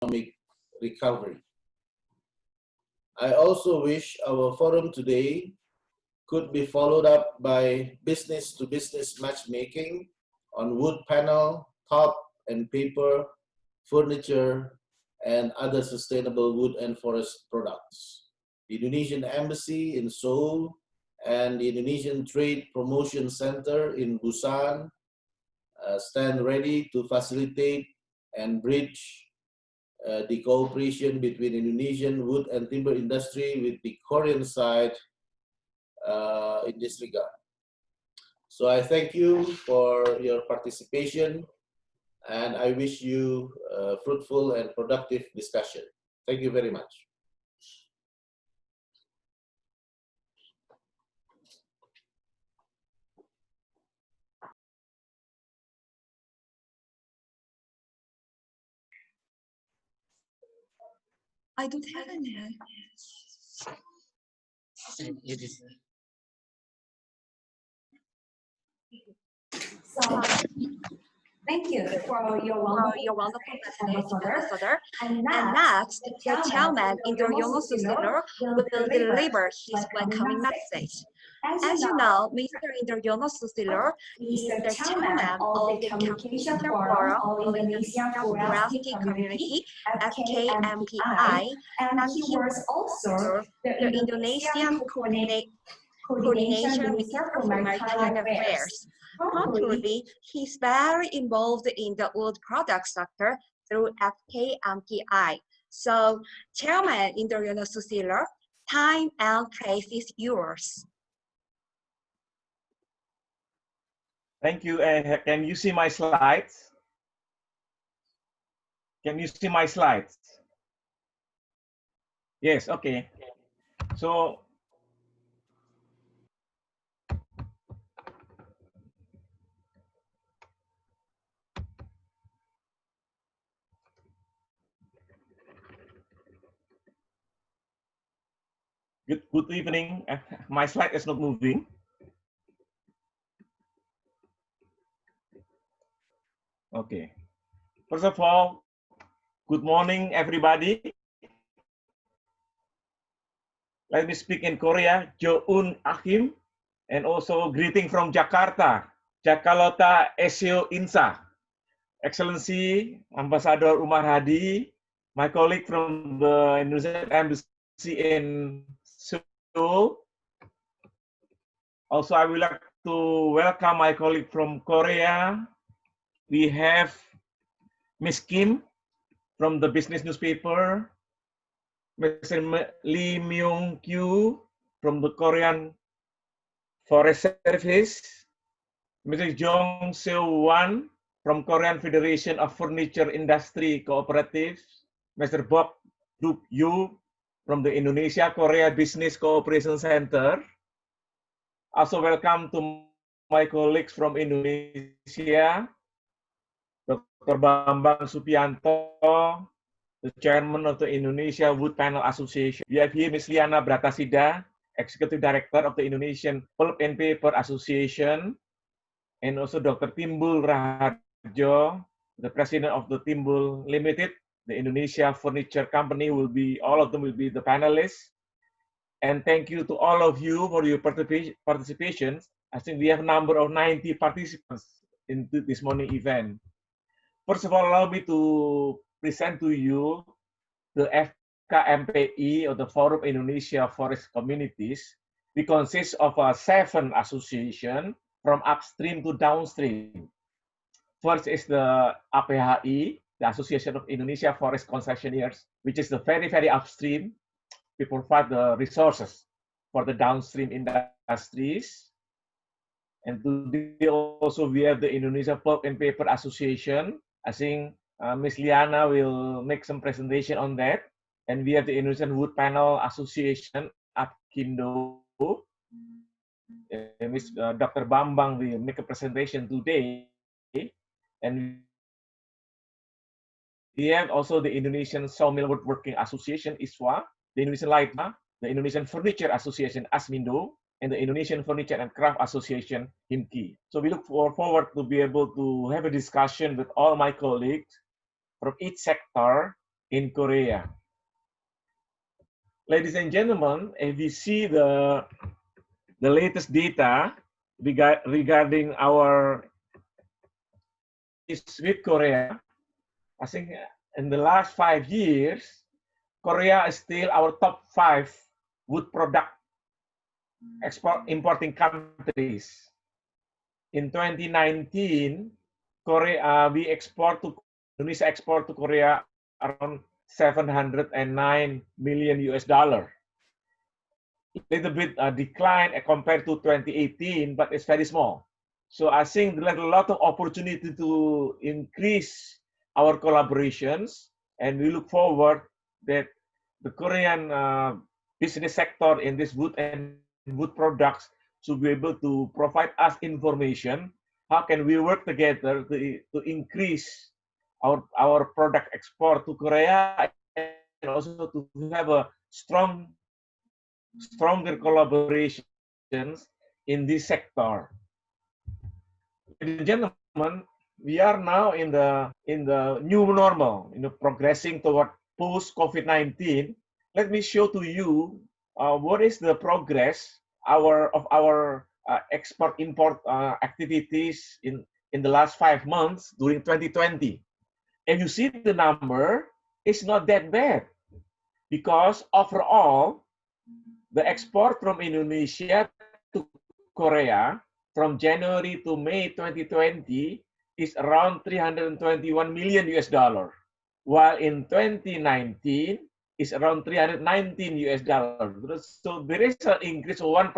economic recovery. I also wish our forum today could be followed up by business-to-business matchmaking on wood panel, top and paper, furniture, and other sustainable wood and forest products. The Indonesian Embassy in Seoul and the Indonesian Trade Promotion Center in Busan stand ready to facilitate and bridge the cooperation between Indonesian wood and timber industry with the Korean side in this regard. So I thank you for your participation, and I wish you a fruitful and productive discussion. Thank you very much. I don't have any. So, thank you for your wonderful presentation. And next, the chairman, Indonesian Susilo, will deliver his welcoming message. As you know, Mr. Indonesian Susilo is the chairman of the Communication Forum of Indonesian Forestry Community, FKMPI, and he was also the Indonesian Coordination Minister for Maritime Affairs. Currently, he's very involved in the wood product sector through FKMPI. So, Chairman Indonesian Susilo, time and place is yours. Thank you. Can you see my slides? Can you see my slides? Yes, okay. So, good evening. My slide is not moving. Okay. First of all, good morning, everybody. Let me speak in Korea. Joun Akim, and also greeting from Jakarta. Jakarta Esio Insa. Excellency Ambassador Umar Hadi, my colleague from the Indonesian Embassy in Seoul. Also, I would like to welcome my colleague from Korea. We have Miss Kim from the business newspaper, Mr. Lee Myung-kyu from the Korean Forest Service, Mr. Jong Seo-wan from Korean Federation of Furniture Industry Cooperatives, Mr. Bob Duk-yu from the Indonesia Korea Business Cooperation Center. Also welcome to my colleagues from Indonesia, Dr. Bambang Supianto, the chairman of the Indonesia Wood Panel Association. We have here Ms. Liana Bratasida, Executive Director of the Indonesian Pulp and Paper Association, and also Dr. Timbul Raharjo, the President of the Timbul Limited, the Indonesia Furniture Company. All of them will be the panelists. And thank you to all of you for your participation. I think we have a number of 90 participants in this morning event. First of all, allow me to present to you the FKMPI, or the Forum Indonesia Forest Communities. We consist of 7 associations from upstream to downstream. First is the APHI, the Association of Indonesia Forest Concessionaires, which is the very, very upstream. We provide the resources for the downstream industries. And today also we have the Indonesia Pulp and Paper Association. I think Ms. Liana will make some presentation on that. And we have the Indonesian Wood Panel Association, APKINDO. Dr. Bambang will make a presentation today. And we have also the Indonesian Sawmill Woodworking Association, ISWA, the Indonesian LIGMA, the Indonesian Furniture Association, ASMINDO, and the Indonesian Furniture and Craft Association, HIMKI. So we look forward to be able to have a discussion with all my colleagues from each sector in Korea. Ladies and gentlemen, if we see the latest data regarding our with Korea, I think in the last 5 years, Korea is still our top 5 wood product importing countries. In 2019, Indonesia export to Korea around 709 million US dollar. Little bit decline compared to 2018, but it's very small. So I think there's a lot of opportunity to increase our collaborations, and we look forward that the Korean business sector in this wood and wood products should be able to provide us information. How can we work together to increase our product export to Korea, and also to have a stronger collaborations in this sector. Ladies and gentlemen, we are now in the new normal, progressing toward post-COVID-19. Let me show to you what is the progress of our export-import activities in the last 5 months during 2020. And you see the number is not that bad, because overall, the export from Indonesia to Korea from January to May 2020 is around 321 million US dollar, while in 2019 is around 319 US dollar. So there is an increase of 1%.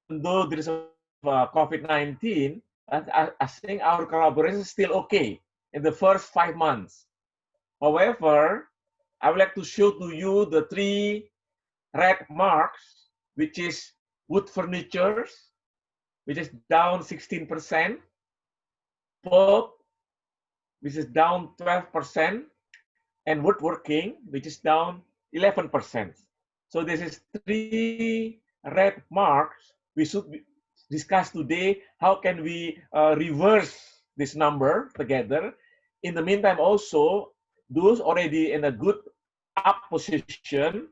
Though there is a COVID-19, I think our collaboration is still okay in the first 5 months. However, I would like to show to you the 3 red marks, which is wood furniture, which is down 16%, pulp, which is down 12%, and woodworking, which is down 11%. So this is 3 red marks. We should discuss today how can we reverse this number together. In the meantime, also, those already in a good up position,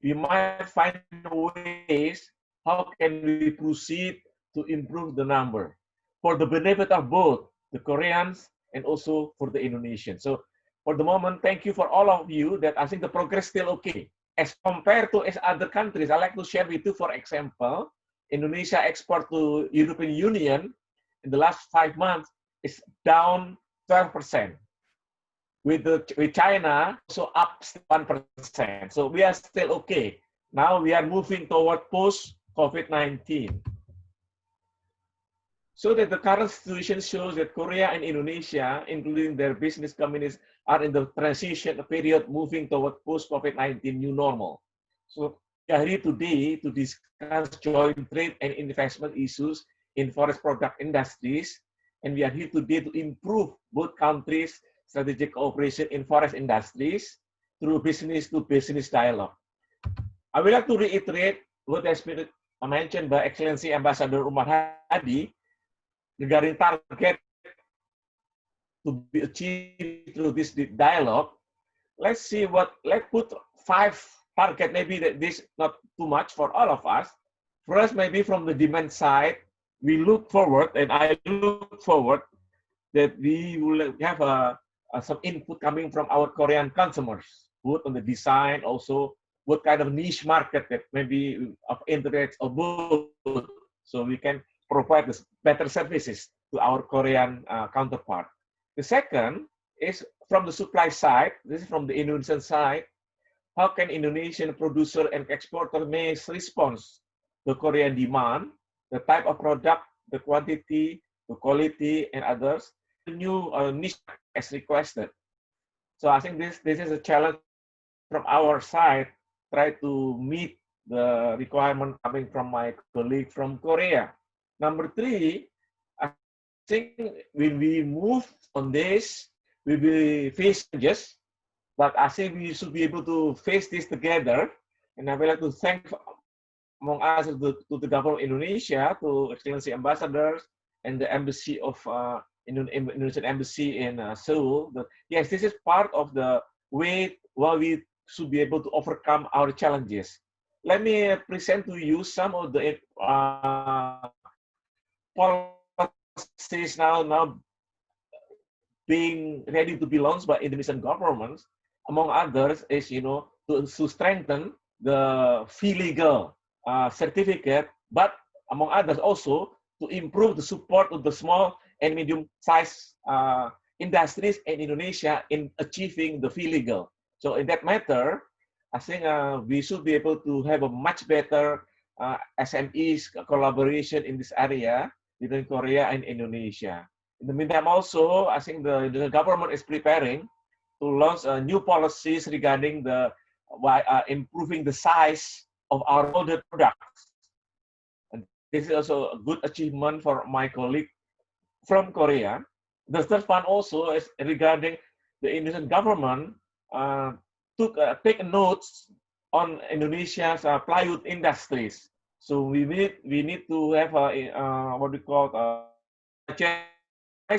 we might find ways how can we proceed to improve the number for the benefit of both the Koreans and also for the Indonesians. So for the moment, thank you for all of you that I think the progress is still okay. As compared to other countries, I like to share with you, for example, Indonesia export to European Union in the last 5 months is down 12%. With China, also up 1%. So we are still okay. Now we are moving toward post-COVID-19. So that the current situation shows that Korea and Indonesia, including their business communities, are in the transition period moving toward post-COVID-19 new normal. So we are here today to discuss joint trade and investment issues in forest product industries. And we are here today to improve both countries' strategic cooperation in forest industries through business-to-business dialogue. I would like to reiterate what has been mentioned by Excellency Ambassador Umar Hadi regarding target to be achieved through this dialogue. Let's put 5 targets, maybe that this not too much for all of us. First, maybe from the demand side, we look forward, and I look forward that we will have some input coming from our Korean consumers, both on the design, also what kind of niche market that maybe of interest or both, so we can provide better services to our Korean counterpart. The second is from the supply side. This is from the Indonesian side. How can Indonesian producer and exporter make response to Korean demand, the type of product, the quantity, the quality, and others, new niche as requested. So I think this is a challenge from our side, try to meet the requirement coming from my colleague from Korea. Number 3, I think when we move on this, we will face challenges, but I think we should be able to face this together. And I would like to thank among us to the government of Indonesia, to Excellency Ambassadors and the embassy of Indonesian embassy in Seoul. Yes, this is part of the way where we should be able to overcome our challenges. Let me present to you some of the policies now being ready to be launched by Indonesian governments. Among others is, to strengthen the fee legal certificate, but among others also to improve the support of the small and medium-sized industries in Indonesia in achieving the fee legal. So in that matter, I think we should be able to have a much better SMEs collaboration in this area between Korea and Indonesia. In the meantime, also, I think the government is preparing to launch new policies regarding the improving the size of our older products. And this is also a good achievement for my colleague from Korea. The third one also is regarding the Indonesian government take notes on Indonesia's plywood industries. So we need to have what we call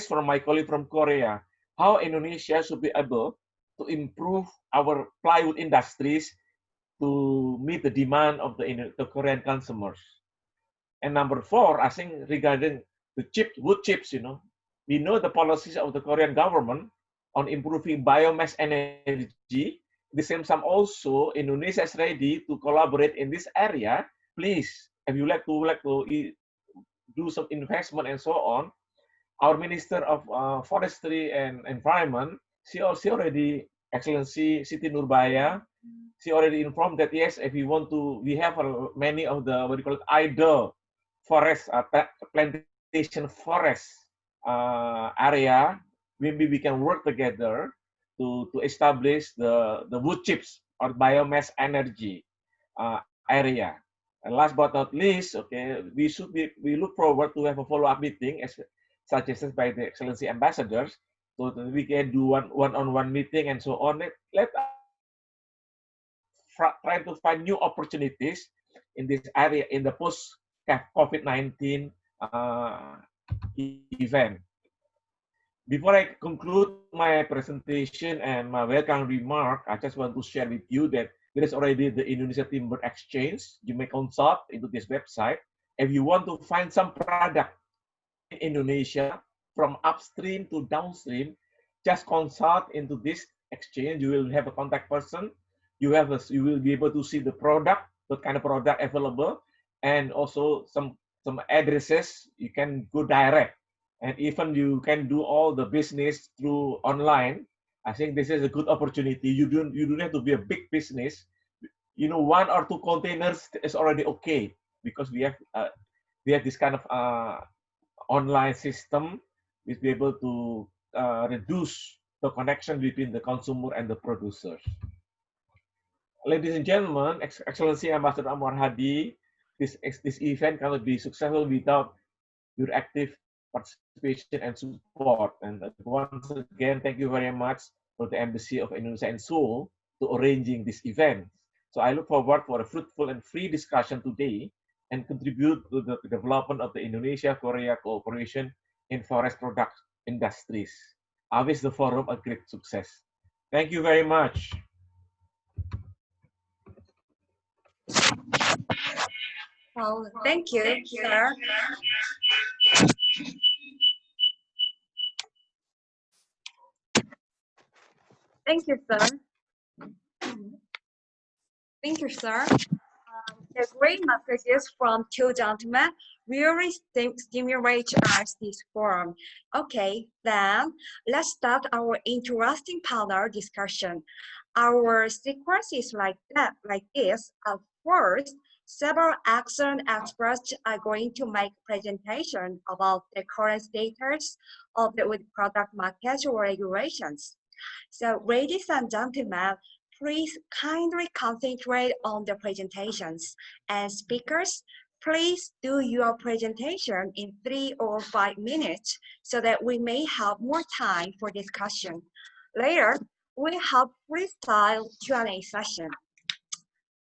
from my colleague from Korea, how Indonesia should be able to improve our plywood industries to meet the demand of the Korean consumers. And number 4, I think regarding the wood chips, we know the policies of the Korean government on improving biomass energy. At the same time, also Indonesia is ready to collaborate in this area. Please, if you like to do some investment and so on, our Minister of Forestry and Environment, she already, Excellency Siti Nurbaya, she already informed that yes, if we want to, we have many of the what you call it, idle forest, plantation forest area. Maybe we can work together to establish the wood chips or biomass energy area. And last but not least, okay, we look forward to have a follow-up meeting as suggested by the Excellency Ambassadors, so that we can do one-on-one meeting and so on. Let us try to find new opportunities in this area in the post-COVID-19 event. Before I conclude my presentation and my welcome remark, I just want to share with you that there is already the Indonesia Timber Exchange. You may consult into this website. If you want to find some product in Indonesia from upstream to downstream, just consult into this exchange. You will have a contact person. You will be able to see the product, what kind of product available, and also some addresses. You can go direct, and even you can do all the business through online. I think this is a good opportunity. You don't have to be a big business. 1 or 2 containers is already okay, because we have this kind of online system will be able to reduce the connection between the consumer and the producers. Ladies and gentlemen, Excellency Ambassador Anwar Hadi, this event cannot be successful without your active participation and support. And once again, thank you very much for the Embassy of Indonesia in Seoul to arranging this event. So I look forward for a fruitful and free discussion today and contribute to the development of the Indonesia-Korea cooperation in forest product industries. I wish the forum a great success. Thank you very much. Well, thank you, sir. Thank you, sir. Thank you, sir. The great messages from 2 gentlemen really stimulate us this forum. Okay, then let's start our interesting panel discussion. Our sequence is like this. First, several excellent experts are going to make presentation about the current status of the wood product market regulations. So, ladies and gentlemen, please kindly concentrate on the presentations. And speakers, please do your presentation in 3 or 5 minutes so that we may have more time for discussion. Later, we have freestyle Q&A session.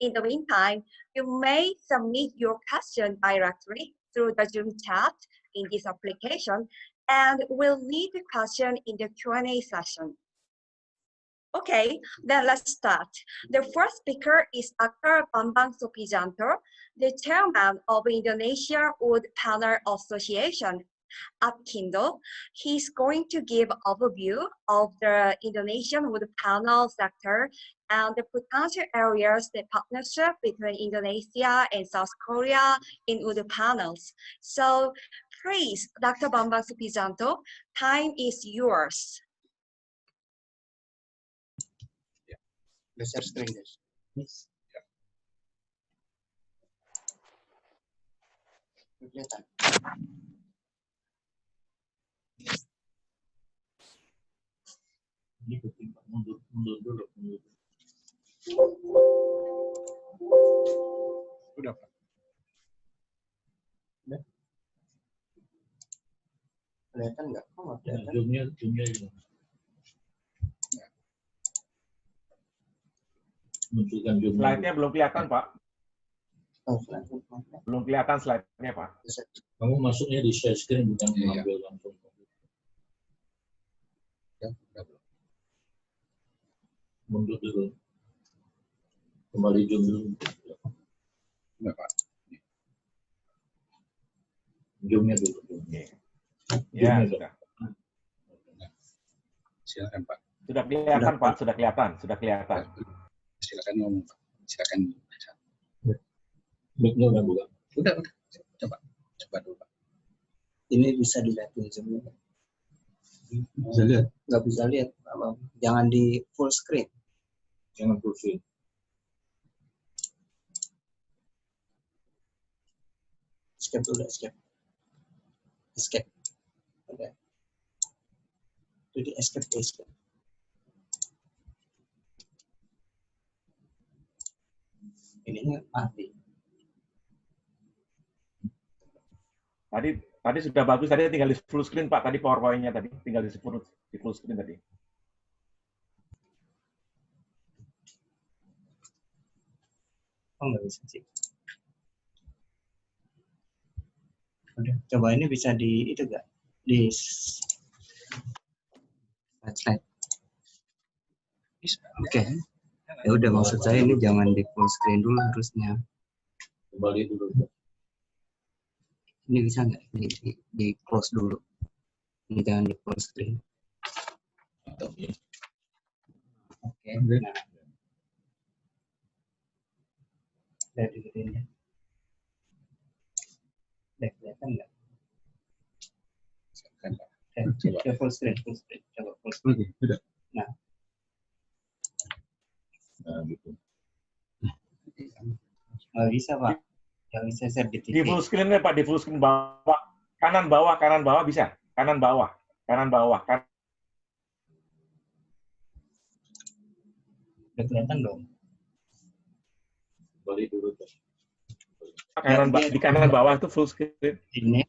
In the meantime, you may submit your question directly through the Zoom chat in this application, and we'll leave the question in the Q&A session. Okay, then let's start. The first speaker is Dr. Bambang Supijanto, the chairman of Indonesia Wood Panel Association, APHI. He's going to give an overview of the Indonesian wood panel sector and the potential areas of partnership between Indonesia and South Korea in wood panels. So please, Dr. Bambang Supijanto, time is yours. Share screen, guys. Yes. Kelihatan. Mundur dulu. Udah, Pak. Udah. Kelihatan nggak? Oh, nggak kelihatan. Zoomnya ini. Slide-nya belum kelihatan, Pak. Oh, slide. Belum kelihatan slide-nya, Pak. Kamu masuknya di share screen bukan mengambil langsung. Ya, mundur dulu. Kembali zoom dulu. Enggak, Pak. Zoomnya dulu. Ya, sudah. Silakan, Pak. Sudah kelihatan, Pak. Sudah kelihatan. Silakan ngomong, Pak. Silakan. Mic-nya udah buka. Udah. Coba dulu, Pak. Ini bisa dilihatin zoomnya. Bisa lihat? Nggak bisa lihat. Jangan di full screen. Jangan full screen. Escape dulu, escape. Oke. Jadi escape. Ininya mati. Tadi sudah bagus, tadi tinggal di full screen, Pak. Tadi PowerPoint-nya tadi tinggal di full screen tadi. Oh, nggak bisa sih. Udah, coba ini bisa di itu nggak? Di slide. Oke. Ya udah, maksud saya ini jangan di full screen dulu harusnya. Kembali dulu. Ini bisa nggak di close dulu? Ini jangan di full screen. Oke. Nah. Udah digedein ya. Udah kelihatan nggak? Coba full screen. Coba full screen. Udah. Nah. Nah, gitu. Nggak bisa, Pak. Nggak bisa share di TV. Di full screen ya, Pak. Di full screen bawah. Kanan bawah bisa. Kanan bawah. Udah kelihatan dong. Kembali dulu. Di kanan bawah itu full screen. Ini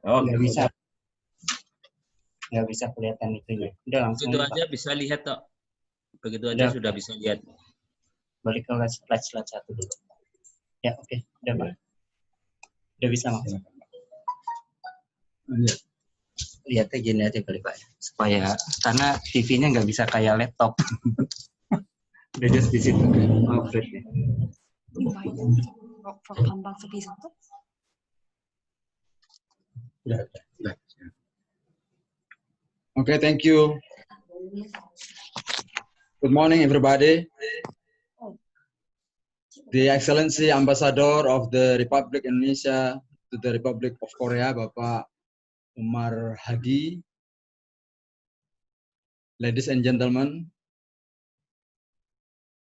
Oh, nggak bisa. Nggak bisa kelihatan itunya. Udah langsung. Begitu aja bisa lihat toh. Begitu aja sudah bisa lihat. Balik ke slide 1 dulu. Ya, oke. Udah, Pak. Udah bisa, Mas. Lihatnya gini aja kali, Pak. Supaya, karena TV-nya nggak bisa kayak laptop. Udah just di situ. For Bambang Supijanto. Okay, thank you. Good morning, everybody. The Excellency Ambassador of the Republic Indonesia to the Republic of Korea, Bapak Umar Hadi. Ladies and gentlemen,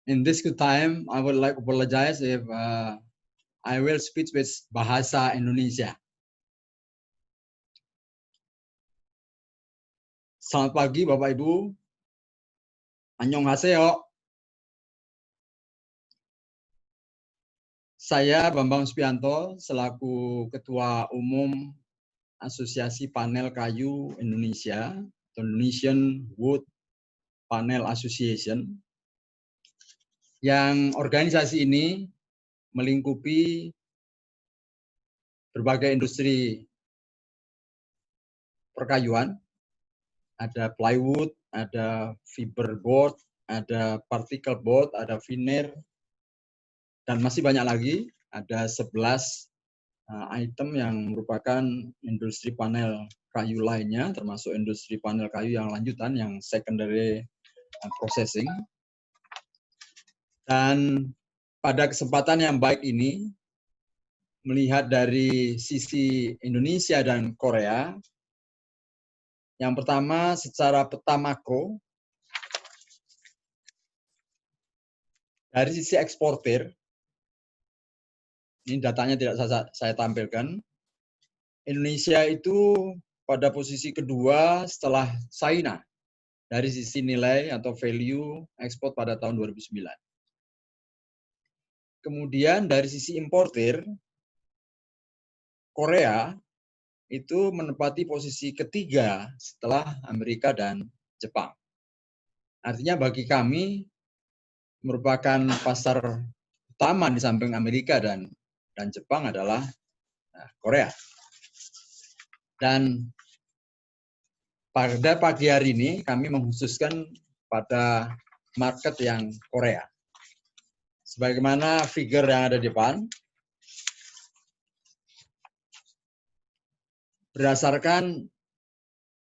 in this good time, I would like to apologize if I will speak with Bahasa Indonesia. Selamat pagi, Bapak Ibu. Annyeonghaseyo. Saya Bambang Supijanto selaku Ketua Umum Asosiasi Panel Kayu Indonesia, Indonesian Wood Panel Association, yang organisasi ini melingkupi berbagai industri perkayuan, ada plywood, ada fiberboard, ada particle board, ada veneer, dan masih banyak lagi. Ada 11 item yang merupakan industri panel kayu lainnya, termasuk industri panel kayu yang lanjutan, yang secondary processing. Dan pada kesempatan yang baik ini, melihat dari sisi Indonesia dan Korea, yang pertama secara peta makro, dari sisi eksportir, ini datanya tidak saya tampilkan, Indonesia itu pada posisi kedua setelah China dari sisi nilai atau value ekspor pada tahun 2009. Kemudian dari sisi importir, Korea itu menempati posisi ketiga setelah Amerika dan Jepang. Artinya bagi kami merupakan pasar utama di samping Amerika dan Jepang adalah Korea. Dan pada pagi hari ini kami mengkhususkan pada market yang Korea. Sebagaimana figure yang ada di depan, berdasarkan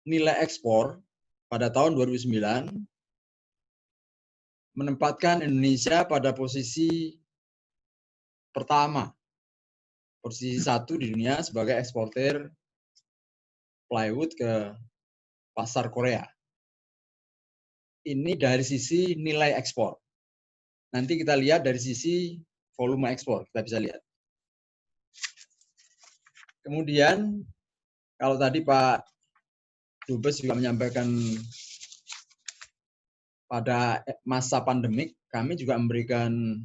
nilai ekspor pada tahun 2009, menempatkan Indonesia pada posisi pertama, posisi 1 di dunia sebagai eksportir plywood ke pasar Korea. Ini dari sisi nilai ekspor. Nanti kita lihat dari sisi volume ekspor, kita bisa lihat. Kemudian, kalau tadi Pak Dubes juga menyampaikan pada masa pandemik, kami juga memberikan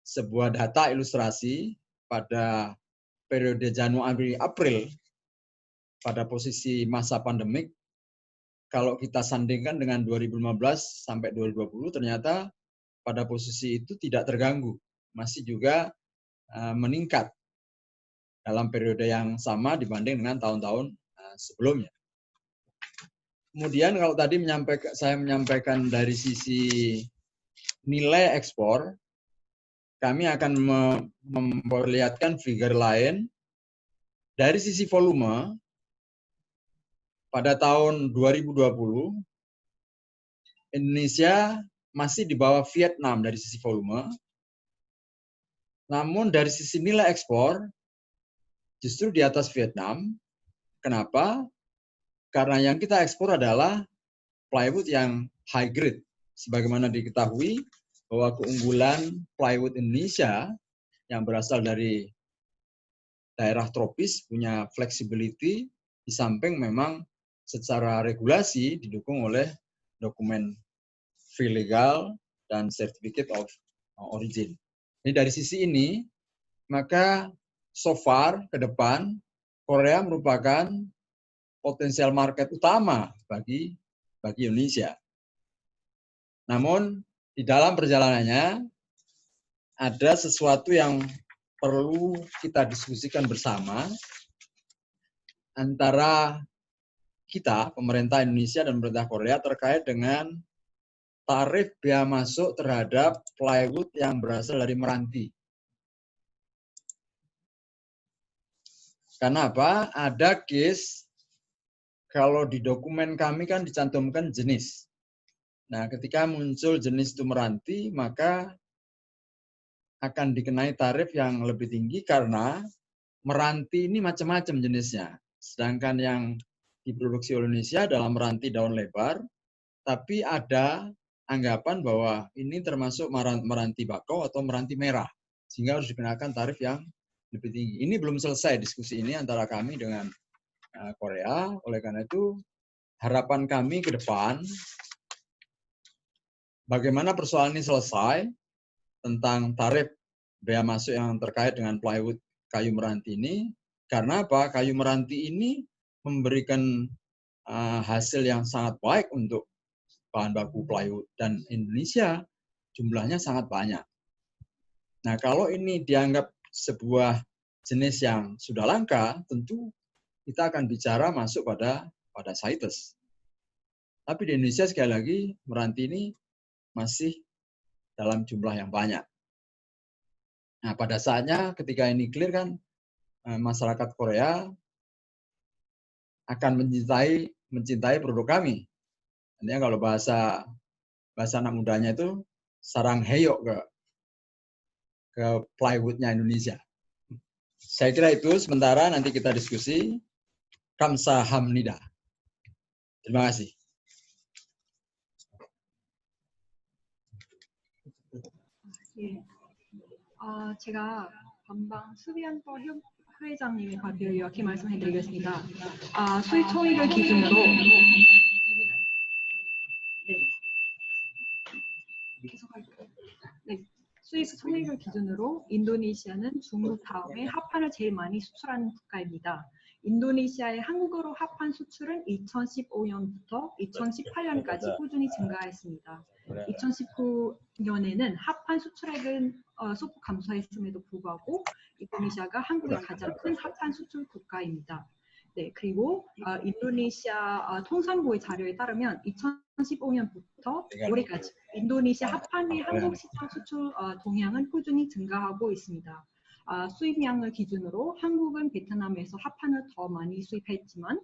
sebuah data ilustrasi pada periode Januari-April pada posisi masa pandemik. Kalau kita sandingkan dengan 2015 sampai 2020, ternyata pada posisi itu tidak terganggu, masih juga meningkat dalam periode yang sama dibanding dengan tahun-tahun sebelumnya. Kemudian kalau tadi saya menyampaikan dari sisi nilai ekspor, kami akan memperlihatkan figure lain. Dari sisi volume, pada tahun 2020, Indonesia masih di bawah Vietnam dari sisi volume. Namun dari sisi nilai ekspor, justru di atas Vietnam. Kenapa? Karena yang kita ekspor adalah plywood yang high grade. Sebagaimana diketahui bahwa keunggulan plywood Indonesia yang berasal dari daerah tropis punya flexibility, di samping memang secara regulasi didukung oleh dokumen fee legal dan certificate of origin. Jadi dari sisi ini, maka so far ke depan Korea merupakan potensial market utama bagi Indonesia. Namun di dalam perjalanannya ada sesuatu yang perlu kita diskusikan bersama antara kita, pemerintah Indonesia dan pemerintah Korea, terkait dengan tarif bea masuk terhadap plywood yang berasal dari meranti. Karena apa? Ada case, kalau di dokumen kami kan dicantumkan jenis. Nah, ketika muncul jenis itu meranti, maka akan dikenai tarif yang lebih tinggi karena meranti ini macam-macam jenisnya. Sedangkan yang diproduksi oleh Indonesia dalam meranti daun lebar, tapi ada anggapan bahwa ini termasuk meranti bakau atau meranti merah, sehingga harus dikenakan tarif yang lebih tinggi. Ini belum selesai diskusi ini antara kami dengan Korea. Oleh karena itu, harapan kami ke depan, bagaimana persoalan ini selesai tentang tarif bea masuk yang terkait dengan plywood kayu meranti ini. Karena apa? Kayu meranti ini memberikan hasil yang sangat baik untuk bahan baku plywood, dan Indonesia jumlahnya sangat banyak. Nah, kalau ini dianggap sebuah jenis yang sudah langka, tentu kita akan bicara masuk pada CITES. Tapi di Indonesia sekali lagi meranti ini masih dalam jumlah yang banyak. Nah, pada saatnya ketika ini clear kan masyarakat Korea akan mencintai produk kami. Artinya kalau bahasa anak mudanya itu sarang heyok ke plywoodnya Indonesia. Saya kira itu sementara, nanti kita diskusi. Kamsahamnida. Terima kasih. 예, 제가 관방 수비안법 회장님의 발표를 요약해 말씀해드리겠습니다. 수입 총액을 기준으로 수입 총액을 기준으로 인도네시아는 중국 다음에 합판을 제일 많이 수출하는 국가입니다. 인도네시아의 한국어로 합판 수출은 2015년부터 2018년까지 꾸준히 증가했습니다. 2019년에는 합판 수출액은 소폭 감소했음에도 불구하고 인도네시아가 한국의 가장 큰 합판 수출 국가입니다. 네, 그리고 인도네시아 통상부의 자료에 따르면 2015년부터 올해까지 인도네시아 합판의 한국 시장 수출 동향은 꾸준히 증가하고 있습니다. 수입량을 기준으로 한국은 베트남에서 합판을 더 많이 수입했지만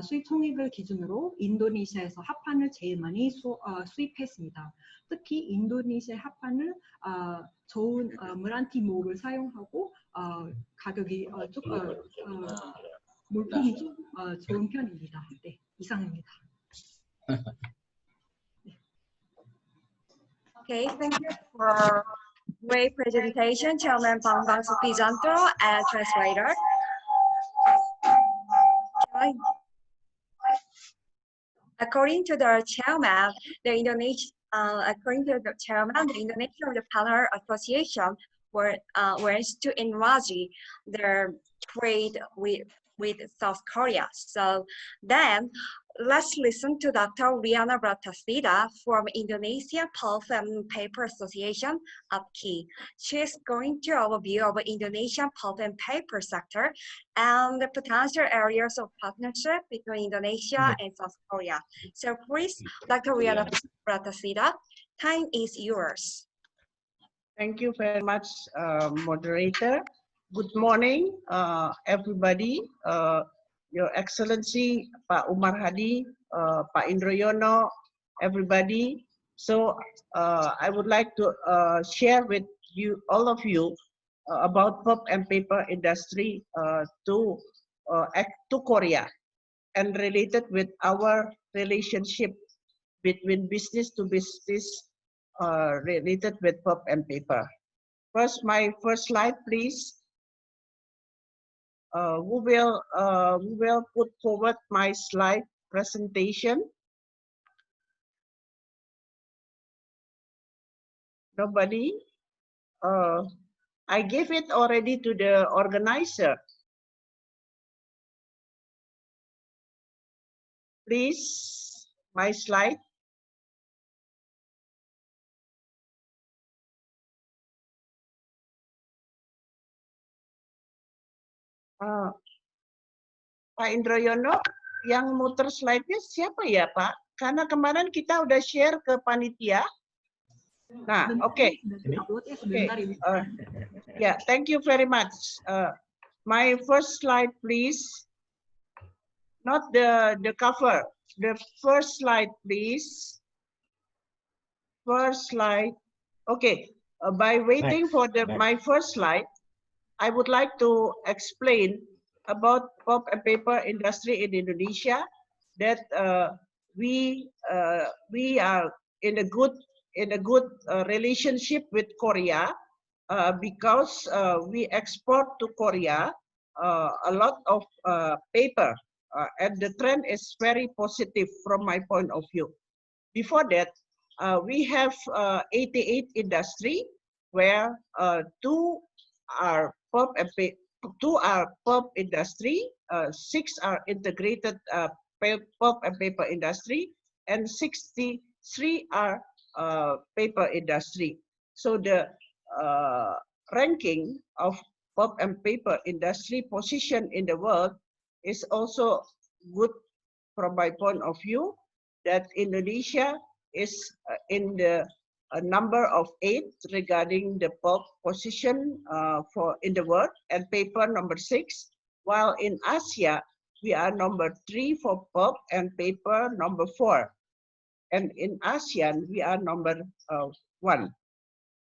수입 총액을 기준으로 인도네시아에서 합판을 제일 많이 수입했습니다. 특히 인도네시아 합판을 좋은 메란티 목을 사용하고 가격이 물품이 좀 좋은 편입니다. 네, 이상입니다. Okay, thank you for great presentation, Chairman Bambang Supijanto and translator. According to the chairman, the Indonesian Panel Association wants to enlarge their trade with South Korea. So then let's listen to Dr. Riana Bratasida from Indonesian Pulp and Paper Association, APHI. She is going to overview of Indonesian pulp and paper sector and the potential areas of partnership between Indonesia and South Korea. So please, Dr. Riana Bratasida, time is yours. Thank you very much, moderator. Good morning, everybody. Your Excellency, Pak Umar Hadi, Pak Indroyono, everybody. So I would like to share with you, all of you, about pulp and paper industry to Korea and related with our relationship between business to business related with pulp and paper. First, my first slide, please. We will put forward my slide presentation. Nobody? I gave it already to the organizer. Please, my slide. Pak Indroyono, yang muter slide-nya siapa ya Pak? Karena kemarin kita udah share ke panitia. Nah, oke. Yeah, thank you very much. My first slide, please. Not the cover. The first slide, please. First slide. Okay. By waiting for my first slide, I would like to explain about pulp and paper industry in Indonesia. That we are in a good relationship with Korea because we export to Korea a lot of paper, and the trend is very positive from my point of view. Before that, we have 88 industry where two are pulp industry, 6 are integrated pulp and paper industry, and 63 are paper industry. So the ranking of pulp and paper industry position in the world is also good from my point of view. that Indonesia is in the number of 8 regarding the pulp position in the world, and paper number 6, while in Asia we are number 3 for pulp and paper number 4, and in ASEAN we are number 1.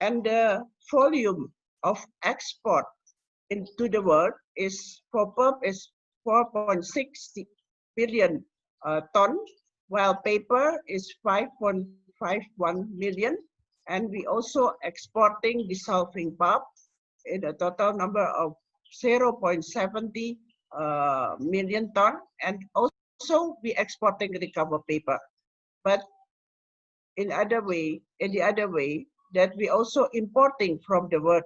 And the volume of export into the world is for pulp is 4.6 billion ton, while paper is 5.51 million, and we also exporting dissolving pulp in a total number of 0.70 million ton, and also we exporting recover paper. But in the other way, that we also importing from the world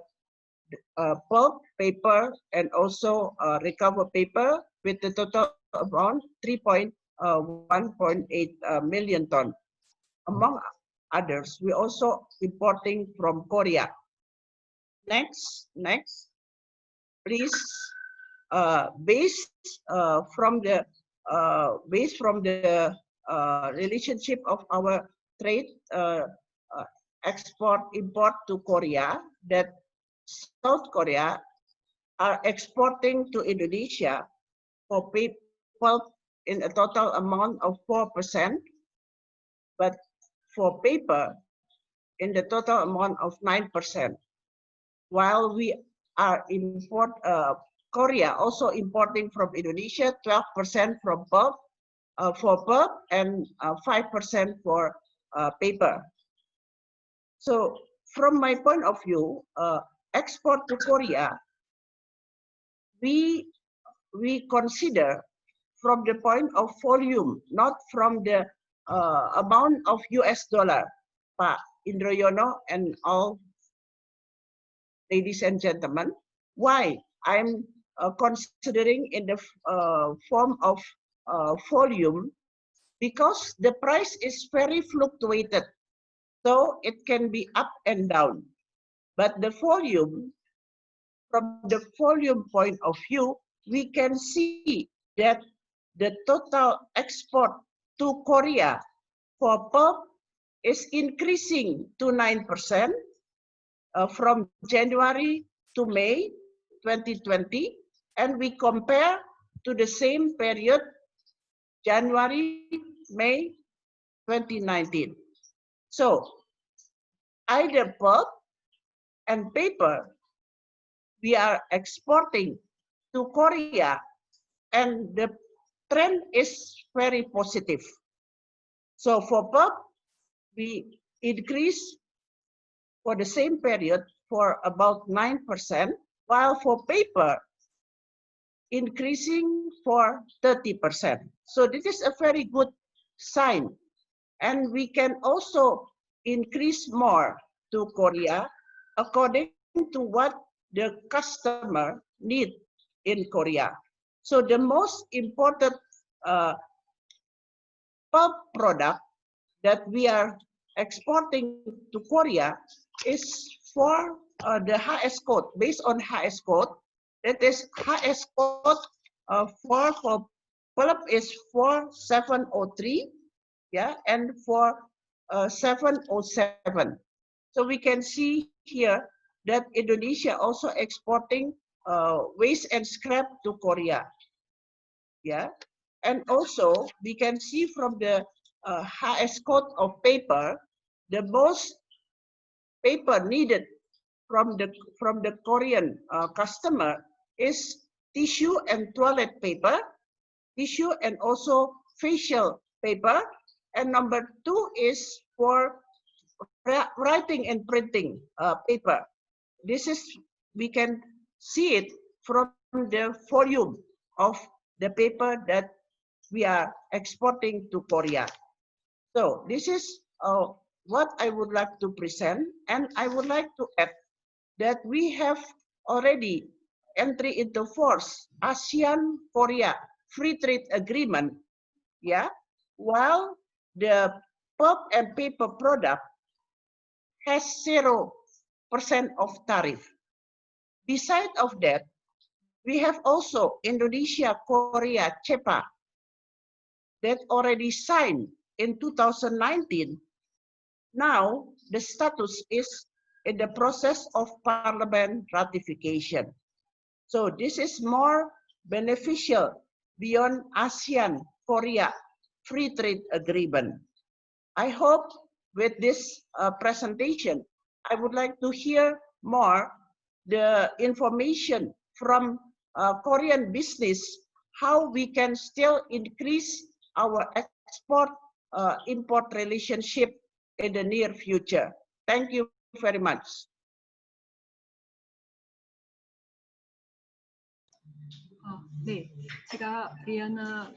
pulp, paper, and also recover paper with the total amount 1.8 million ton. Among others, we also importing from Korea. Next, please. Based from the relationship of our trade export-import to Korea, that South Korea are exporting to Indonesia for pulp in a total amount of 4%, but for paper in the total amount of 9%. While we are Korea also importing from Indonesia 12% from pulp, for pulp, and 5% for paper. So from my point of view, export to Korea, we consider from the point of volume, not from the amount of US dollar, Pak Indroyono and all ladies and gentlemen. Why I'm considering in the form of volume? Because the price is very fluctuated, so it can be up and down. But the volume, from the volume point of view, we can see that the total export to Korea for pulp is increasing to 9% from January to May 2020, and we compare to the same period, January, May 2019. So either pulp and paper, we are exporting to Korea, and the trend is very positive. So for pulp, we increase for the same period for about 9%, while for paper, increasing for 30%. So this is a very good sign. And we can also increase more to Korea according to what the customer need in Korea. So the most important pulp product that we are exporting to Korea is for the HS code, based on HS code. That is HS code for pulp is 4703, yeah, and for 707. So we can see here that Indonesia also exporting waste and scrap to Korea, yeah, and also we can see from the HS code of paper, the most paper needed from the Korean customer is tissue and toilet paper, tissue and also facial paper, and number 2 is for writing and printing paper. This is, we can see it from the volume of the paper that we are exporting to Korea. So this is what I would like to present, and I would like to add that we have already entry into force ASEAN-Korea Free Trade Agreement, yeah, while the pulp and paper product has 0% of tariff. Besides of that, we have also Indonesia-Korea CEPA that already signed in 2019. Now, the status is in the process of Parliament ratification. So this is more beneficial beyond ASEAN-Korea Free Trade Agreement. I hope with this presentation, I would like to hear more the information from Korean business, how we can still increase our export-import relationship in the near future. Thank you very much. 네, 제가 리아나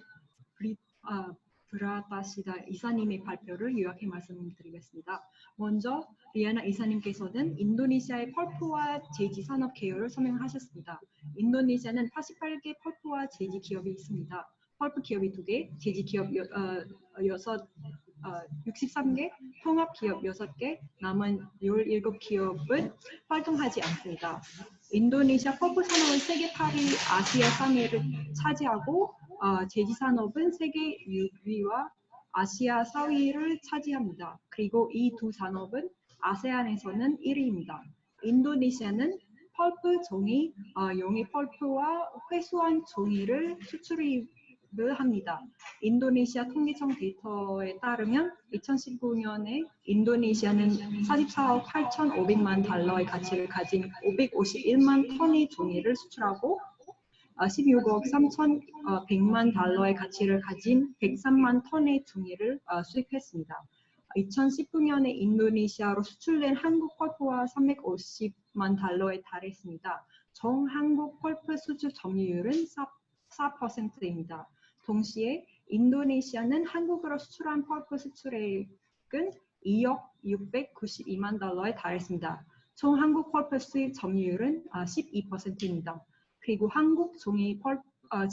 브라타시다 이사님의 발표를 요약해 말씀드리겠습니다. 먼저 리아나 이사님께서는 인도네시아의 펄프와 제지 산업 개요를 설명하셨습니다. 인도네시아는 88개 펄프와 제지 기업이 있습니다. 펄프 기업이 2개, 제지 기업 63개, 통합 기업 6개, 남은 17기업은 활동하지 않습니다. 인도네시아 펄프 산업은 세계 8위 아시아 3위를 차지하고 제지 산업은 세계 6위와 아시아 4위를 차지합니다. 그리고 이 두 산업은 아세안에서는 1위입니다. 인도네시아는 펄프 종이, 용이 펄프와 회수한 종이를 수출을 합니다. 인도네시아 통계청 데이터에 따르면 2019년에 인도네시아는 44억 8,500만 달러의 가치를 가진 551만 톤의 종이를 수출하고 16억 3,100만 달러의 가치를 가진 103만 톤의 종이를 수입했습니다. 2019년에 인도네시아로 수출된 한국 펄프와 350만 달러에 달했습니다. 총 한국 펄프 수출 점유율은 4%입니다. 동시에 인도네시아는 한국으로 수출한 펄프 수출액은 2억 692만 달러에 달했습니다. 총 한국 펄프 수입 점유율은 12%입니다. 그리고 한국 종이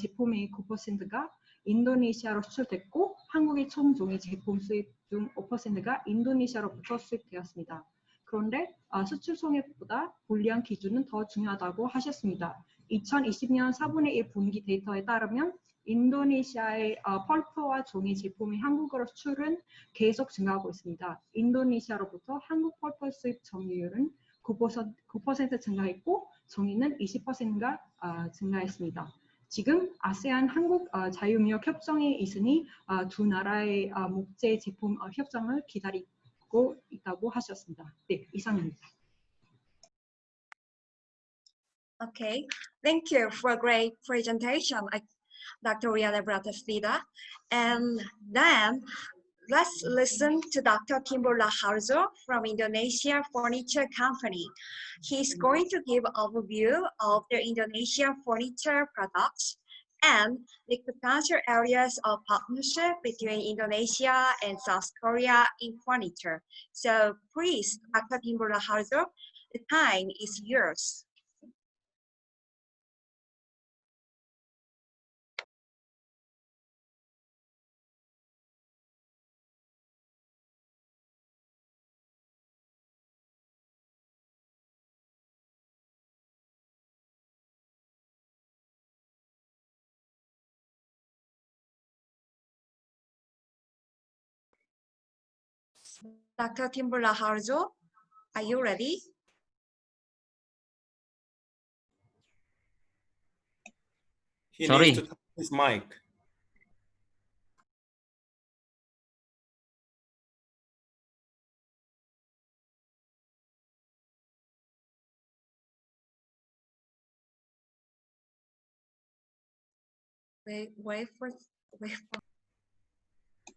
제품의 9%가 인도네시아로 수출됐고 한국의 총 종이 제품 수입 중 5%가 인도네시아로부터 수입되었습니다. 그런데 수출 총액보다 불리한 기준은 더 중요하다고 하셨습니다. 2020년 4분의 1 분기 데이터에 따르면 인도네시아의 펄프와 종이 제품의 한국으로 수출은 계속 증가하고 있습니다. 인도네시아로부터 한국 펄프 수입 점유율은 9% 증가했고 종이는 20%가 증가했습니다. 지금 아세안 한국 자유무역 협정에 있으니 두 나라의 목재 제품 협정을 기다리고 있다고 하셨습니다. 네, 이상입니다. Okay, thank you for a great presentation, Dr. Riana Bratasida. And then let's listen to Dr. Timbul Laharzo from Indonesia Furniture Company. He's going to give an overview of the Indonesian furniture products and the potential areas of partnership between Indonesia and South Korea in furniture. So please, Dr. Timbul Laharzo, the time is yours. Dr. Timbul Laharzo, are you ready? Sorry. Needs to tap his mic. Wait for.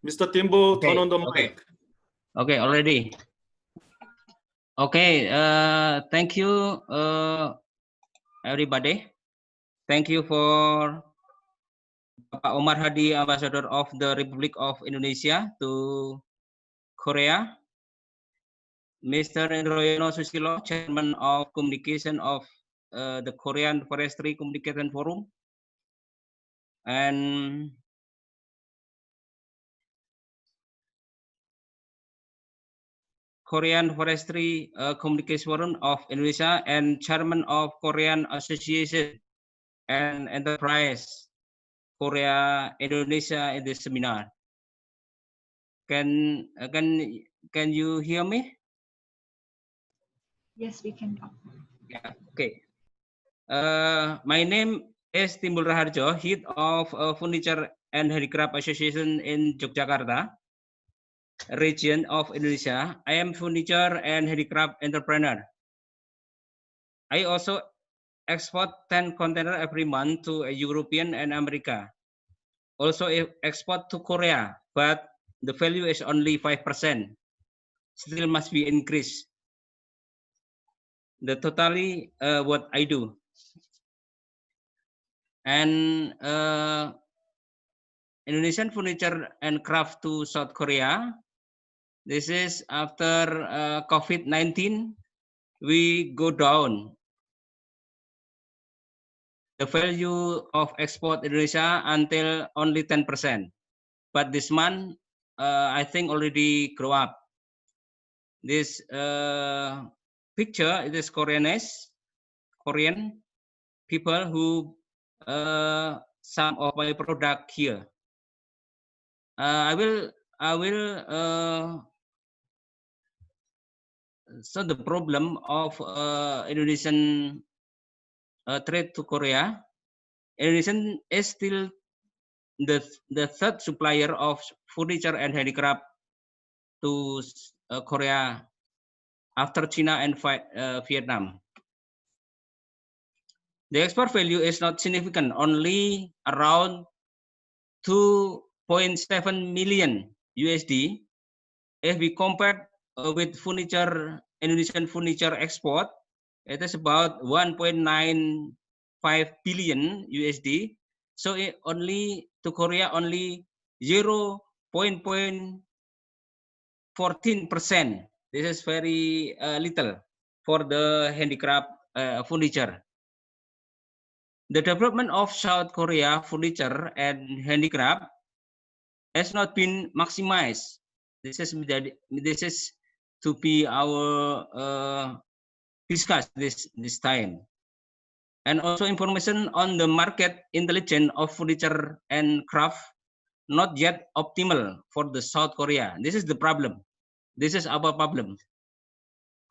Mr. Timbo, Okay, turn on the okay. mic. Okay, already. Okay, thank you, everybody. Thank you for Pak Omar Hadi, Ambassador of the Republic of Indonesia to Korea. Mr. Indroyono Susilo, Chairman of Communication of the Korean Forestry Communication Forum. And Korean Forestry Communication Forum of Indonesia and Chairman of Korean Association and Enterprise Korea Indonesia in this seminar. Can you hear me? Yes, we can talk. Yeah. Okay. My name is Timbul Raharjo, head of Furniture and Handicraft Association in Yogyakarta, region of Indonesia. I am furniture and handicraft entrepreneur. I also export 10 container every month to European and America. Also export to Korea, but the value is only 5%. Still must be increased. The totally what I do. And Indonesian furniture and craft to South Korea. This is after COVID-19, we go down. The value of export Indonesia until only 10%. But this month, I think already grow up. This picture, it is Korean people who some of my product here. I will so the problem of Indonesian trade to Korea. Indonesian is still the third supplier of furniture and handicraft to Korea after China and Vietnam. The export value is not significant, only around 2.7 million USD. If we compare with Indonesian furniture export, it is about 1.95 billion USD. So only to Korea, only 0.14%. This is very little for the handicraft furniture. The development of South Korea furniture and handicraft has not been maximized. This is to be our discuss this time. And also information on the market intelligence of furniture and craft not yet optimal for the South Korea. This is the problem. This is our problem.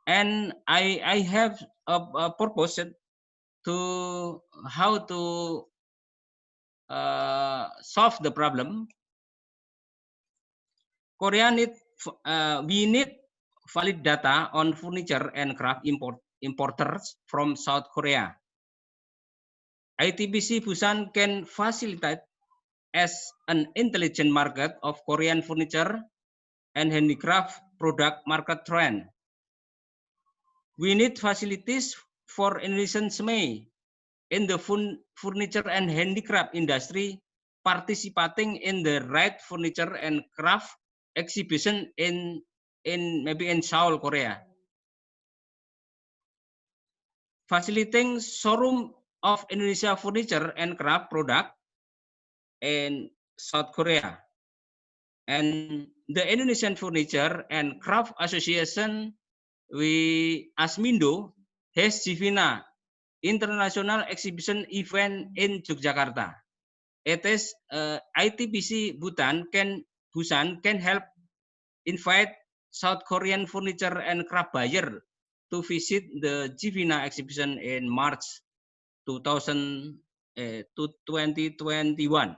And I have a purpose to how to solve the problem. Korea we need valid data on furniture and craft importers from South Korea. ITBC Busan can facilitate as an intelligent market of Korean furniture and handicraft product market trend. We need facilities for Indonesian SME in the furniture and handicraft industry participating in the right furniture and craft exhibition in maybe in Seoul, Korea. Facilitating showroom of Indonesia furniture and craft product in South Korea. And the Indonesian Furniture and Craft Association, ASMINDO, has Jivina International Exhibition event in Yogyakarta. It is ITBC Busan can help invite South Korean furniture and craft buyer to visit the Jivina exhibition in March 2021.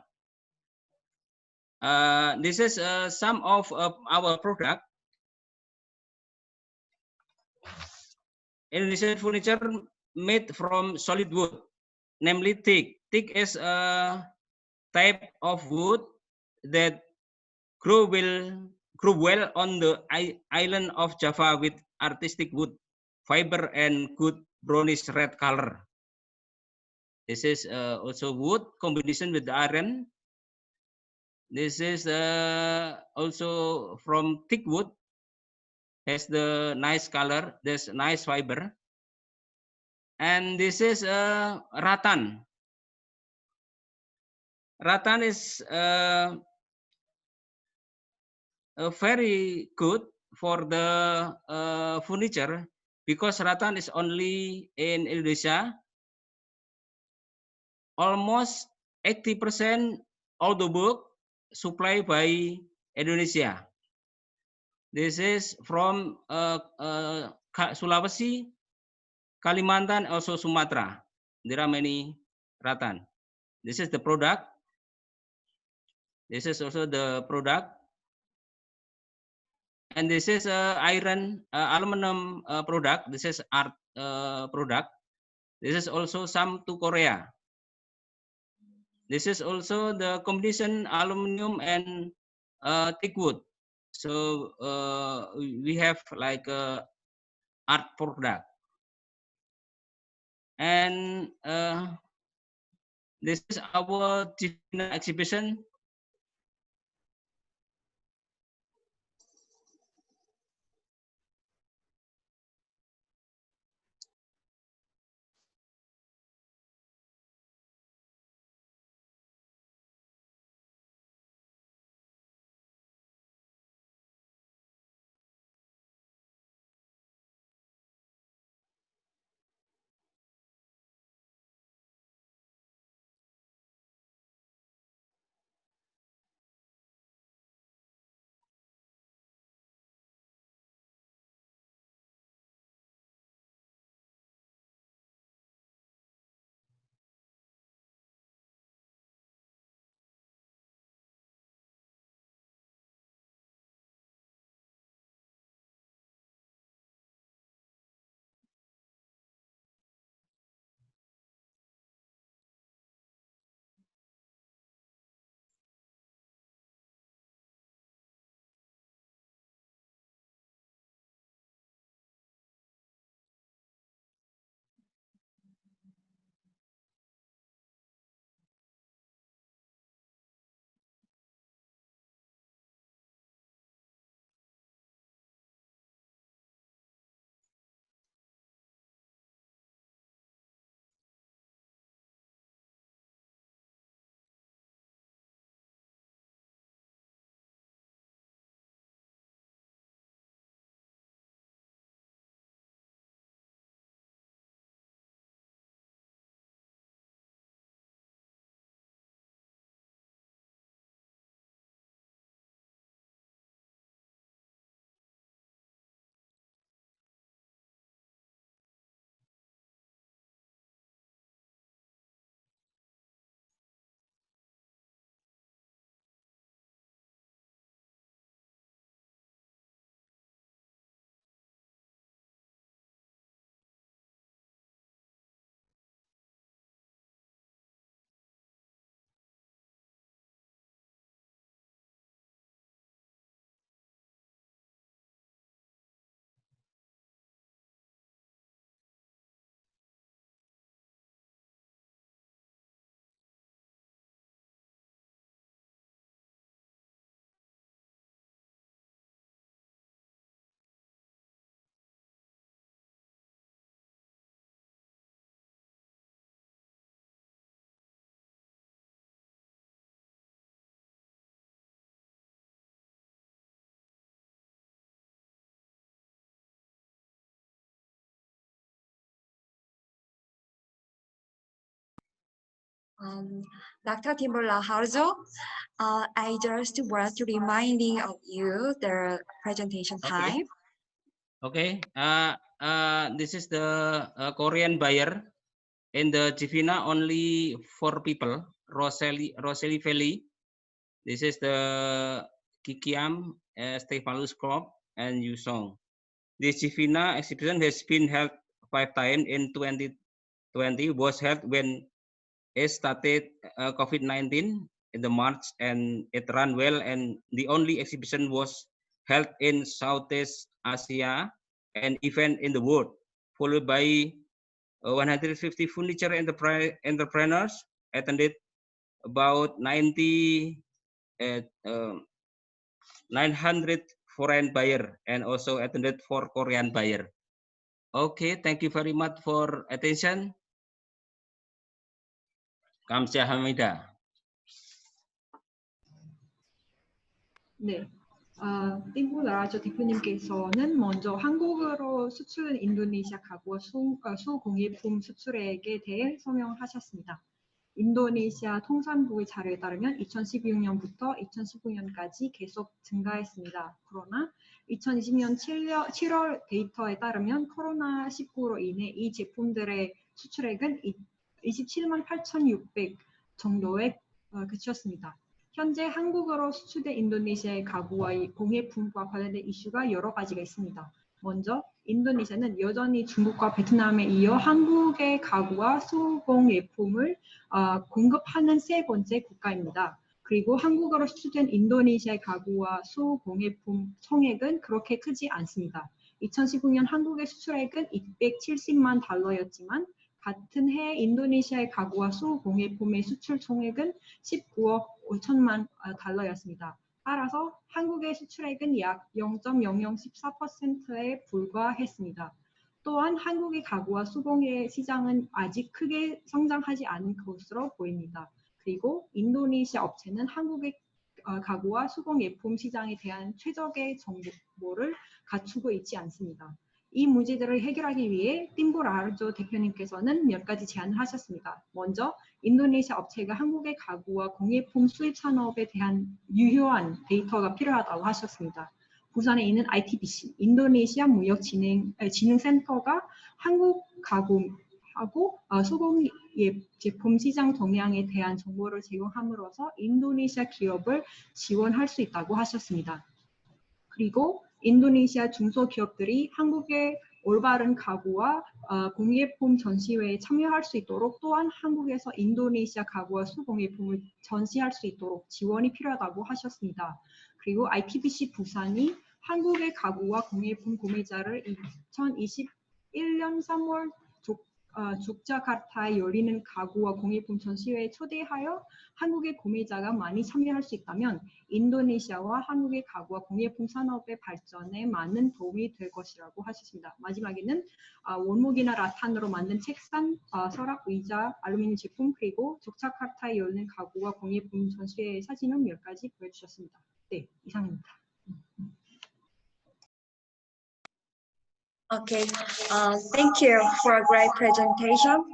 This is some of our product. Indonesian furniture made from solid wood, namely teak. Teak is a type of wood that grow well on the island of Java with artistic wood fiber and good brownish red color. This is also wood combination with iron. This is also from thick wood. Has the nice color. There's nice fiber. And this is rattan. Rattan is very good for the furniture because rattan is only in Indonesia. Almost 80% of the book supplied by Indonesia. This is from Sulawesi, Kalimantan, also Sumatra. There are many rattan. This is the product. This is also the product. And this is iron, aluminum product. This is art product. This is also some to Korea. This is also the combination aluminum and thick wood. So we have like art product. And this is our exhibition. Dr. Timberla Harjo, I just want to reminding of you the presentation time. Okay. This is the Korean buyer. In the Jivina, only 4 people. Roseli Valley. This is the Kikiam, Stephanus Crop, and Yusong. This Jivina exhibition has been held 5 times in 2020. Was held when it started COVID-19 in the March, and it ran well. And the only exhibition was held in Southeast Asia, an event in the world, followed by 150 furniture entrepreneurs attended, about 900 foreign buyer, and also attended for Korean buyer. Okay, thank you very much for attention. 감사합니다. 네. 띵보라조 대표님께서는 먼저 한국으로 수출은 인도네시아 가구 수공예품 수출액에 대해 설명하셨습니다. 인도네시아 통상부의 자료에 따르면 2016년부터 2019년까지 계속 증가했습니다. 그러나 2020년 7월 데이터에 따르면 코로나19로 인해 이 제품들의 수출액은 27만 8,600 정도에 그쳤습니다. 현재 한국으로 수출된 인도네시아의 가구와 공예품과 관련된 이슈가 여러 가지가 있습니다. 먼저 인도네시아는 여전히 중국과 베트남에 이어 한국의 가구와 수공예품을 공급하는 세 번째 국가입니다. 그리고 한국으로 수출된 인도네시아의 가구와 수공예품 총액은 그렇게 크지 않습니다. 2019년 한국의 수출액은 270만 달러였지만 같은 해 인도네시아의 가구와 수공예품의 수출 총액은 19억 5천만 달러였습니다. 따라서 한국의 수출액은 약 0.0014%에 불과했습니다. 또한 한국의 가구와 수공예 시장은 아직 크게 성장하지 않은 것으로 보입니다. 그리고 인도네시아 업체는 한국의 가구와 수공예품 시장에 대한 최적의 정보를 갖추고 있지 않습니다. 이 문제들을 해결하기 위해 팀보 라르조 대표님께서는 몇 가지 제안을 하셨습니다. 먼저 인도네시아 업체가 한국의 가구와 공예품 수입 산업에 대한 유효한 데이터가 필요하다고 하셨습니다. 부산에 있는 ITBC, 인도네시아 무역진흥센터가 한국 가구하고 수공예 제품 시장 동향에 대한 정보를 제공함으로써 인도네시아 기업을 지원할 수 있다고 하셨습니다. 그리고 인도네시아 중소기업들이 한국의 올바른 가구와 공예품 전시회에 참여할 수 있도록 또한 한국에서 인도네시아 가구와 수공예품을 전시할 수 있도록 지원이 필요하다고 하셨습니다. 그리고 ITBC 부산이 한국의 가구와 공예품 구매자를 2021년 3월 조카르타에 열리는 가구와 공예품 전시회에 초대하여 한국의 구매자가 많이 참여할 수 있다면 인도네시아와 한국의 가구와 공예품 산업의 발전에 많은 도움이 될 것이라고 하셨습니다. 마지막에는 원목이나 라탄으로 만든 책상, 서랍, 의자, 알루미늄 제품 그리고 조카르타에 열리는 가구와 공예품 전시회의 사진을 몇 가지 보여주셨습니다. 네, 이상입니다. Okay, thank you for a great presentation,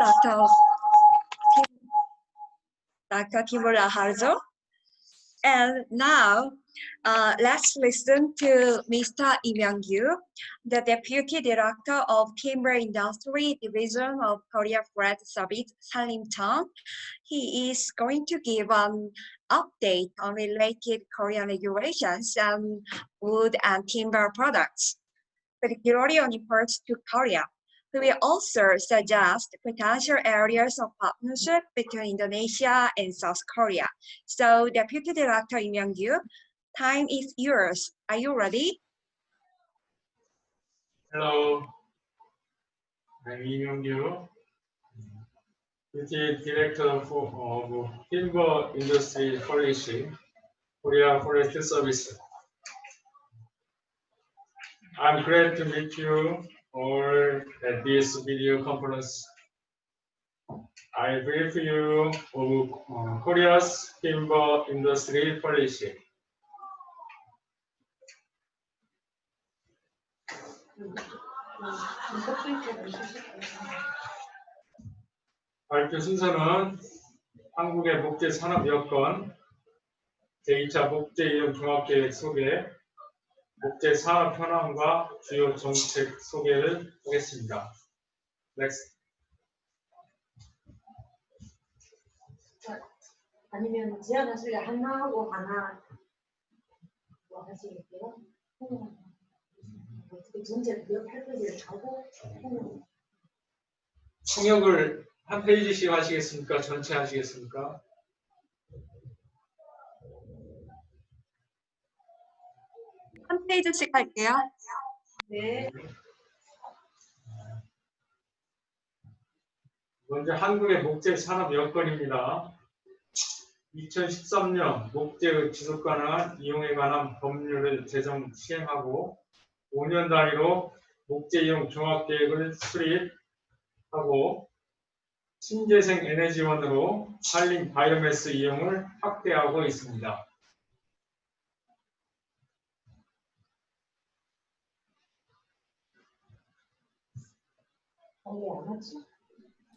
Dr. Timur Laharjo. And now, let's listen to Mr. Lee Myung-gyu, the Deputy Director of Timber Industry Division of Korea Freight Service, Salimcheon. He is going to give an update on related Korean regulations and wood and timber products, particularly on imports to Korea. We will also suggest potential areas of partnership between Indonesia and South Korea. So, Deputy Director Lee Myung-gyu, time is yours. Are you ready? Hello, I'm Lee Myung-gyu, Deputy Director of Timber Industry Policy, Korea Forestry Service. I'm glad to meet you all at this video conference. I brief you of Korea's timber industry policy. 발표 순서는 한국의 목재 산업 여건, 제2차 목재 이용 종합계획 소개, 목재 산업 현황과 주요 정책 소개를 하겠습니다. Next. 아니면 제안하실래 하나 하고 하나 뭐 하시겠어요? 어떻게 전체 몇 페이지를 하고 통역을 한 페이지씩 하시겠습니까? 전체 하시겠습니까? 한 페이지씩 할게요. 네. 먼저 한국의 목재 산업 여건입니다. 2013년 목재의 지속 가능한 이용에 관한 법률을 제정 시행하고 5년 단위로 목재 이용 종합계획을 수립하고 신재생 에너지원으로 산림 바이오매스 이용을 확대하고 있습니다.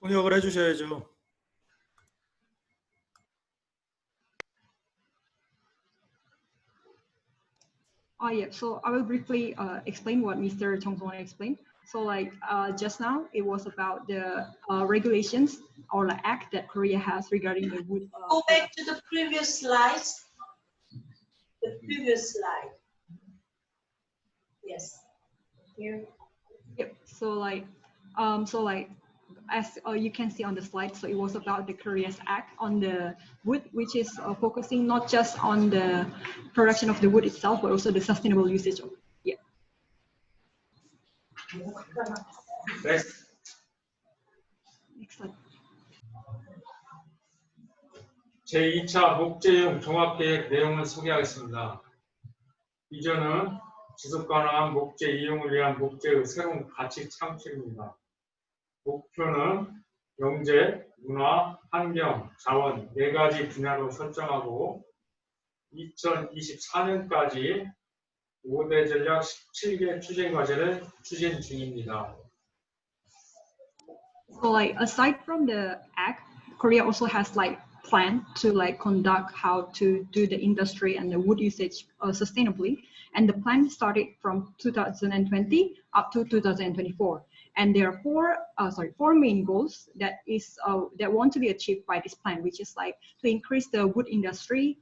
통역을 해주셔야죠. Oh yeah, so I will briefly explain what Mr. Chong Song explained. So like just now, it was about the regulations or the act that Korea has regarding the wood. Go back to the previous slides. The previous slide. Yes. Here. Yep. So like as you can see on the slide, so it was about the Korea's act on the wood, which is focusing not just on the production of the wood itself, but also the sustainable usage of it. Yeah. Next. Excellent. 제2차 목재이용 종합계획 내용을 소개하겠습니다. 비전은 지속 가능한 목재 이용을 위한 목재의 새로운 가치 창출입니다. 목표는 경제, 문화, 환경, 자원 4가지 분야로 설정하고 2024년까지 5대 전략 17개 추진 과제를 추진 중입니다. So like aside from the act, Korea also has like plan to like conduct how to do the industry and the wood usage sustainably, and the plan started from 2020 up to 2024. And there are four main goals that want to be achieved by this plan, which is like to increase the wood industry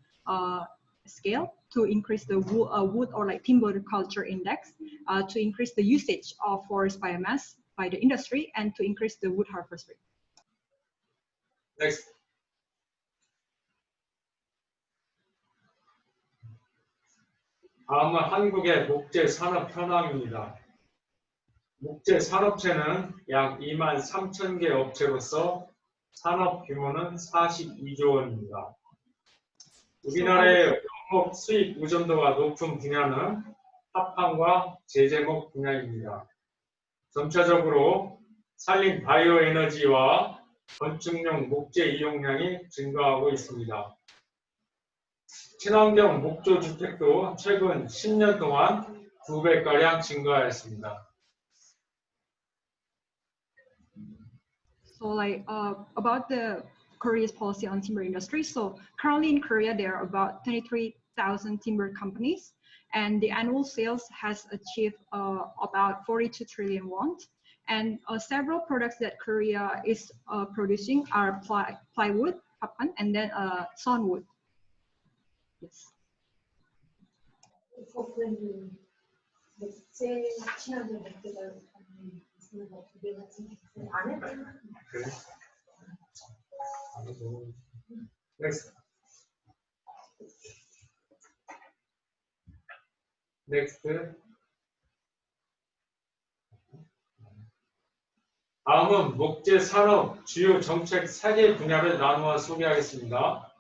scale, to increase the wood or like timber culture index, to increase the usage of forest biomass by the industry, and to increase the wood harvest rate. Next. 다음은 한국의 목재 산업 현황입니다. 목재 산업체는 약 23,000개 업체로서 산업 규모는 42조 원입니다. 우리나라의 영업 수익 의존도가 높은 분야는 합판과 제제목 분야입니다. 점차적으로 산림 바이오 에너지와 건축용 목재 이용량이 증가하고 있습니다. 친환경 목조 주택도 최근 10년 동안 2배가량 증가했습니다. So like about the Korea's policy on timber industry. So currently in Korea, there are about 23,000 timber companies, and the annual sales has achieved about 42 trillion won. And several products that Korea is producing are plywood, papan, and then sawnwood. Yes. Next. Next. 다음은 목재 산업 주요 정책 3개 분야를 나누어 소개하겠습니다.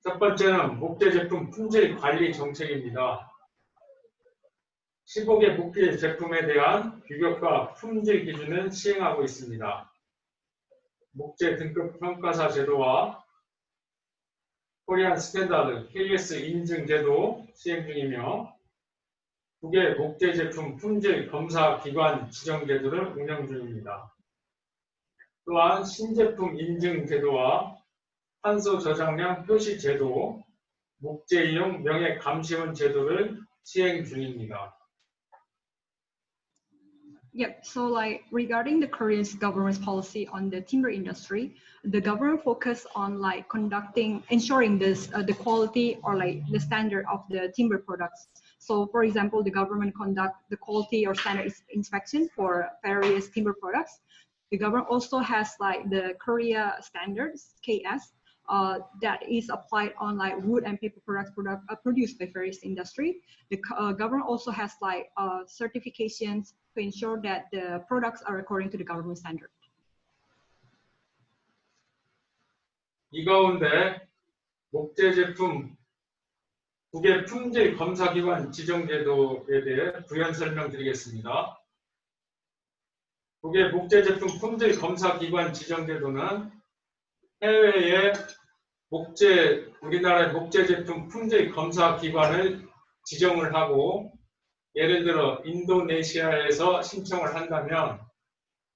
첫 번째는 목재 제품 품질 관리 정책입니다. 15개 목재 제품에 대한 규격과 품질 기준을 시행하고 있습니다. 목재 등급 평가사 제도와 코리안 스탠다드 KS 인증 제도 시행 중이며 2개 목재 제품 품질 검사 기관 지정 제도를 운영 중입니다. 또한 신제품 인증 제도와 탄소 저장량 표시 제도, 목재 이용 명예 감시원 제도를 시행 중입니다. Yep. So like regarding the Korean government's policy on the timber industry, the government focus on like ensuring this the quality or like the standard of the timber products. So for example, the government conduct the quality or standard inspection for various timber products. The government also has like the Korea standards KS that is applied on like wood and paper products produced by various industry. The government also has like certifications to ensure that the products are according to the government standard. 이 가운데 목재 제품 2개 품질 검사 기관 지정 제도에 대해 부연 설명드리겠습니다. 2개 목재 제품 품질 검사 기관 지정 제도는 해외의 우리나라의 목재 제품 품질 검사 기관을 지정을 하고, 예를 들어 인도네시아에서 신청을 한다면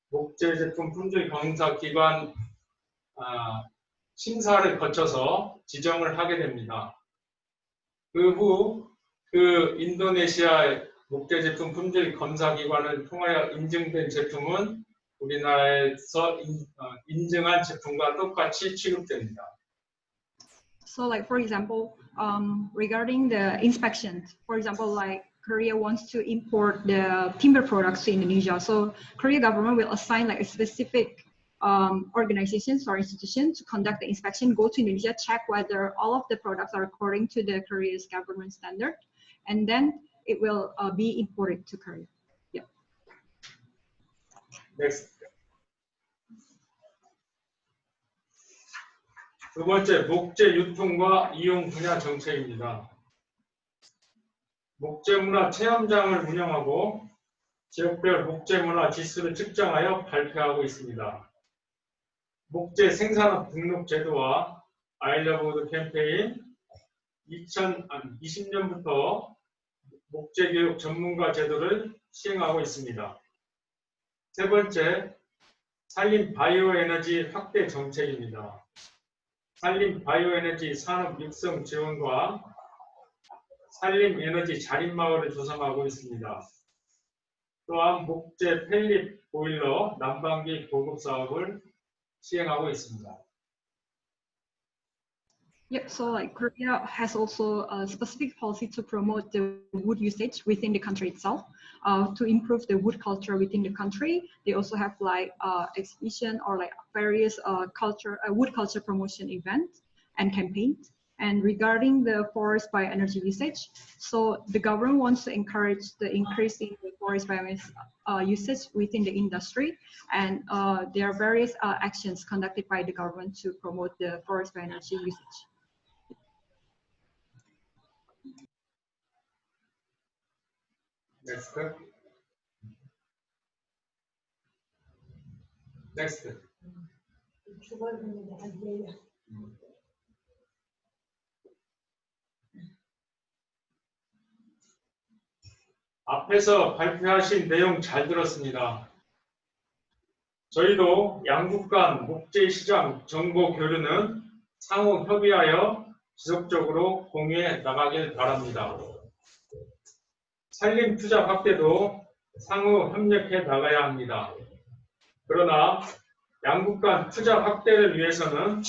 목재 제품 품질 검사 기관 심사를 거쳐서 지정을 하게 됩니다. 그 후 그 그 인도네시아 목재 제품 품질 검사 기관을 통하여 인증된 제품은 우리나라에서 인증한 제품과 똑같이 취급됩니다. So like for example, regarding the inspections, for example, like Korea wants to import the timber products to Indonesia. So Korea government will assign like a specific organizations or institution to conduct the inspection, go to Indonesia, check whether all of the products are according to the Korea's government standard, and then it will be imported to Korea. Yeah. Next. 두 번째, 목재 유통과 이용 분야 정책입니다. 목재문화 체험장을 운영하고 지역별 목재문화 지수를 측정하여 발표하고 있습니다. 목재 생산업 등록 제도와 I Love Wood 캠페인 2020년부터 목재교육 전문가 제도를 시행하고 있습니다. 세 번째, 산림 바이오에너지 확대 정책입니다. 산림 바이오에너지 산업 육성 지원과 산림 에너지 자립마을을 조성하고 있습니다. 또한 목재 펠릿 보일러 난방기 보급 사업을 시행하고 있습니다. Yep, so like Korea has also a specific policy to promote the wood usage within the country itself, to improve the wood culture within the country. They also have like exhibition or like various wood culture promotion events and campaigns. And regarding the forest bioenergy usage, so the government wants to encourage the increase in the forest biomass usage within the industry, and there are various actions conducted by the government to promote the forest bioenergy usage. Next. Next. 앞에서 발표하신 내용 잘 들었습니다. 저희도 양국 간 목재 시장 정보 교류는 상호 협의하여 지속적으로 공유해 나가길 바랍니다. 산림 투자 확대도 상호 협력해 나가야 합니다. 그러나 양국 간 투자 확대를 위해서는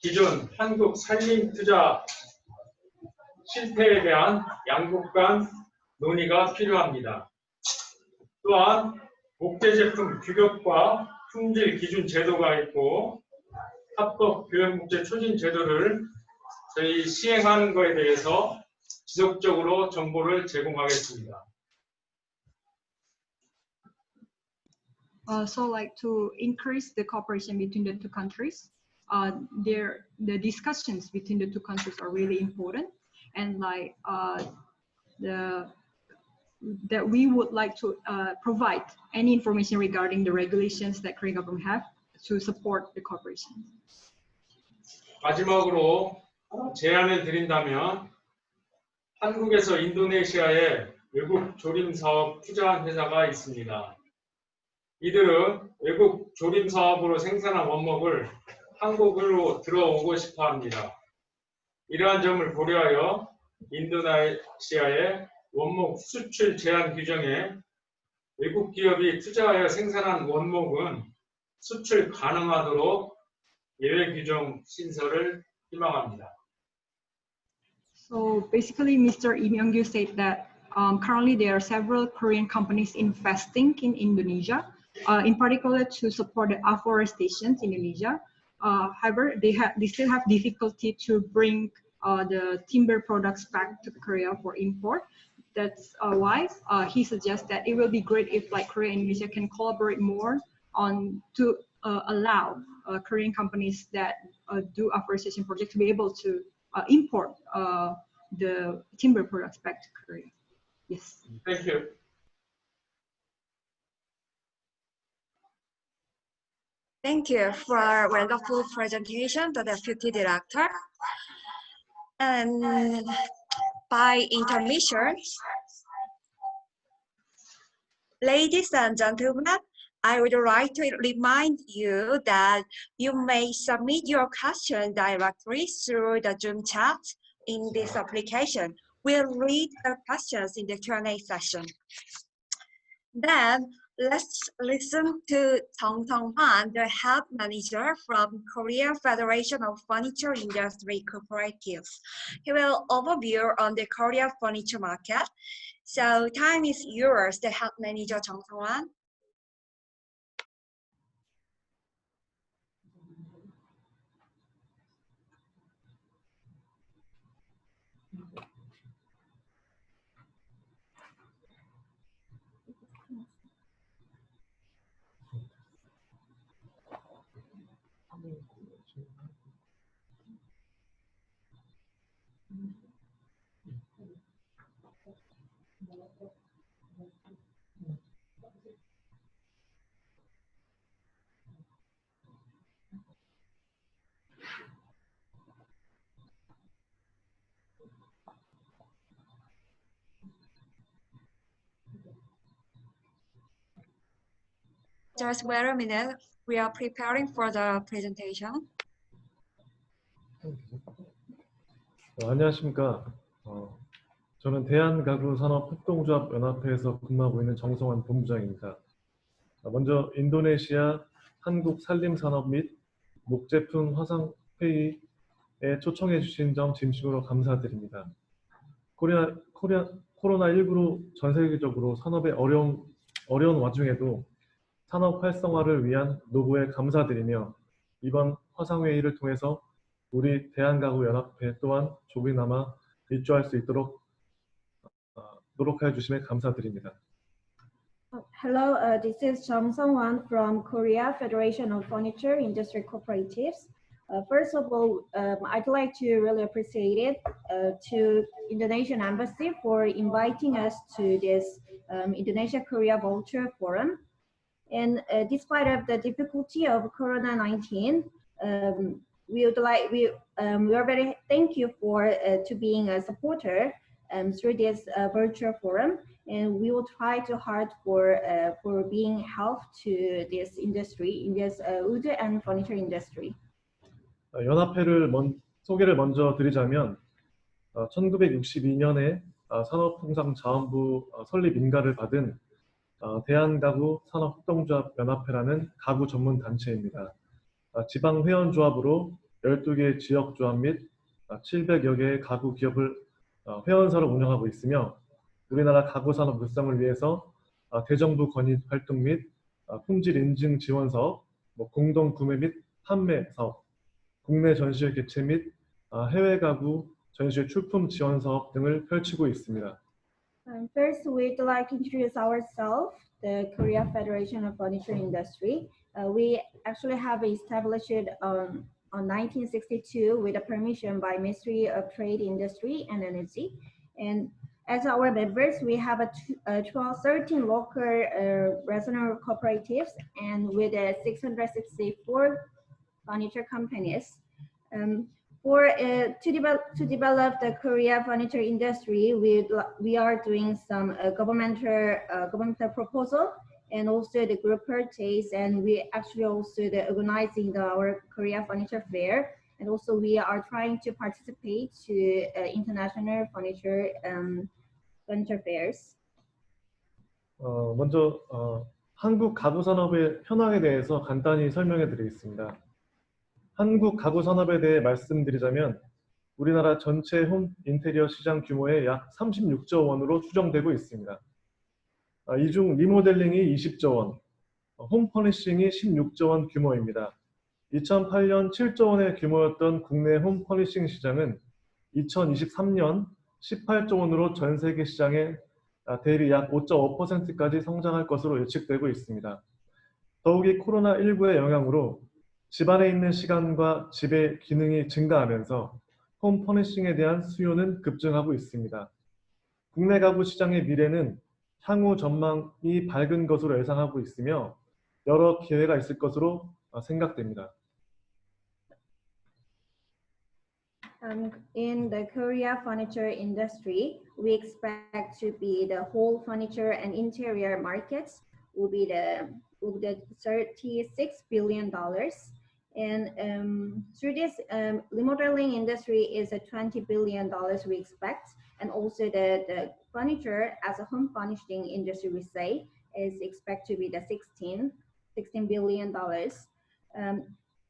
기존 한국 산림 투자 실패에 대한 양국 간 논의가 필요합니다. 또한 목재 제품 규격과 품질 기준 제도가 있고 합법 교역 목재 추진 제도를 저희 시행하는 것에 대해서 지속적으로 정보를 제공하겠습니다. So like to increase the cooperation between the two countries, the discussions between the two countries are really important, and like that we would like to provide any information regarding the regulations that Korean government have to support the cooperation. 마지막으로 제안을 드린다면 한국에서 인도네시아에 외국 조림 사업 투자한 회사가 있습니다. 이들은 외국 조림 사업으로 생산한 원목을 한국으로 들어오고 싶어 합니다. 이러한 점을 고려하여 인도네시아의 원목 수출 제한 규정에 외국 기업이 투자하여 생산한 원목은 수출 가능하도록 예외 규정 신설을 희망합니다. So basically, Mr. Im Young-gyu said that currently there are several Korean companies investing in Indonesia, in particular to support the afforestation in Indonesia. However, they still have difficulty to bring the timber products back to Korea for import. That's why he suggests that it will be great if like Korea and Indonesia can collaborate more on to allow Korean companies that do afforestation projects to be able to import the timber products back to Korea. Yes. Thank you. Thank you for a wonderful presentation to the Deputy Director. And by intermission, ladies and gentlemen, I would like to remind you that you may submit your question directly through the Zoom chat in this application. will read the questions in the Q&A session. Then let's listen to Jung Sung-hwan, the head manager from Korea Federation of Furniture Industry Cooperatives. He will overview on the Korea furniture market. So time is yours, the head manager Jung Sung-hwan. Just wait a minute. We are preparing for the presentation. 안녕하십니까. 저는 대한가구산업협동조합연합회에서 근무하고 있는 정성환 본부장입니다. 먼저 인도네시아 한국산림산업 및 목제품 화상회의에 초청해 주신 점 진심으로 감사드립니다. 코로나19로 전 세계적으로 산업의 어려운 와중에도 산업 활성화를 위한 노고에 감사드리며 이번 화상회의를 통해서 우리 대한가구연합회 또한 조금이나마 일조할 수 있도록 노력해 주심에 감사드립니다. Hello, this is Jung Sung-hwan from Korea Federation of Furniture Industry Cooperatives. First of all, I'd like to really appreciate it to Indonesian Embassy for inviting us to this Indonesia-Korea Vulture Forum. And despite of the difficulty of Corona-19, we are very thankful for to being a supporter through this virtual forum, and we will try to hard for being help to this industry in this wood and furniture industry. 연합회를 소개를 먼저 드리자면 1962년에 산업통상자원부 설립 인가를 받은 대한가구 산업협동조합연합회라는 가구 전문 단체입니다. 지방 회원조합으로 12개 지역조합 및 700여 개의 가구 기업을 회원사를 운영하고 있으며 우리나라 가구산업 육성을 위해서 대정부 건의 활동 및 품질 인증 지원 사업, 공동 구매 및 판매 사업, 국내 전시회 개최 및 해외 가구 전시회 출품 지원 사업 등을 펼치고 있습니다. First, we'd like to introduce ourselves, the Korea Federation of Furniture Industry. We actually have established on 1962 with a permission by Ministry of Trade, Industry and Energy. And as our members, we have 13 local regional cooperatives and with 664 furniture companies. To develop the Korea furniture industry, we are doing some governmental proposal and also the group purchase, and we actually also organizing our Korea furniture fair, and also we are trying to participate to international furniture fairs. 먼저 한국 가구 산업의 현황에 대해서 간단히 설명해 드리겠습니다. 한국 가구 산업에 대해 말씀드리자면 우리나라 전체 홈 인테리어 시장 규모의 약 36조 원으로 추정되고 있습니다. 이 중 리모델링이 20조 원, 홈 퍼니싱이 16조 원 규모입니다. 2008년 7조 원의 규모였던 국내 홈 퍼니싱 시장은 2023년 18조 원으로 전 세계 시장에 대비 약 5.5%까지 성장할 것으로 예측되고 있습니다. 더욱이 코로나19의 영향으로 집안에 있는 시간과 집의 기능이 증가하면서 홈 퍼니싱에 대한 수요는 급증하고 있습니다. 국내 가구 시장의 미래는 향후 전망이 밝은 것으로 예상하고 있으며 여러 기회가 있을 것으로 생각됩니다. In the Korea furniture industry, we expect to be the whole furniture and interior markets will be the $36 billion. And through this remodeling industry is a $20 billion we expect. And also the furniture as a home furnishing industry, we say, is expected to be the $16 billion.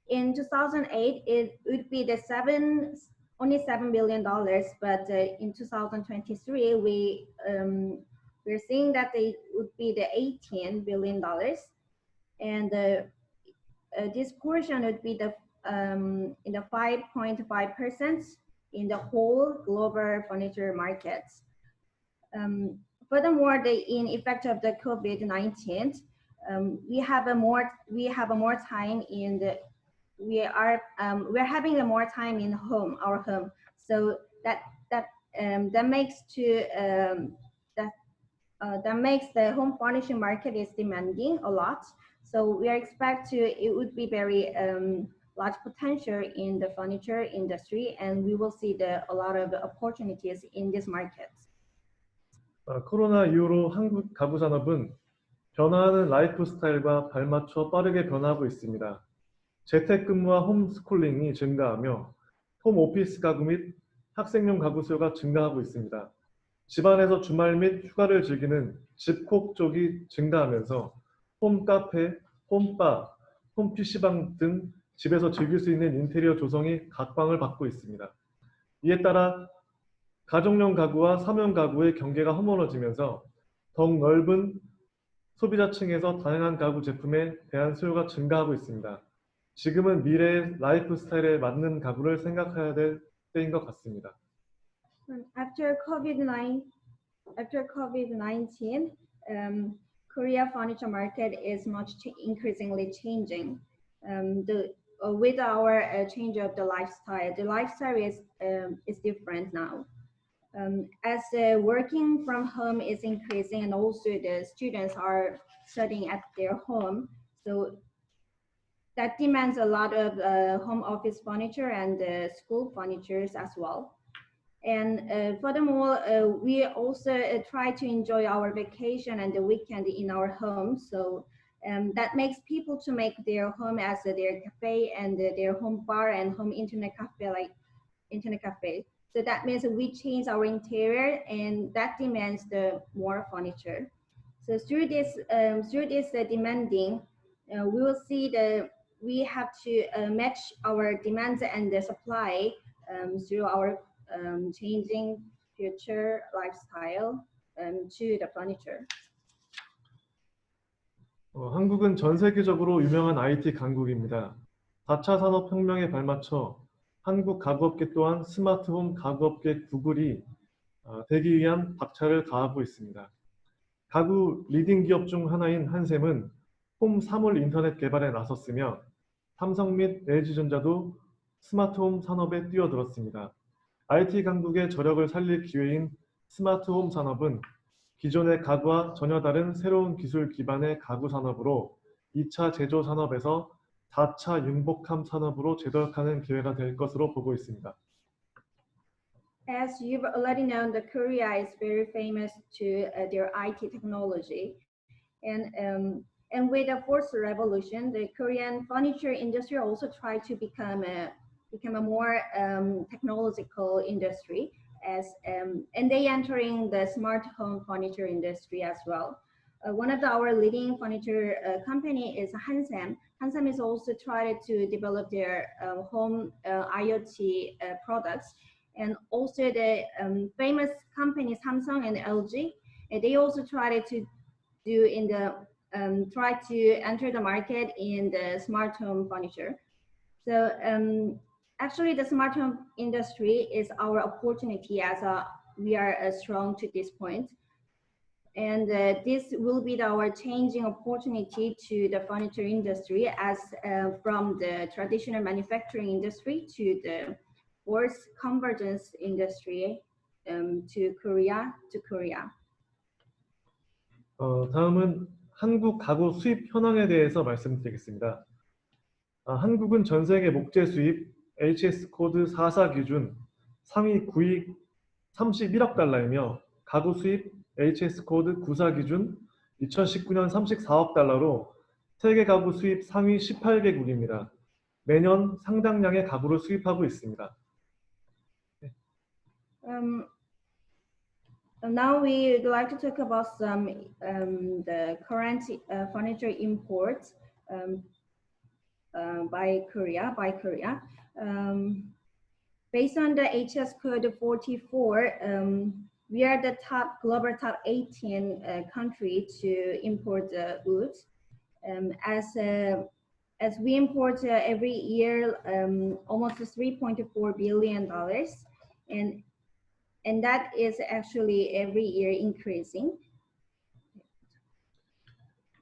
In 2008, it would be the only $7 billion, but in 2023, we're seeing that it would be the $18 billion, and this portion would be the in the 5.5% in the whole global furniture markets. Furthermore, the effect of the COVID-19, we're having more time in our home. So that makes the home furnishing market is demanding a lot. So we are it would be very large potential in the furniture industry, and we will see a lot of opportunities in this market. 코로나 이후로 한국 가구 산업은 변화하는 라이프 스타일과 발맞춰 빠르게 변화하고 있습니다. 재택근무와 홈스쿨링이 증가하며 홈 오피스 가구 및 학생용 가구 수요가 증가하고 있습니다. 집안에서 주말 및 휴가를 즐기는 집콕 쪽이 증가하면서 홈 카페, 홈바, 홈 PC방 등 집에서 즐길 수 있는 인테리어 조성이 각광을 받고 있습니다. 이에 따라 가정용 가구와 사무용 가구의 경계가 허물어지면서 더욱 넓은 소비자층에서 다양한 가구 제품에 대한 수요가 증가하고 있습니다. 지금은 미래의 라이프 스타일에 맞는 가구를 생각해야 될 때인 것 같습니다. After COVID-19, Korea furniture market is increasingly changing. With our change of the lifestyle is different now. As working from home is increasing, and also the students are studying at their home, so that demands a lot of home office furniture and school furnitures as well. And furthermore, we also try to enjoy our vacation and the weekend in our home. So that makes people to make their home as their cafe and their home bar and home internet cafe. So that means we change our interior, and that demands more furniture. So through this demanding, we will see we have to match our demands and the supply through our changing future lifestyle to the furniture. 한국은 전 세계적으로 유명한 IT 강국입니다. 4차 산업혁명에 발맞춰 한국 가구업계 또한 스마트홈 가구업계 구글이 되기 위한 박차를 가하고 있습니다. 가구 리딩 기업 중 하나인 한샘은 홈 사물 인터넷 개발에 나섰으며 삼성 및 LG전자도 스마트홈 산업에 뛰어들었습니다. IT 강국의 저력을 살릴 기회인 스마트홈 산업은 기존의 가구와 전혀 다른 새로운 기술 기반의 가구 산업으로 2차 제조 산업에서 4차 융복함 산업으로 재도약하는 기회가 될 것으로 보고 있습니다. As you've already known, Korea is very famous to their IT technology, and with the fourth revolution, the Korean furniture industry also tried to become a more technological industry, and they entering the smart home furniture industry as well. One of our leading furniture company is Hansam. Hansam is also trying to develop their home IoT products, and also the famous companies Samsung and LG. They also try to enter the market in the smart home furniture. So actually, the smart home industry is our opportunity as we are strong to this point. And this will be our changing opportunity to the furniture industry as from the traditional manufacturing industry to the fourth convergence industry to Korea. 다음은 한국 가구 수입 현황에 대해서 말씀드리겠습니다. 한국은 전 세계 목재 수입 HS 코드 44 기준 상위 9위 31억 달러이며 가구 수입 HS 코드 94 기준 2019년 34억 달러로 세계 가구 수입 상위 18개국입니다. 매년 상당량의 가구를 수입하고 있습니다. Now we would like to talk about some the current furniture imports by Korea. Based on the HS code 44, we are the global top 18 country to import wood. As we import every year almost $3.4 billion, and that is actually every year increasing.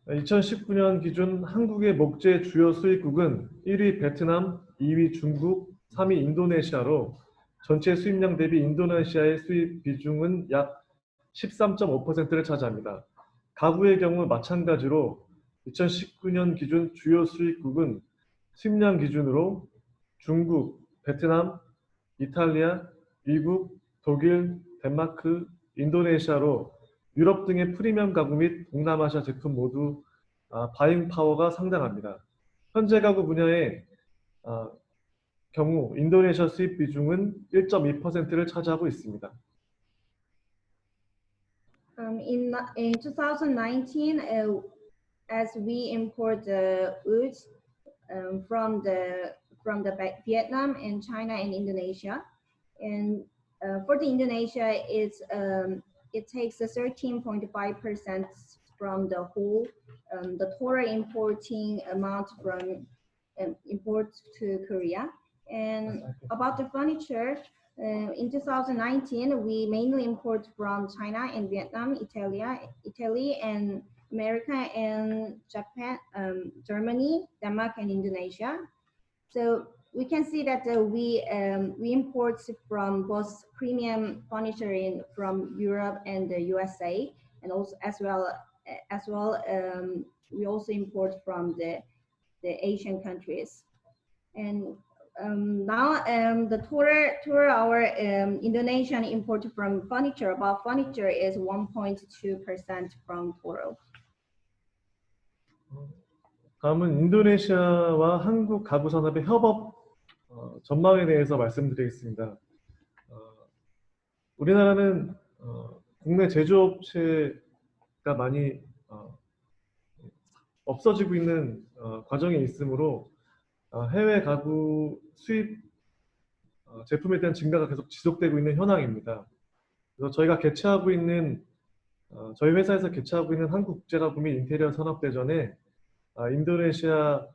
2019년 기준 한국의 목재 주요 수입국은 1위 베트남, 2위 중국, 3위 인도네시아로 전체 수입량 대비 인도네시아의 수입 비중은 약 13.5%를 차지합니다. 가구의 경우 마찬가지로 2019년 기준 주요 수입국은 수입량 기준으로 중국, 베트남, 이탈리아, 미국, 독일, 덴마크, 인도네시아로 유럽 등의 프리미엄 가구 및 동남아시아 제품 모두 바잉 파워가 상당합니다. 현재 가구 분야의 경우 인도네시아 수입 비중은 1.2%를 차지하고 있습니다. In 2019, as we import the wood from Vietnam and China and Indonesia, and for the Indonesia, it takes a 13.5% from the whole the total importing amount from imports to Korea. And about the furniture, in 2019, we mainly import from China and Vietnam, Italy and America and Japan, Germany, Denmark and Indonesia. So we can see that we import from both premium furniture from Europe and the USA, and also as well we also import from the Asian countries. And now the total our Indonesian import from furniture about furniture is 1.2% from total. 다음은 인도네시아와 한국 가구 산업의 협업 전망에 대해서 말씀드리겠습니다. 우리나라는 국내 제조업체가 많이 없어지고 있는 과정에 있으므로 해외 가구 수입 제품에 대한 증가가 계속 지속되고 있는 현황입니다. 그래서 저희가 개최하고 있는 저희 회사에서 개최하고 있는 한국국제가구 및 인테리어 산업대전에 인도네시아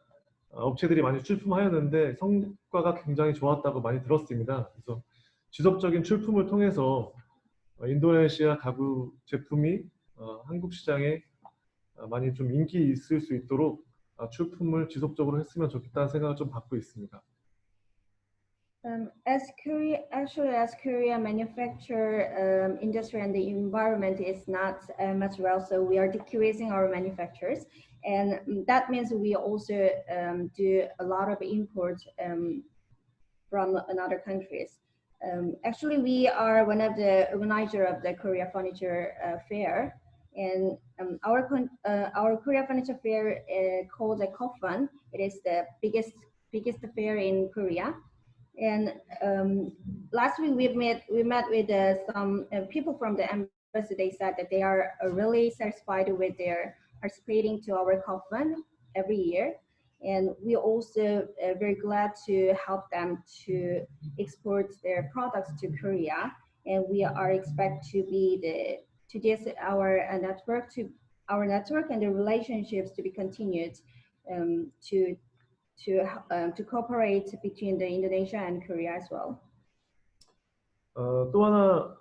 업체들이 많이 출품하였는데 성과가 굉장히 좋았다고 많이 들었습니다. 그래서 지속적인 출품을 통해서 인도네시아 가구 제품이 한국 시장에 많이 좀 인기 있을 수 있도록 출품을 지속적으로 했으면 좋겠다는 생각을 좀 갖고 있습니다. As Korea manufacture industry and the environment is not much well, so we are decreasing our manufacturers, and that means we also do a lot of imports from another countries. Actually, we are one of the organizer of the Korea Furniture Fair, and our Korea Furniture Fair called the KOFAN. It is the biggest fair in Korea. And last week we met with some people from the embassy. They said that they are really satisfied with their participating to our KOFAN every year, and we also very glad to help them to export their products to Korea. And we are expect to be our network and the relationships to be continued to cooperate between the Indonesia and Korea as well. 또 하나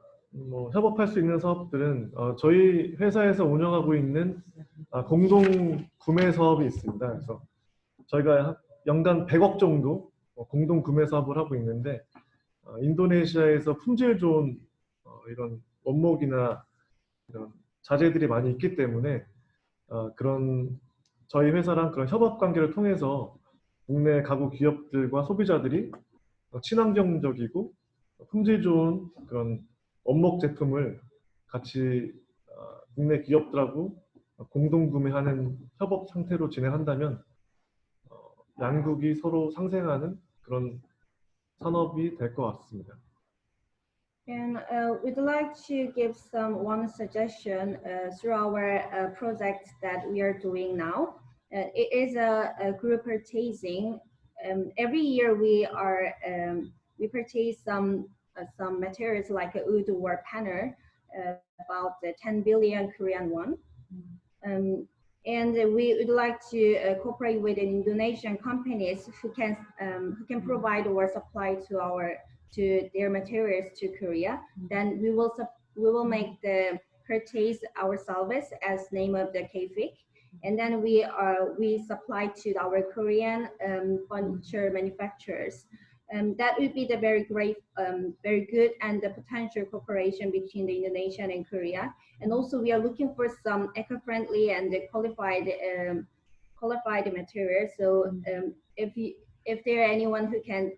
협업할 수 있는 사업들은 저희 회사에서 운영하고 있는 공동 구매 사업이 있습니다. 그래서 저희가 연간 100억 정도 공동 구매 사업을 하고 있는데 인도네시아에서 품질 좋은 이런 원목이나 이런 자재들이 많이 있기 때문에 그런 저희 회사랑 그런 협업 관계를 통해서 국내 가구 기업들과 소비자들이 친환경적이고 품질 좋은 그런 원목 제품을 같이 국내 기업들하고 공동 구매하는 협업 상태로 진행한다면 양국이 서로 상생하는 그런 산업이 될 것 같습니다. And we'd like to give one suggestion through our project that we are doing now. It is a group purchasing. Every year we purchase some materials like a wood or panel, about 10 billion Korean won. And we would like to cooperate with Indonesian companies who can provide or supply to their materials to Korea. Then we will make the purchase ourselves as name of the KFIC, and then we supply to our Korean furniture manufacturers. That would be the very good and the potential cooperation between the Indonesia and Korea. And also we are looking for some eco-friendly and qualified materials. So if there are anyone who can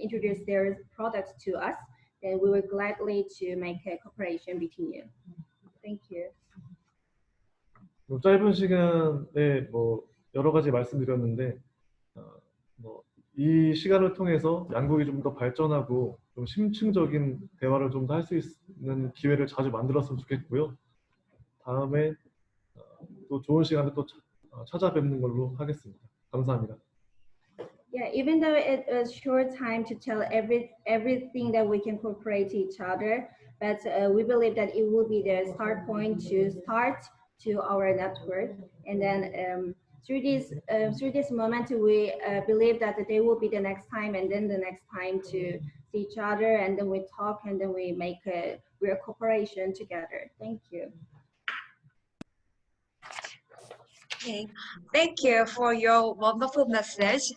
introduce their products to us, then we will gladly to make a cooperation between you. Thank you. 짧은 시간에 여러 가지 말씀드렸는데 이 시간을 통해서 양국이 좀 더 발전하고 좀 심층적인 대화를 좀 더 할 수 있는 기회를 자주 만들었으면 좋겠고요. 다음에 또 좋은 시간에 또 찾아뵙는 걸로 하겠습니다. 감사합니다. Yeah, even though it was short time to tell everything that we can cooperate to each other, but we believe that it will be the start point to start to our network, and then through this moment we believe that there will be the next time and then the next time to see each other, and then we talk and then we make a real cooperation together. Thank you. Okay, thank you for your wonderful message,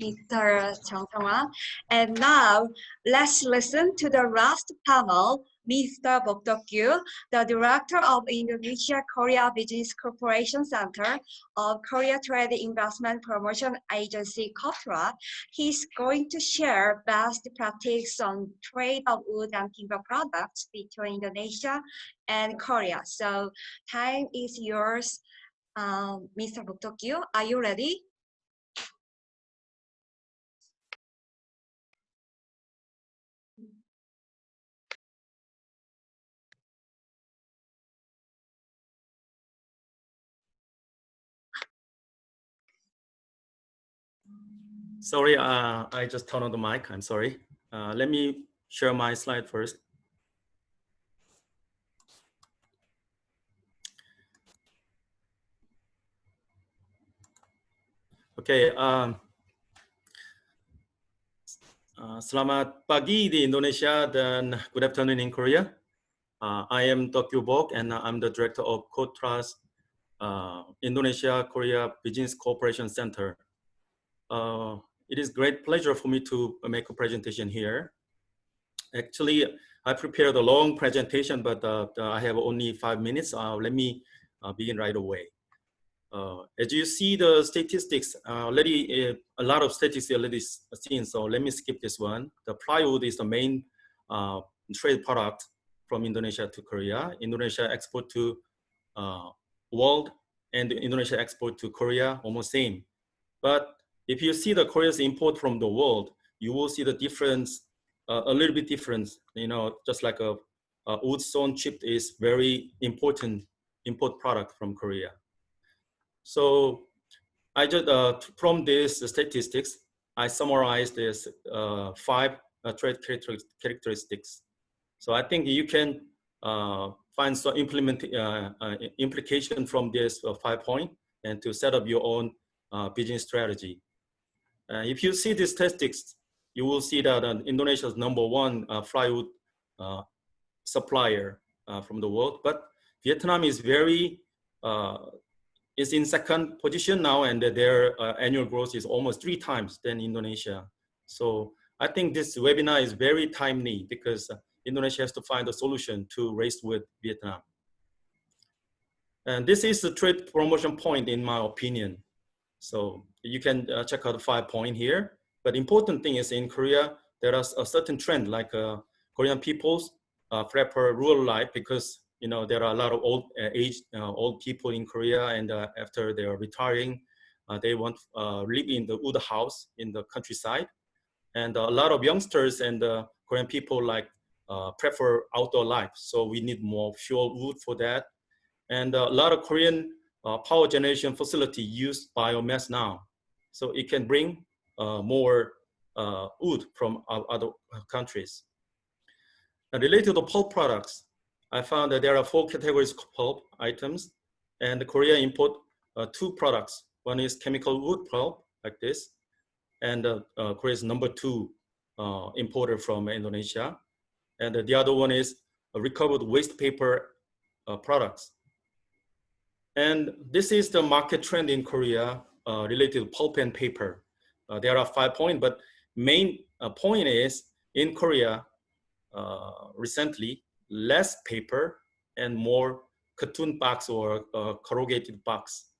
Mr. Chang Sung-wan. And now let's listen to the last panel, Mr. Bok Dok-kyu, the Director of Indonesia-Korea Business Cooperation Center of Korea Trade Investment Promotion Agency, KOTRA. He's going to share best practice on trade of wood and timber products between Indonesia and Korea. So time is yours. Mr. Bok Dok-kyu, are you ready? Sorry, I just turned on the mic. I'm sorry. Let me share my slide first. Okay. Selamat pagi di Indonesia dan good afternoon in Korea. I am Dok-kyu Bok and I'm the director of KOTRA's Indonesia-Korea Business Cooperation Center. It is great pleasure for me to make a presentation here. Actually, I prepared a long presentation, but I have only 5 minutes. Let me begin right away. As you see the statistics, already a lot of statistics already seen, so let me skip this one. The plywood is the main trade product from Indonesia to Korea. Indonesia export to world and Indonesia export to Korea almost same. But if you see the Korea's import from the world, you will see the difference, a little bit difference. You know, just like a wood sawn chipped is very important import product from Korea. So I just from these statistics, I summarized this 5 trade characteristics. So I think you can find some implication from this 5 points and to set up your own business strategy. If you see these statistics, you will see that Indonesia is #1 plywood supplier from the world, but Vietnam is is in 2nd position now, and their annual growth is almost 3 times than Indonesia. So I think this webinar is very timely because Indonesia has to find a solution to race with Vietnam. And this is the trade promotion point in my opinion. So you can check out the 5 points here. But important thing is in Korea, there is a certain trend like Korean peoples prefer rural life because there are a lot of old people in Korea, and after they are retiring, they want live in the wood house in the countryside. And a lot of youngsters and Korean people like prefer outdoor life. So we need more fuel wood for that. And a lot of Korean power generation facility use biomass now. So it can bring more wood from other countries. And related to pulp products, I found that there are 4 categories of pulp items, and Korea import 2 products. One is chemical wood pulp, like this, and Korea is number 2 importer from Indonesia. And the other one is recovered waste paper products. And this is the market trend in Korea related to pulp and paper. There are 5 points, but main point is in Korea, recently, less paper and more cartoon box or corrugated box,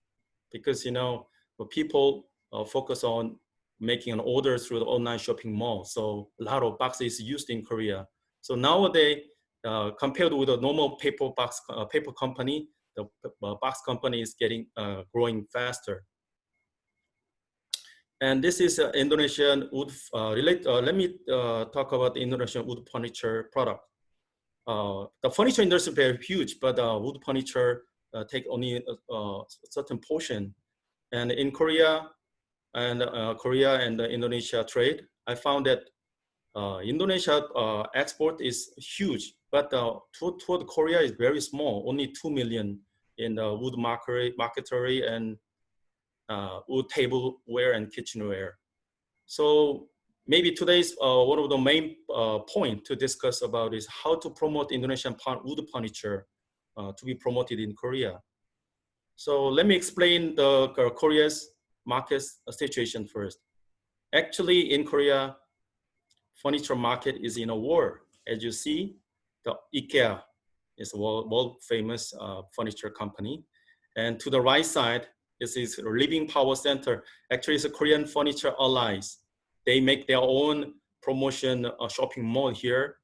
because people focus on making an order through the online shopping mall. So a lot of boxes used in Korea. So nowadays, compared with a normal paper box paper company, the box company is growing faster. And this is Indonesian wood let me talk about the Indonesian wood furniture product. The furniture industry is very huge, but wood furniture take only a certain portion. And in Korea and the Indonesia trade, I found that Indonesia export is huge, but toward Korea is very small, only 2 million in the wood marquetry and wood tableware and kitchenware. So maybe today's one of the main point to discuss about is how to promote Indonesian wood furniture to be promoted in Korea. So let me explain the Korea's market situation first. Actually, in Korea, furniture market is in a war. As you see, the IKEA is a world famous furniture company. And to the right side, this is Living Power Center. Actually, it's a Korean Furniture Allies. They make their own promotion shopping mall here.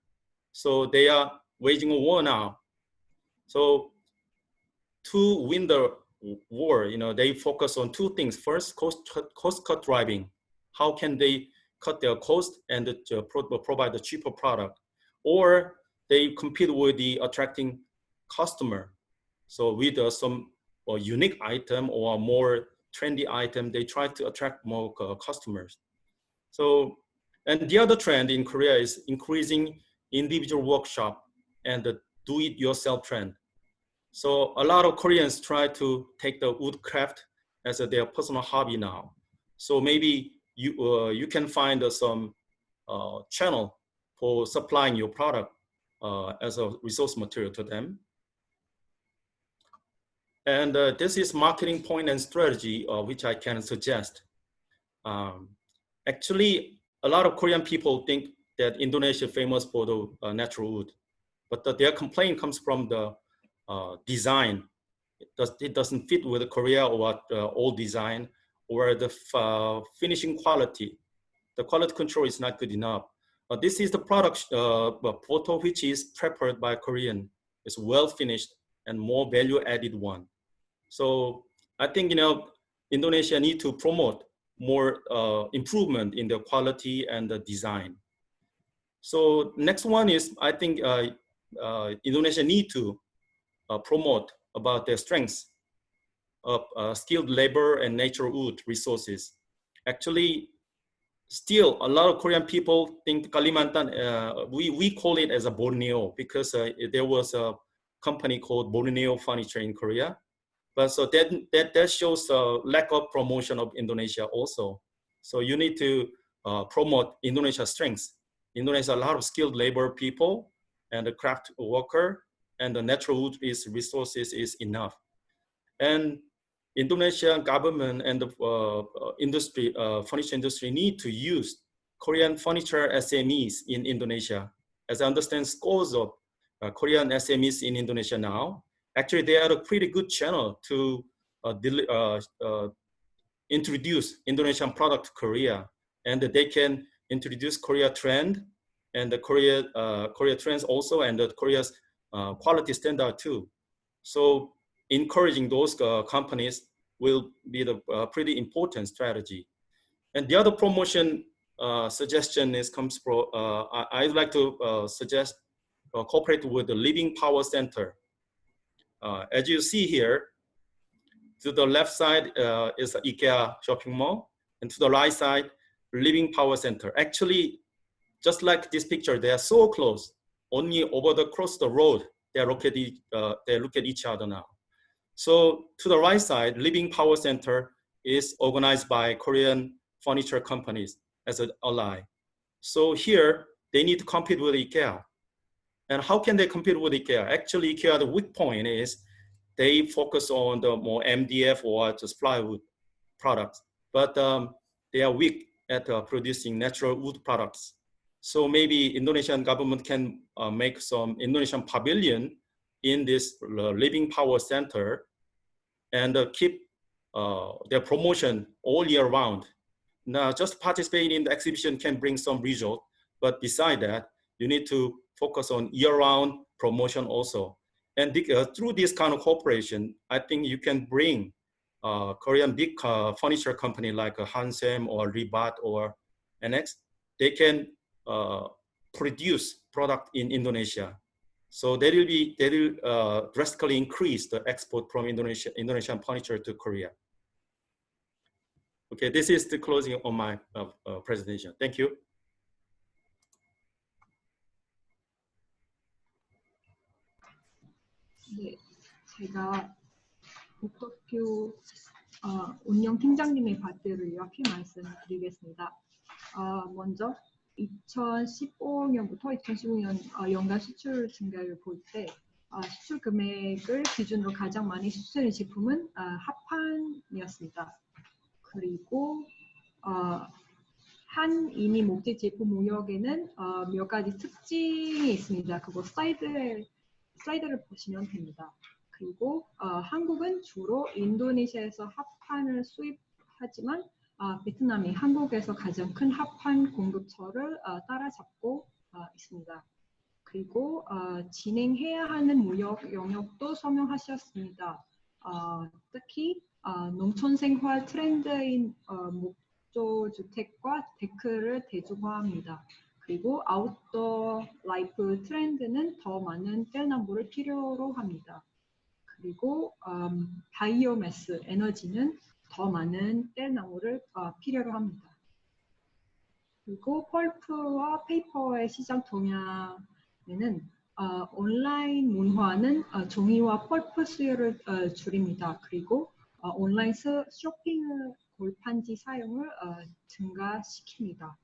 So they are waging a war now. So to win the war, they focus on 2 things. First, cost cut driving. How can they cut their cost and provide a cheaper product? Or they compete with the attracting customer. So with some unique item or more trendy item, they try to attract more customers. So, and the other trend in Korea is increasing individual workshop and the do-it-yourself trend. So a lot of Koreans try to take the woodcraft as their personal hobby now. So maybe you can find some channel for supplying your product as a resource material to them. And this is marketing point and strategy, which I can suggest. Actually, a lot of Korean people think that Indonesia is famous for the natural wood, but their complaint comes from the design. It doesn't fit with Korea or old design, or the finishing quality. The quality control is not good enough. This is the product photo which is prepared by Korean. It's well finished and more value added one. So I think Indonesia need to promote more improvement in the quality and the design. So next one is, I think Indonesia need to promote about their strengths of skilled labor and natural wood resources. Actually, still a lot of Korean people think Kalimantan, we call it as a Borneo because there was a company called Borneo Furniture in Korea. But so that shows a lack of promotion of Indonesia also. So you need to promote Indonesia's strengths. Indonesia has a lot of skilled labor people and the craft worker, and the natural wood resources is enough. And Indonesian government and the industry, furniture industry need to use Korean furniture SMEs in Indonesia. As I understand, scores of Korean SMEs in Indonesia now. Actually, they are a pretty good channel to introduce Indonesian product to Korea, and they can introduce Korea trend and the Korea trends also, and the Korea's quality standard too. So encouraging those companies will be the pretty important strategy. And the other promotion suggestion comes from, I'd like to suggest cooperate with the Living Power Center. As you see here, to the left side is the IKEA shopping mall, and to the right side, Living Power Center. Actually, just like this picture, they are so close. Only across the road, they look at each other now. So to the right side, Living Power Center is organized by Korean furniture companies as an ally. So here, they need to compete with IKEA. And how can they compete with IKEA? Actually, IKEA, the weak point is they focus on the more MDF or just plywood products, but they are weak at producing natural wood products. So maybe Indonesian government can make some Indonesian pavilion in this Living Power Center and keep their promotion all year round. Now, just participating in the exhibition can bring some result, but beside that, you need to focus on year-round promotion also. And through this kind of cooperation, I think you can bring Korean big furniture company like Hansem or Ribat or NX. They can produce product in Indonesia. So they will drastically increase the export from Indonesian furniture to Korea. Okay, this is the closing of my presentation. Thank you. 네, 제가 목덕규 운영팀장님의 발표를 요약해 말씀드리겠습니다. 먼저 2015년부터 2016년 연간 수출 증가율을 볼 때 수출 금액을 기준으로 가장 많이 수출된 제품은 합판이었습니다. 그리고 한인이 목재 제품 무역에는 몇 가지 특징이 있습니다. 그거 슬라이드를 보시면 됩니다. 그리고 한국은 주로 인도네시아에서 합판을 수입하지만 베트남이 한국에서 가장 큰 합판 공급처를 따라잡고 있습니다. 그리고 진행해야 하는 무역 영역도 설명하셨습니다. 특히 농촌생활 트렌드인 목조주택과 데크를 대중화합니다. 그리고 아웃도어 라이프 트렌드는 더 많은 뗄나무를 필요로 합니다. 그리고 바이오매스 에너지는 더 많은 뗄나무를 필요로 합니다. 그리고 펄프와 페이퍼의 시장 동향에는 온라인 문화는 종이와 펄프 수요를 줄입니다. 그리고 온라인 쇼핑 골판지 사용을 증가시킵니다.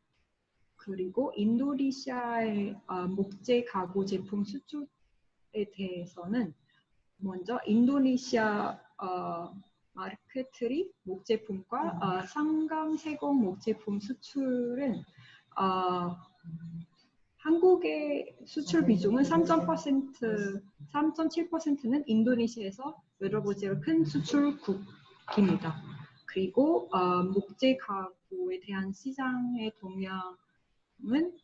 그리고 인도네시아의 목재 가구 제품 수출에 대해서는 먼저 인도네시아 마르케트리 목제품과 상감 세공 목제품 수출은 한국의 수출 비중은 3.7%는 인도네시아에서 여러 번째로 큰 수출국입니다. 그리고 목재 가구에 대한 시장의 동향은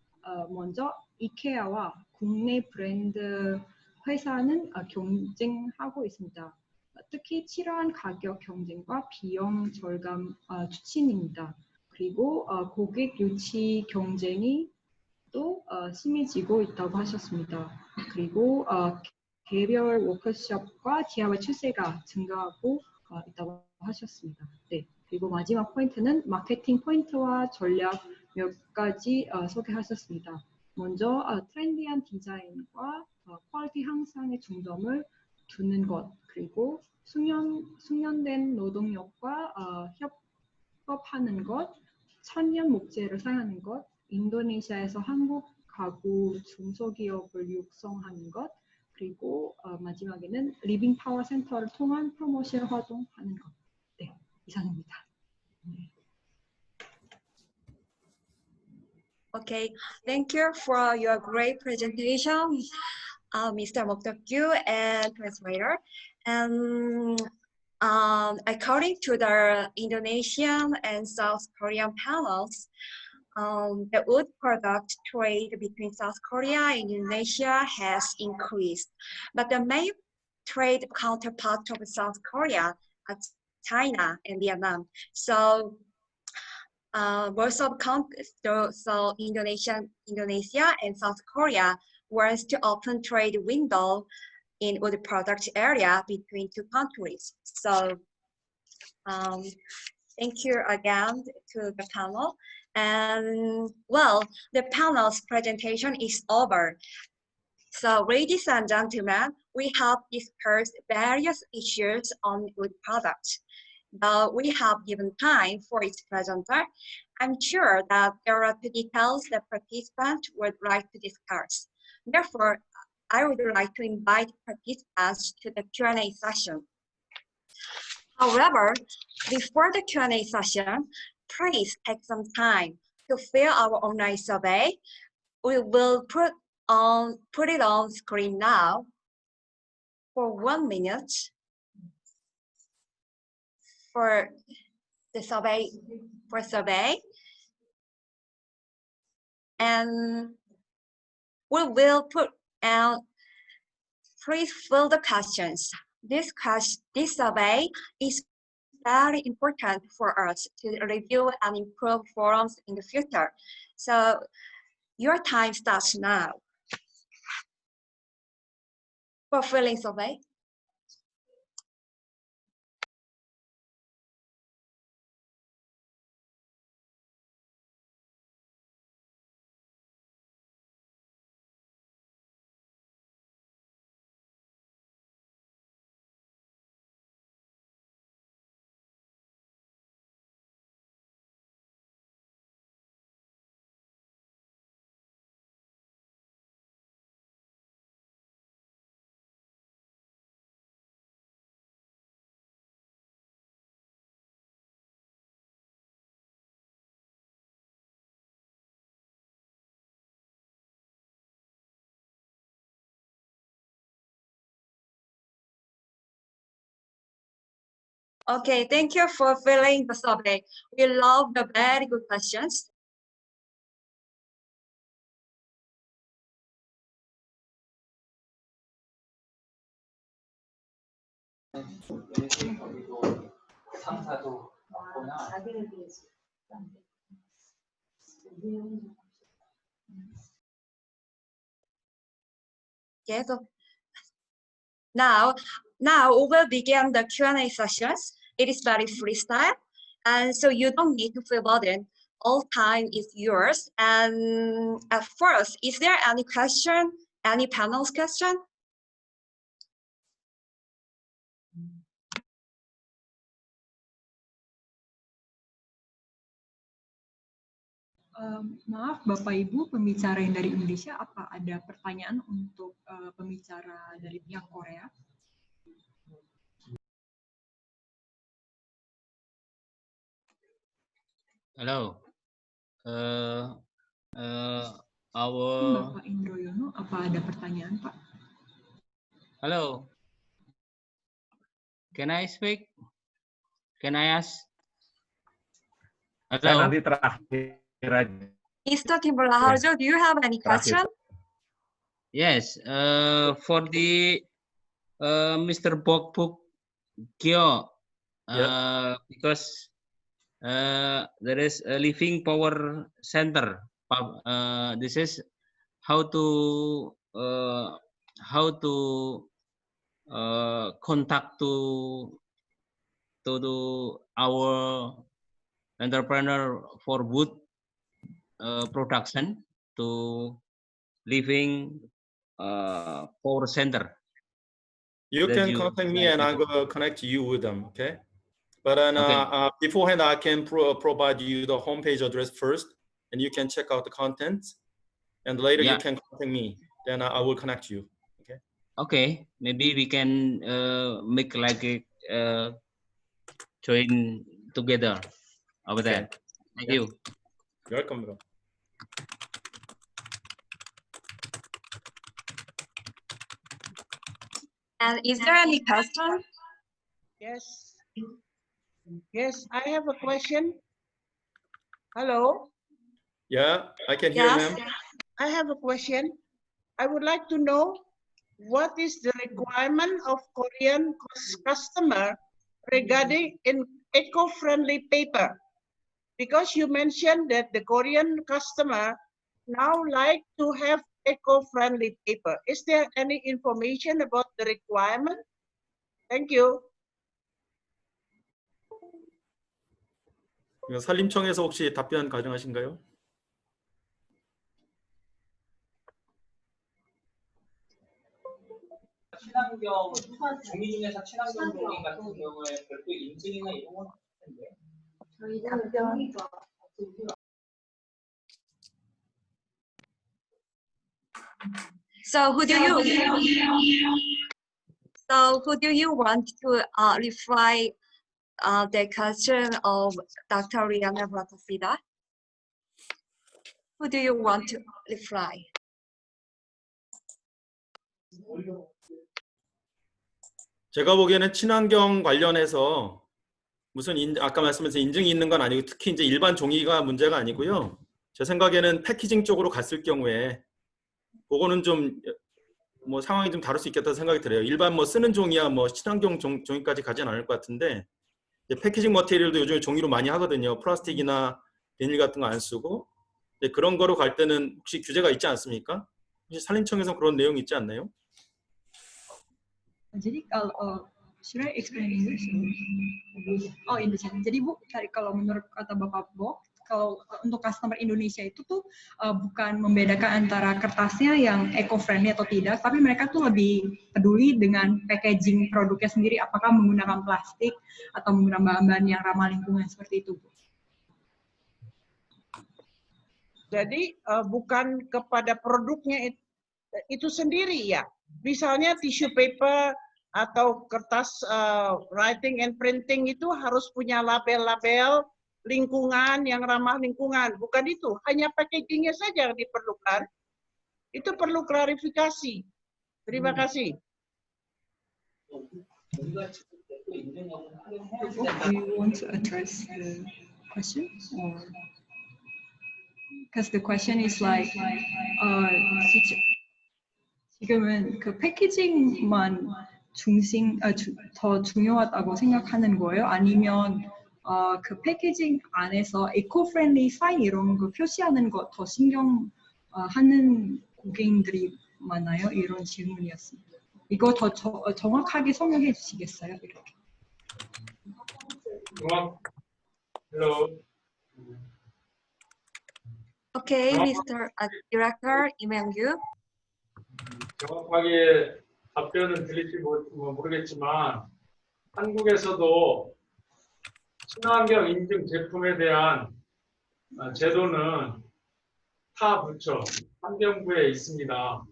먼저 이케아와 국내 브랜드 회사는 경쟁하고 있습니다. 특히 치열한 가격 경쟁과 비용 절감 추진입니다. 그리고 고객 유치 경쟁이 또 심해지고 있다고 하셨습니다. 그리고 개별 워크숍과 DIY 추세가 증가하고 있다고 하셨습니다. 네. 그리고 마지막 포인트는 마케팅 포인트와 전략 몇 가지 소개하셨습니다. 먼저 트렌디한 디자인과 퀄리티 향상에 중점을 두는 것, 그리고 숙련된 노동력과 협업하는 것, 천연 목재를 사용하는 것, 인도네시아에서 한국 가구 중소기업을 육성하는 것, 그리고 마지막에는 리빙 파워 센터를 통한 프로모션 활동하는 것. 네, 이상입니다. Okay, thank you for your great presentation, Mr. Mokdokyu and translator. According to the Indonesian and South Korean panels, the wood product trade between South Korea and Indonesia has increased, but the main trade counterpart of South Korea are China and Vietnam. So Indonesia and South Korea wants to open trade window in wood product area between two countries. So thank you again to the panel. And well, the panel's presentation is over. So ladies and gentlemen, we have discussed various issues on wood products. Though we have given time for its presenter, I'm sure that there are two details that participants would like to discuss. Therefore, I would like to invite participants to the Q&A session. However, before the Q&A session, please take some time to fill our online survey. We will put it on screen now for 1 minute for the survey. And we will put out, please fill the questions. This survey is very important for us to review and improve forums in the future. So your time starts now. For filling survey. Okay, thank you for filling the survey. We love the very good questions. Okay, so now we will begin the Q&A sessions. It is very freestyle, and so you don't need to feel burdened. All time is yours. And at first, is there any question, any panel's question? Maaf Bapak Ibu pembicara yang dari Indonesia, apa ada pertanyaan untuk pembicara dari pihak Korea? Hello. Bapak Indroyono, apa ada pertanyaan Pak? Hello. Can I speak? Can I ask? Saya Hello. nanti terakhir aja. Mr. Timberla Harjo, do you have any question? Yes. For the Mr. Bokbuk Kyo, because there is a living power center. This is how to contact to our entrepreneur for wood production to living power center. You can contact me and I will connect you with them, okay? But then, beforehand, I can provide you the homepage address first, and you can check out the contents. And later you can contact me. Then I will connect you. Okay. Okay. Maybe we can make like a join together over there. Thank you. You're welcome, bro. And is there any question? Yes. Yes, I have a question. Hello? Yeah, I can hear them. I have a question. I would like to know what is the requirement of Korean customer regarding eco-friendly paper? Because you mentioned that the Korean customer now like to have eco-friendly paper. Is there any information about the requirement? Thank you. 산림청에서 혹시 답변 가능하신가요? 친환경 종이 중에서 친환경 종이 같은 경우에 별도 인증이나 이런 건 없을 텐데. So who do you want to reply the question of Dr. Rihanna Bratasida? Who do you want to reply? 제가 보기에는 친환경 관련해서 무슨 아까 말씀하신 인증이 있는 건 아니고 특히 이제 일반 종이가 문제가 아니고요. 제 생각에는 패키징 쪽으로 갔을 경우에 그거는 좀 뭐 상황이 좀 다를 수 있겠다는 생각이 들어요. 일반 뭐 쓰는 종이야 뭐 친환경 종이까지 가진 않을 것 같은데 이제 패키징 머티리얼도 요즘에 종이로 많이 하거든요. 플라스틱이나 비닐 같은 거 안 쓰고 그런 거로 갈 때는 혹시 규제가 있지 않습니까? 혹시 산림청에서 그런 내용이 있지 않나요? Jadi kalau should I explain English? Oh, Indonesia. Jadi Bu, kalau menurut kata Bapak Bo, kalau untuk customer Indonesia itu tuh bukan membedakan antara kertasnya yang eco-friendly atau tidak, tapi mereka tuh lebih peduli dengan packaging produknya sendiri, apakah menggunakan plastik atau menggunakan bahan-bahan yang ramah lingkungan seperti itu, Bu. Jadi bukan kepada produknya itu sendiri ya. Misalnya tissue paper atau kertas writing and printing itu harus punya label-label lingkungan yang ramah lingkungan. Bukan itu, hanya packagingnya saja yang diperlukan. Itu perlu klarifikasi. Terima kasih. Do you want to address the question? Because the question is like, 지금은 그 패키징만 더 중요하다고 생각하는 거예요? 아니면 그 패키징 안에서 eco-friendly 사인 이런 거 표시하는 거 더 신경 하는 고객님들이 많아요? 이런 질문이었습니다. 이거 더 정확하게 설명해 주시겠어요? 이렇게. Hello. Okay, Mr. Director Imangyu. 정확하게 답변은 드릴지 모르겠지만 한국에서도 친환경 인증 제품에 대한 제도는 타 부처, 환경부에 있습니다.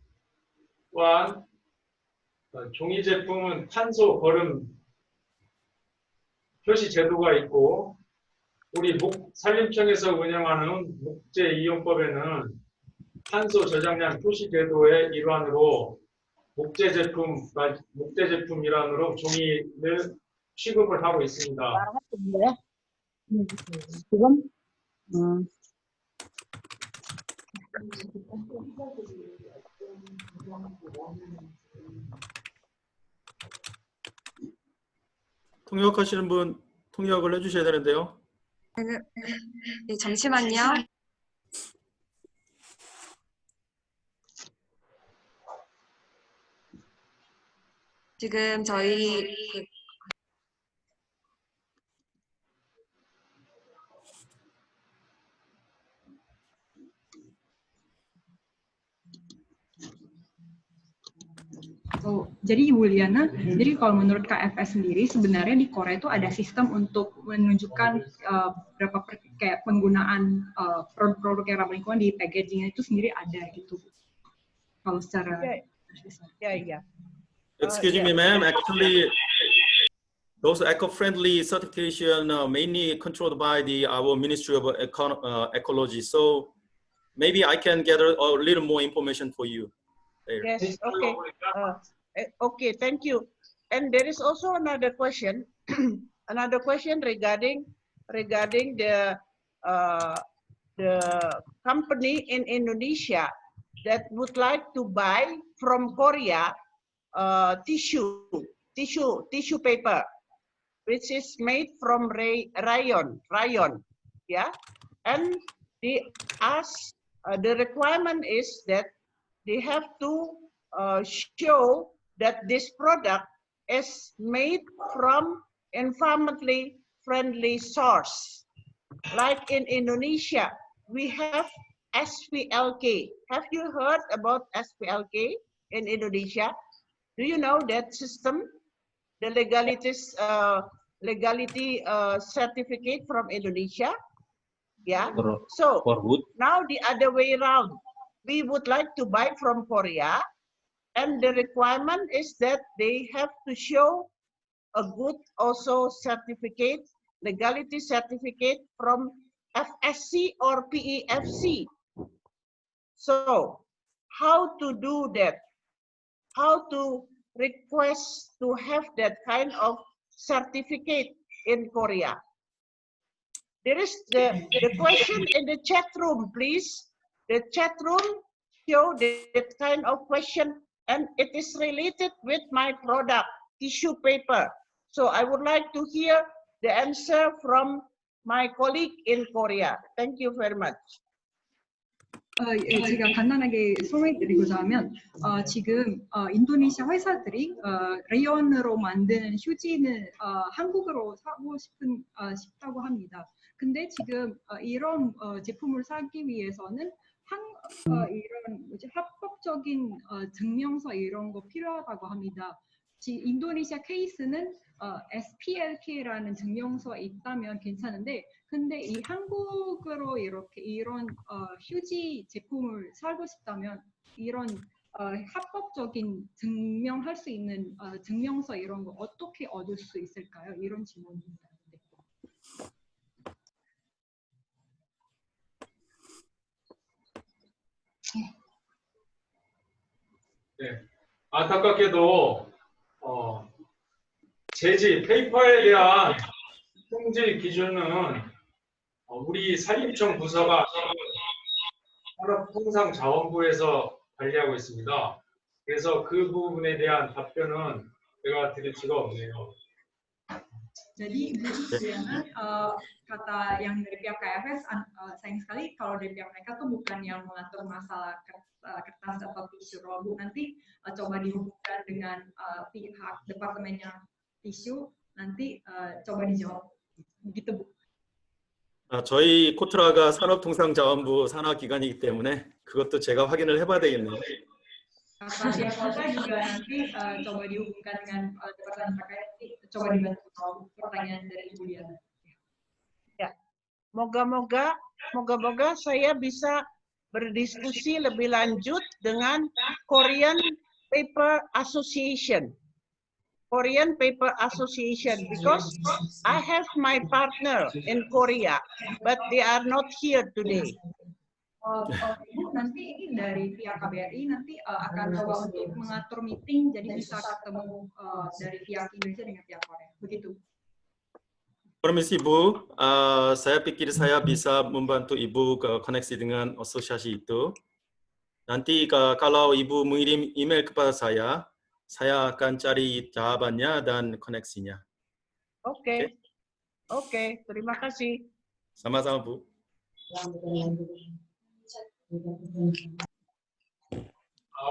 또한 종이 제품은 탄소 거름 표시 제도가 있고 우리 산림청에서 운영하는 목재 이용법에는 탄소 저장량 표시 제도의 일환으로 목재 제품 일환으로 종이를 취급을 하고 있습니다. 지금 통역하시는 분 통역을 해주셔야 되는데요. 네, 잠시만요. 지금 저희 Jadi Ibu Liana, jadi kalau menurut KFS sendiri sebenarnya di Korea itu ada sistem untuk menunjukkan berapa kayak penggunaan produk-produk yang ramah lingkungan di packagingnya itu sendiri ada gitu. Kalau secara Excuse me, ma'am. Actually, those eco-friendly certification mainly controlled by our Ministry of Ecology. So maybe I can get a little more information for you. Yes, okay. Okay, thank you. And there is also another question, regarding the company in Indonesia that would like to buy from Korea tissue paper, which is made from rayon, yeah. And the requirement is that they have to show that this product is made from environmentally friendly source. Like in Indonesia, we have SPLK. Have you heard about SPLK in Indonesia? Do you know that system? The legality certificate from Indonesia? Yeah. So now the other way around. We would like to buy from Korea, and the requirement is that they have to show a good also certificate, legality certificate from FSC or PEFC. So how to do that? How to request to have that kind of certificate in Korea? There is the question in the chat room, please. The chat room show that kind of question, and it is related with my product, tissue paper. So I would like to hear the answer from my colleague in Korea. Thank you very much. 예, 제가 간단하게 설명드리고자 하면 지금 인도네시아 회사들이 레이온으로 만드는 휴지는 한국으로 사고 싶다고 합니다. 근데 지금 이런 제품을 사기 위해서는 이런 합법적인 증명서 이런 거 필요하다고 합니다. 인도네시아 케이스는 SPLK라는 증명서가 있다면 괜찮은데, 근데 이 한국으로 이렇게 이런 휴지 제품을 사고 싶다면 이런 합법적인 증명할 수 있는 증명서 이런 거 어떻게 얻을 수 있을까요? 이런 질문입니다. 네, 안타깝게도 제지 페이퍼에 대한 품질 기준은 우리 산림청 부서가 산업통상자원부에서 관리하고 있습니다. 그래서 그 부분에 대한 답변은 제가 드릴 수가 없네요. Jadi kemudian kata yang dari pihak KFS sayang sekali kalau dari pihak mereka tuh bukan yang mengatur masalah kertas atau tisu roll. Nanti coba dihubungkan dengan pihak departemennya tisu, nanti coba dijawab. Begitu Bu. 저희 코트라가 산업통상자원부 산하기관이기 때문에 그것도 제가 확인을 해봐야 되겠네요. Kata pihak kota juga nanti coba dihubungkan dengan departemen terkait, coba dibantu jawab pertanyaan dari Ibu Diana. Ya, moga-moga saya bisa berdiskusi lebih lanjut dengan Korean Paper Association. Korean Paper Association, because I have my partner in Korea, but they are not here today. Bu, nanti ini dari pihak KBRI nanti akan coba untuk mengatur meeting, jadi bisa ketemu dari pihak Indonesia dengan pihak Korea, begitu. Permisi Bu, saya pikir saya bisa membantu Ibu koneksi dengan asosiasi itu. Nanti kalau Ibu mengirim email kepada saya akan cari jawabannya dan koneksinya. Oke, terima kasih. Sama-sama Bu.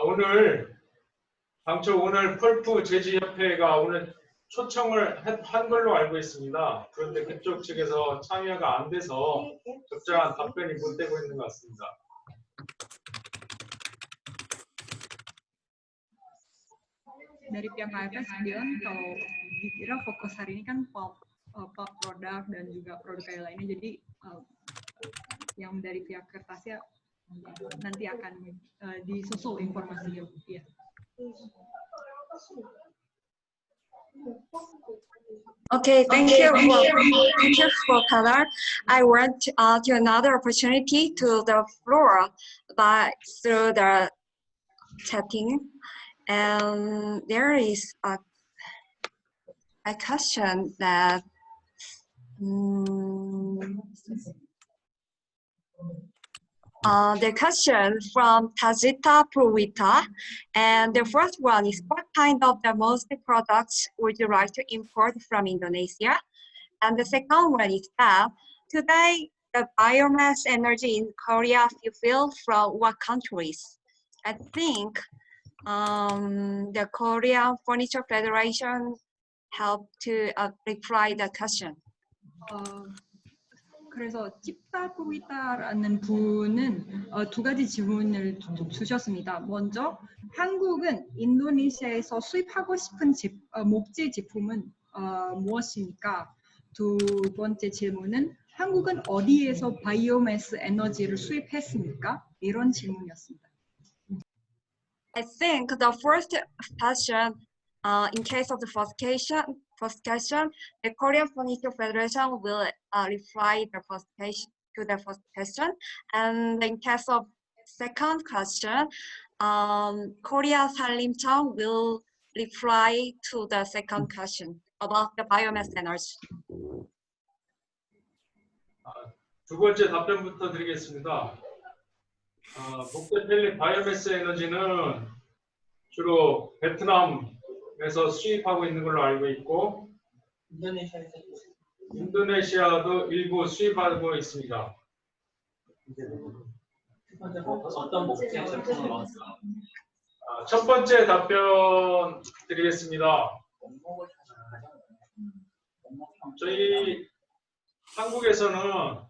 오늘 펄프 제지협회가 오늘 초청을 한 걸로 알고 있습니다. 그런데 그쪽 측에서 참여가 안 돼서 적절한 답변이 못 되고 있는 것 같습니다. Dari pihak KFS bilang kalau dikira fokus hari ini kan pulp produk dan juga produk kayak lainnya, jadi yang dari pihak kertasnya nanti akan disusul informasinya. Ya. Okay, thank you for color. I want to another opportunity to the floor through the chatting, and there is a question that the question from Tajita Purwita, and the first one is, what kind of domestic products would you like to import from Indonesia? And the second one is that today the biomass energy in Korea you feel from what countries? I think the Korean Furniture Federation helped to reply the question. 그래서 찝다고 있다라는 분은 두 가지 질문을 주셨습니다. 먼저 한국은 인도네시아에서 수입하고 싶은 목재 제품은 무엇입니까? 두 번째 질문은 한국은 어디에서 바이오매스 에너지를 수입했습니까? 이런 질문이었습니다. I think the first question, in case of the first question, the Korean Furniture Federation will reply the first question to the first question, and in case of second question, Korea Sanlimcheong will reply to the second question about the biomass energy. 두 번째 답변부터 드리겠습니다. 목재 펠릿 바이오매스 에너지는 주로 베트남에서 수입하고 있는 걸로 알고 있고 인도네시아도 일부 수입하고 있습니다. 어떤 목재 제품을 첫 번째 답변 드리겠습니다. 저희 한국에서는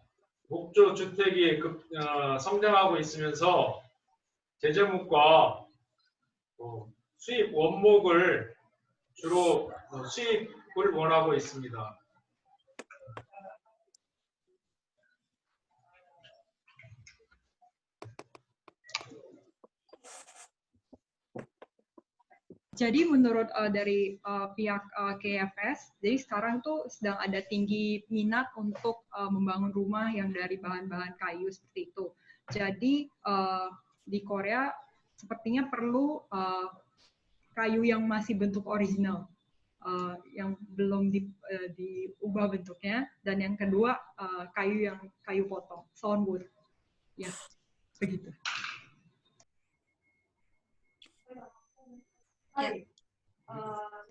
목조 주택이 성장하고 있으면서 제재목과 수입 원목을 주로 수입을 원하고 있습니다. Jadi menurut dari pihak KFS, jadi sekarang tuh sedang ada tinggi minat untuk membangun rumah yang dari bahan-bahan kayu seperti itu. Jadi di Korea sepertinya perlu kayu yang masih bentuk original, yang belum diubah bentuknya, dan yang kedua kayu potong, sawnwood. Ya, begitu.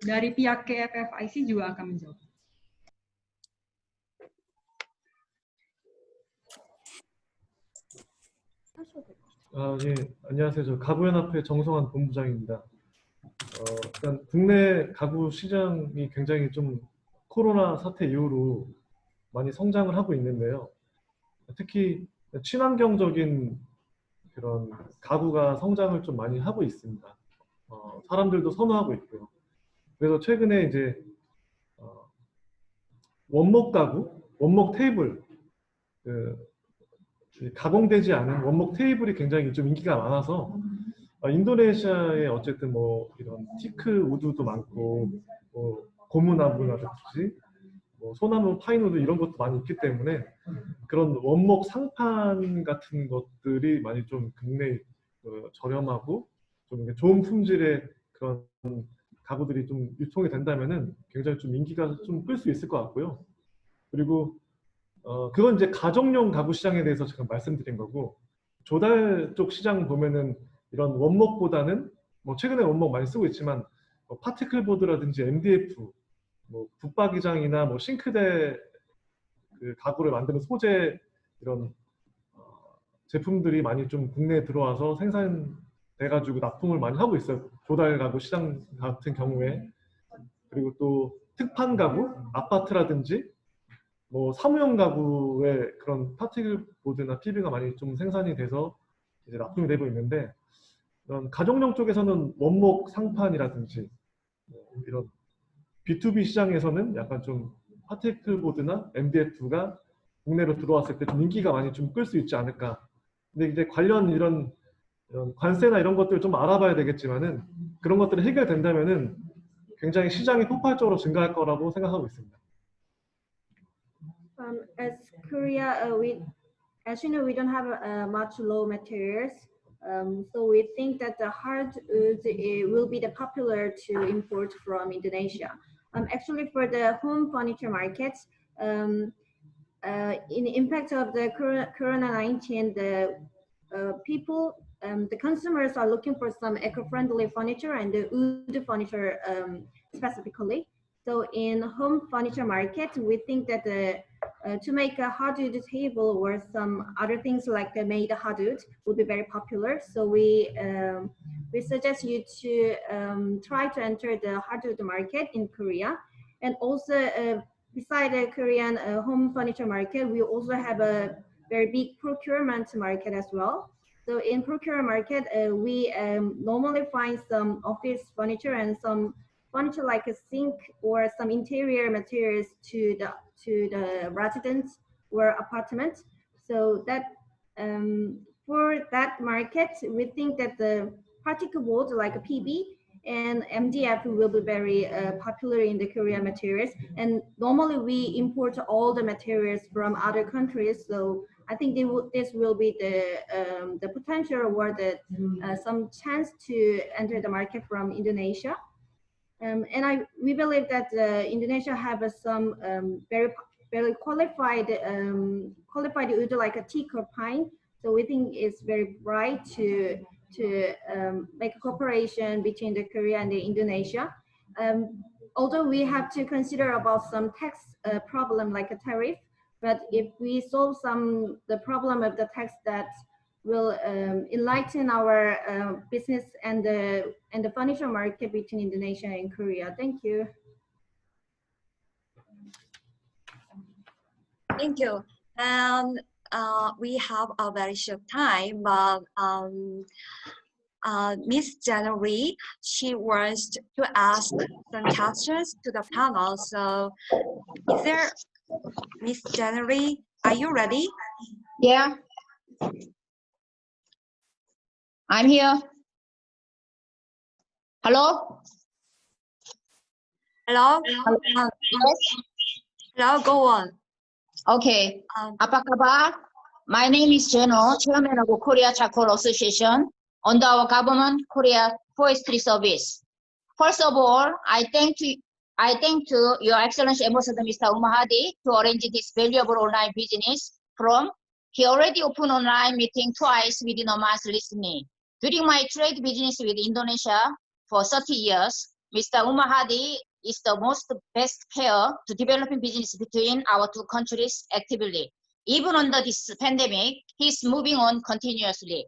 Dari pihak KFFIC juga akan menjawab. 예, 안녕하세요. 저 가구연합회 정성환 본부장입니다. 일단 국내 가구 시장이 굉장히 좀 코로나 사태 이후로 많이 성장을 하고 있는데요. 특히 친환경적인 그런 가구가 성장을 좀 많이 하고 있습니다. 사람들도 선호하고 있고요. 그래서 최근에 이제 원목 가구, 원목 테이블, 가공되지 않은 원목 테이블이 굉장히 좀 인기가 많아서 인도네시아에 어쨌든 뭐 이런 티크 우드도 많고 고무나무라든지 소나무 파인우드 이런 것도 많이 있기 때문에 그런 원목 상판 같은 것들이 많이 좀 국내 저렴하고 좀 좋은 품질의 그런 가구들이 좀 유통이 된다면은 굉장히 좀 인기가 좀 끌 수 있을 것 같고요. 그리고 그건 이제 가정용 가구 시장에 대해서 제가 말씀드린 거고, 조달 쪽 시장 보면은 이런 원목보다는 뭐 최근에 원목 많이 쓰고 있지만 파티클 보드라든지 MDF, 뭐 붙박이장이나 뭐 싱크대 그 가구를 만드는 소재 이런 제품들이 많이 좀 국내에 들어와서 생산돼가지고 납품을 많이 하고 있어요. 조달 가구 시장 같은 경우에. 그리고 또 특판 가구, 아파트라든지 뭐 사무용 가구에 그런 파티클 보드나 PB가 많이 좀 생산이 돼서 이제 납품이 되고 있는데, 이런 가정용 쪽에서는 원목 상판이라든지 이런 B2B 시장에서는 약간 좀 파티클 보드나 MDF가 국내로 들어왔을 때 좀 인기가 많이 좀 끌 수 있지 않을까. 근데 이제 관련 이런 관세나 이런 것들을 좀 알아봐야 되겠지만은 그런 것들이 해결된다면은 굉장히 시장이 폭발적으로 증가할 거라고 생각하고 있습니다. As Korea, as you know, we don't have much raw materials, so we think that the hardwood will be the popular to import from Indonesia. Actually, for the home furniture markets, in the impact of the Corona-19, the people, the consumers are looking for some eco-friendly furniture and the wood furniture specifically. So in home furniture market, we think that to make a hardwood table or some other things like the made hardwood would be very popular. So we suggest you to try to enter the hardwood market in Korea. And also beside the Korean home furniture market, we also have a very big procurement market as well. So in procurement market, we normally find some office furniture and some furniture like a sink or some interior materials to the residence or apartment. So that for that market, we think that the particle board like a PB and MDF will be very popular in the Korean materials. And normally we import all the materials from other countries. So I think this will be the potential or some chance to enter the market from Indonesia. And we believe that Indonesia have some very qualified wood like a teak or pine. So we think it's very bright to make a cooperation between the Korea and the Indonesia. Although we have to consider about some tax problem like a tariff, but if we solve the problem of the tax, that will enlighten our business and the furniture market between Indonesia and Korea. Thank you. Thank you. And we have a very short time, but Miss January, she wants to ask some questions to the panel. So is there, Miss January, are you ready? Yeah. I'm here. Hello? Hello? Yes. Hello, go on. Okay. Apa kabar? My name is Jeno, Chairman of Korea Charcoal Association under our government, Korea Forestry Service. First of all, I thank to Your Excellency Ambassador Mr. Umahadi to arrange this valuable online business forum. He already opened online meeting twice within a month listening. During my trade business with Indonesia for 30 years, Mr. Umahadi is the most best care to developing business between our two countries actively. Even under this pandemic, he's moving on continuously.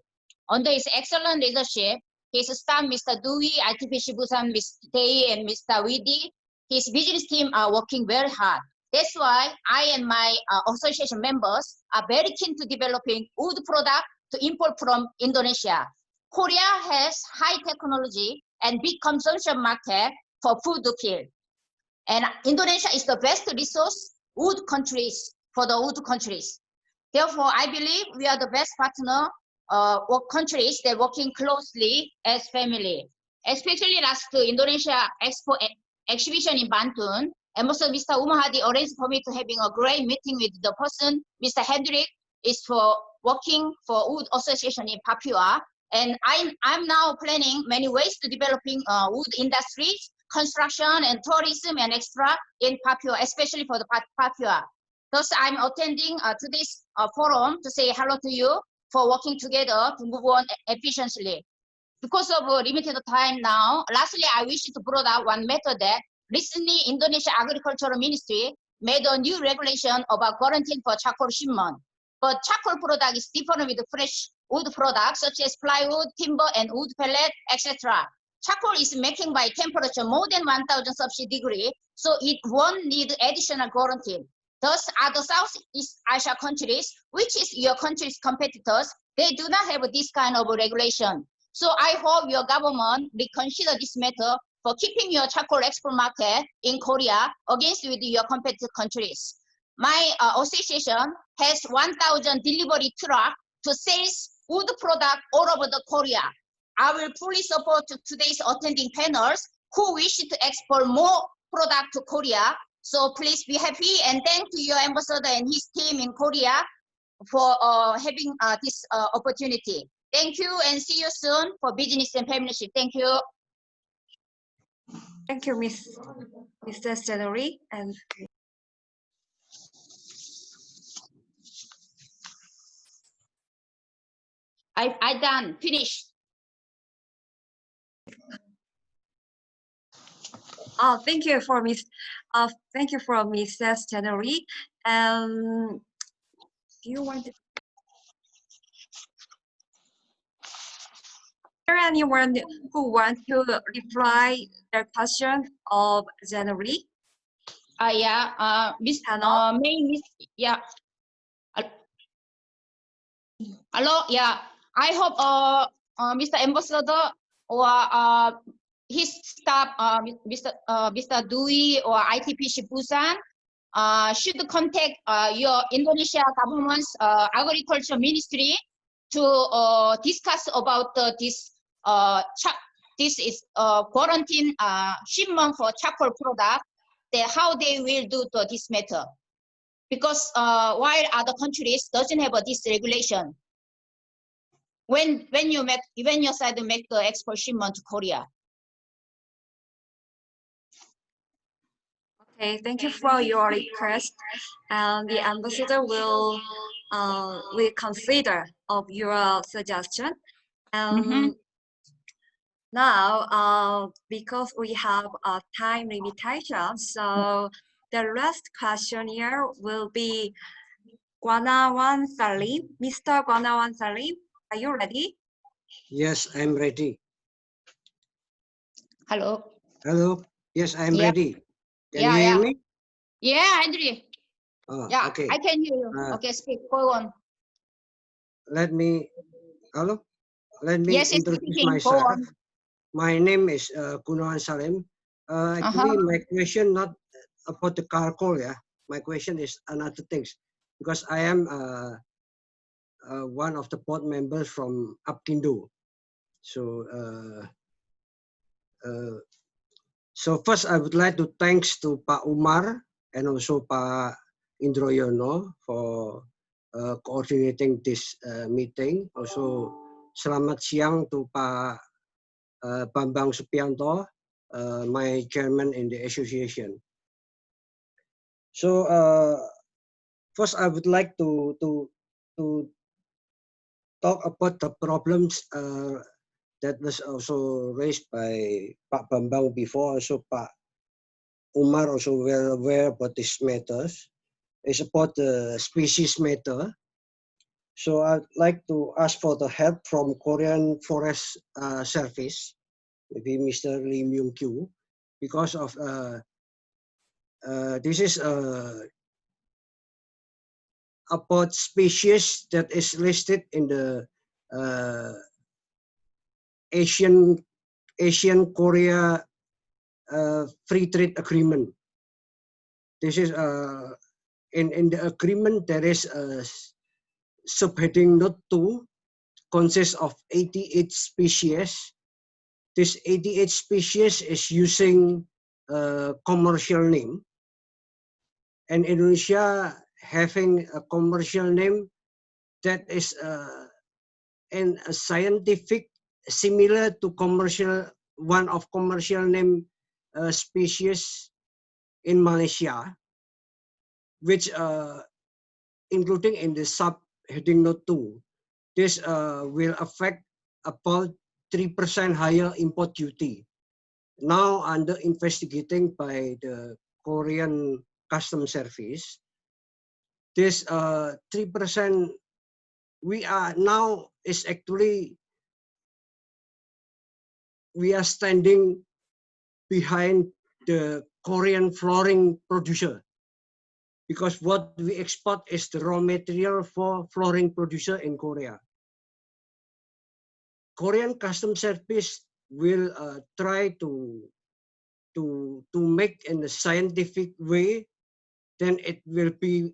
Under his excellent leadership, his staff, Mr. Dewey, ITPC Busan, Mr. Day, and Mr. Widi, his business team are working very hard. That's why I and my association members are very keen to developing wood product to import from Indonesia. Korea has high technology and big consumption market for food to kill. And Indonesia is the best resource wood countries for the wood countries. Therefore, I believe we are the best partner countries that working closely as family. Especially last Indonesia Expo exhibition in Banten, and also Mr. Umahadi arranged for me to having a great meeting with the person, Mr. Hendrik, is for working for Wood Association in Papua. And I'm now planning many ways to developing wood industries, construction and tourism and extra in Papua, especially for the Papua. Thus, I'm attending to this forum to say hello to you for working together to move on efficiently. Because of limited time now, lastly, I wish to bring out one matter that recently Indonesia Agricultural Ministry made a new regulation about quarantine for charcoal shipment. But charcoal product is different with fresh wood products such as plywood, timber, and wood pellet, etc. Charcoal is making by temperature more than 1000 degrees, so it won't need additional quarantine. Thus, other Southeast Asia countries, which is your country's competitors, they do not have this kind of regulation. So I hope your government will consider this matter for keeping your charcoal export market in Korea against with your competitor countries. My association has 1000 delivery trucks to sell wood product all over the Korea. I will fully support today's attending panels who wish to export more product to Korea. So please be happy and thank to your ambassador and his team in Korea for having this opportunity. Thank you and see you soon for business and partnership. Thank you. Thank you, Mr. January. And I done, finished. Thank you for thank you for Mrs. January. Do you want to? Is there anyone who wants to reply the question of January? Yeah, Miss, yeah. Hello, yeah. I hope Mr. Ambassador or his staff, Mr. Dewey or ITPC Busan, should contact your Indonesia government's agriculture ministry to discuss about this this is quarantine shipment for charcoal product. How they will do this matter, because while other countries doesn't have this regulation. When you decide to make the export shipment to Korea. Okay, thank you for your request, and the ambassador will consider of your suggestion. Now, because we have a time limitation, so the last question here will be Guanawan Salim. Mr. Guanawan Salim, are you ready? Yes, I'm ready. Hello. Hello. Yes, I'm ready. Can Yeah, you hear yeah. me? Yeah, Andrew. Oh, Yeah, okay. I can hear you. Okay, speak. Go on. Let me. Hello. Let me Yes, it's introduce speaking. Go myself. on. My name is Gunawan Salim. Actually, my question not about the charcoal. Yeah, my question is another things, because I am one of the board members from Apkindo. So. So first, I would like to thanks to Pak Umar and also Pak Indroyono for coordinating this meeting. Also, selamat siang to Pak Bambang Supianto, my chairman in the association. So first, I would like to talk about the problems that was also raised by Pak Bambang before. Also, Pak Umar also well aware about these matters. It's about the species matter. So I'd like to ask for the help from Korean Forest Service, maybe Mr. Lee Myung-kyu, because of this is about species that is listed in the Asian Korea free trade agreement. This is in the agreement there is a subheading note 2 consists of 88 species. This 88 species is using commercial name, and Indonesia having a commercial name that is in a scientific similar to commercial one of commercial name species in Malaysia, which including in the subheading note 2, this will affect about 3% higher import duty. Now under investigating by the Korean Customs Service, this 3% we are now is actually we are standing behind the Korean flooring producer, because what we export is the raw material for flooring producer in Korea. Korean Customs Service will try to make in a scientific way, then it will be,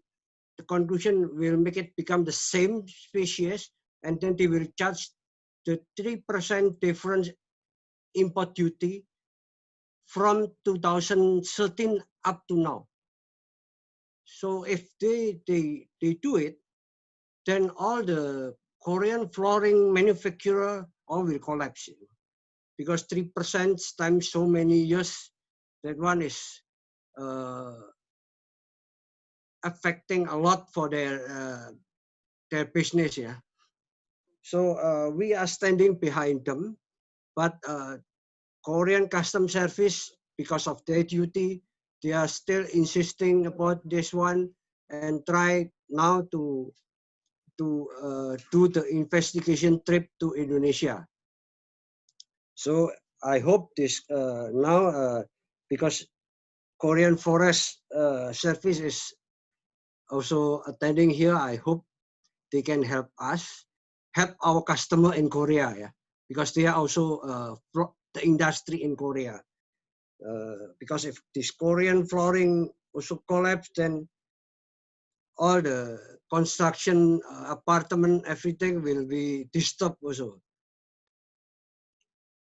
the conclusion will make it become the same species, and then they will charge the 3% difference import duty from 2013 up to now. So if they do it, then all the Korean flooring manufacturer all will collapse, because 3% times so many years, that one is affecting a lot for their business. Yeah. So we are standing behind them, but Korean Customs Service, because of their duty, they are still insisting about this one and try now to do the investigation trip to Indonesia. So I hope this now because Korean Forest Service is also attending here. I hope they can help us, help our customer in Korea, yeah, because they are also the industry in Korea. Because if this Korean flooring also collapse, then all the construction, apartment, everything will be disturbed also.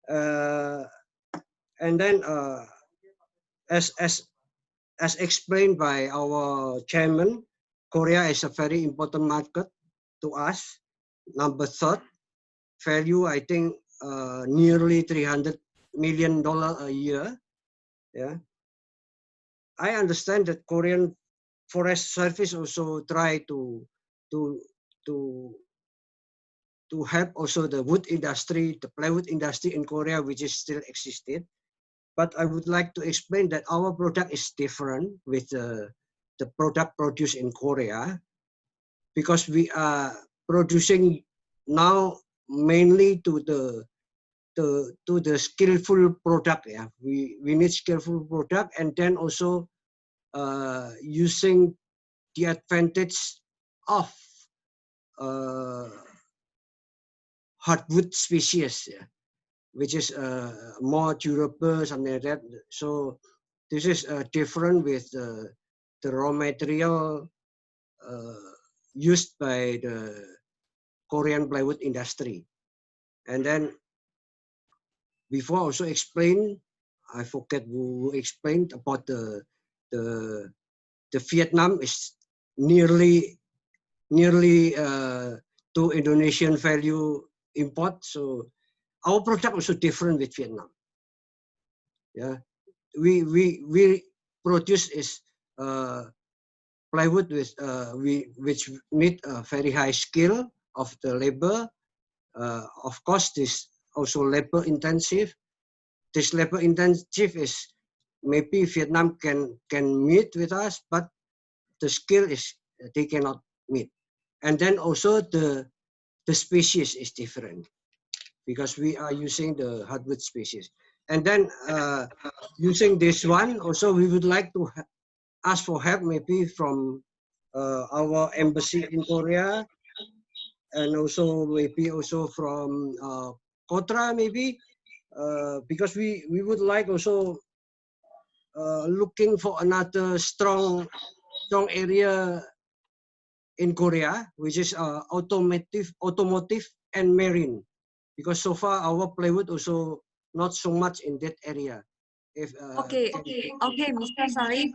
And then, as explained by our chairman, Korea is a very important market to us. Number third, value I think nearly $300 million a year. Yeah, I understand that Korean Forest Service also try to help also the wood industry, the plywood industry in Korea, which is still existed. But I would like to explain that our product is different with the product produced in Korea, because we are producing now mainly to the skillful product. Yeah, we need skillful product, and then also using the advantage of hardwood species, yeah, which is more durable, something like that. So this is different with the raw material used by the Korean plywood industry. And then before also explain, I forget who explained about the Vietnam is nearly to Indonesian value import. So our product also different with Vietnam. Yeah, we produce is plywood with which need a very high skill of the labor. Of course, this also labor intensive. This labor intensive is maybe Vietnam can meet with us, but the skill is they cannot meet. And then also the species is different, because we are using the hardwood species. And then using this one, also we would like to ask for help maybe from our embassy in Korea, and also maybe also from Kotra maybe, because we would like also looking for another strong area in Korea, which is automotive and marine, because so far our plywood also not so much in that area. If Okay, Mr. Salim,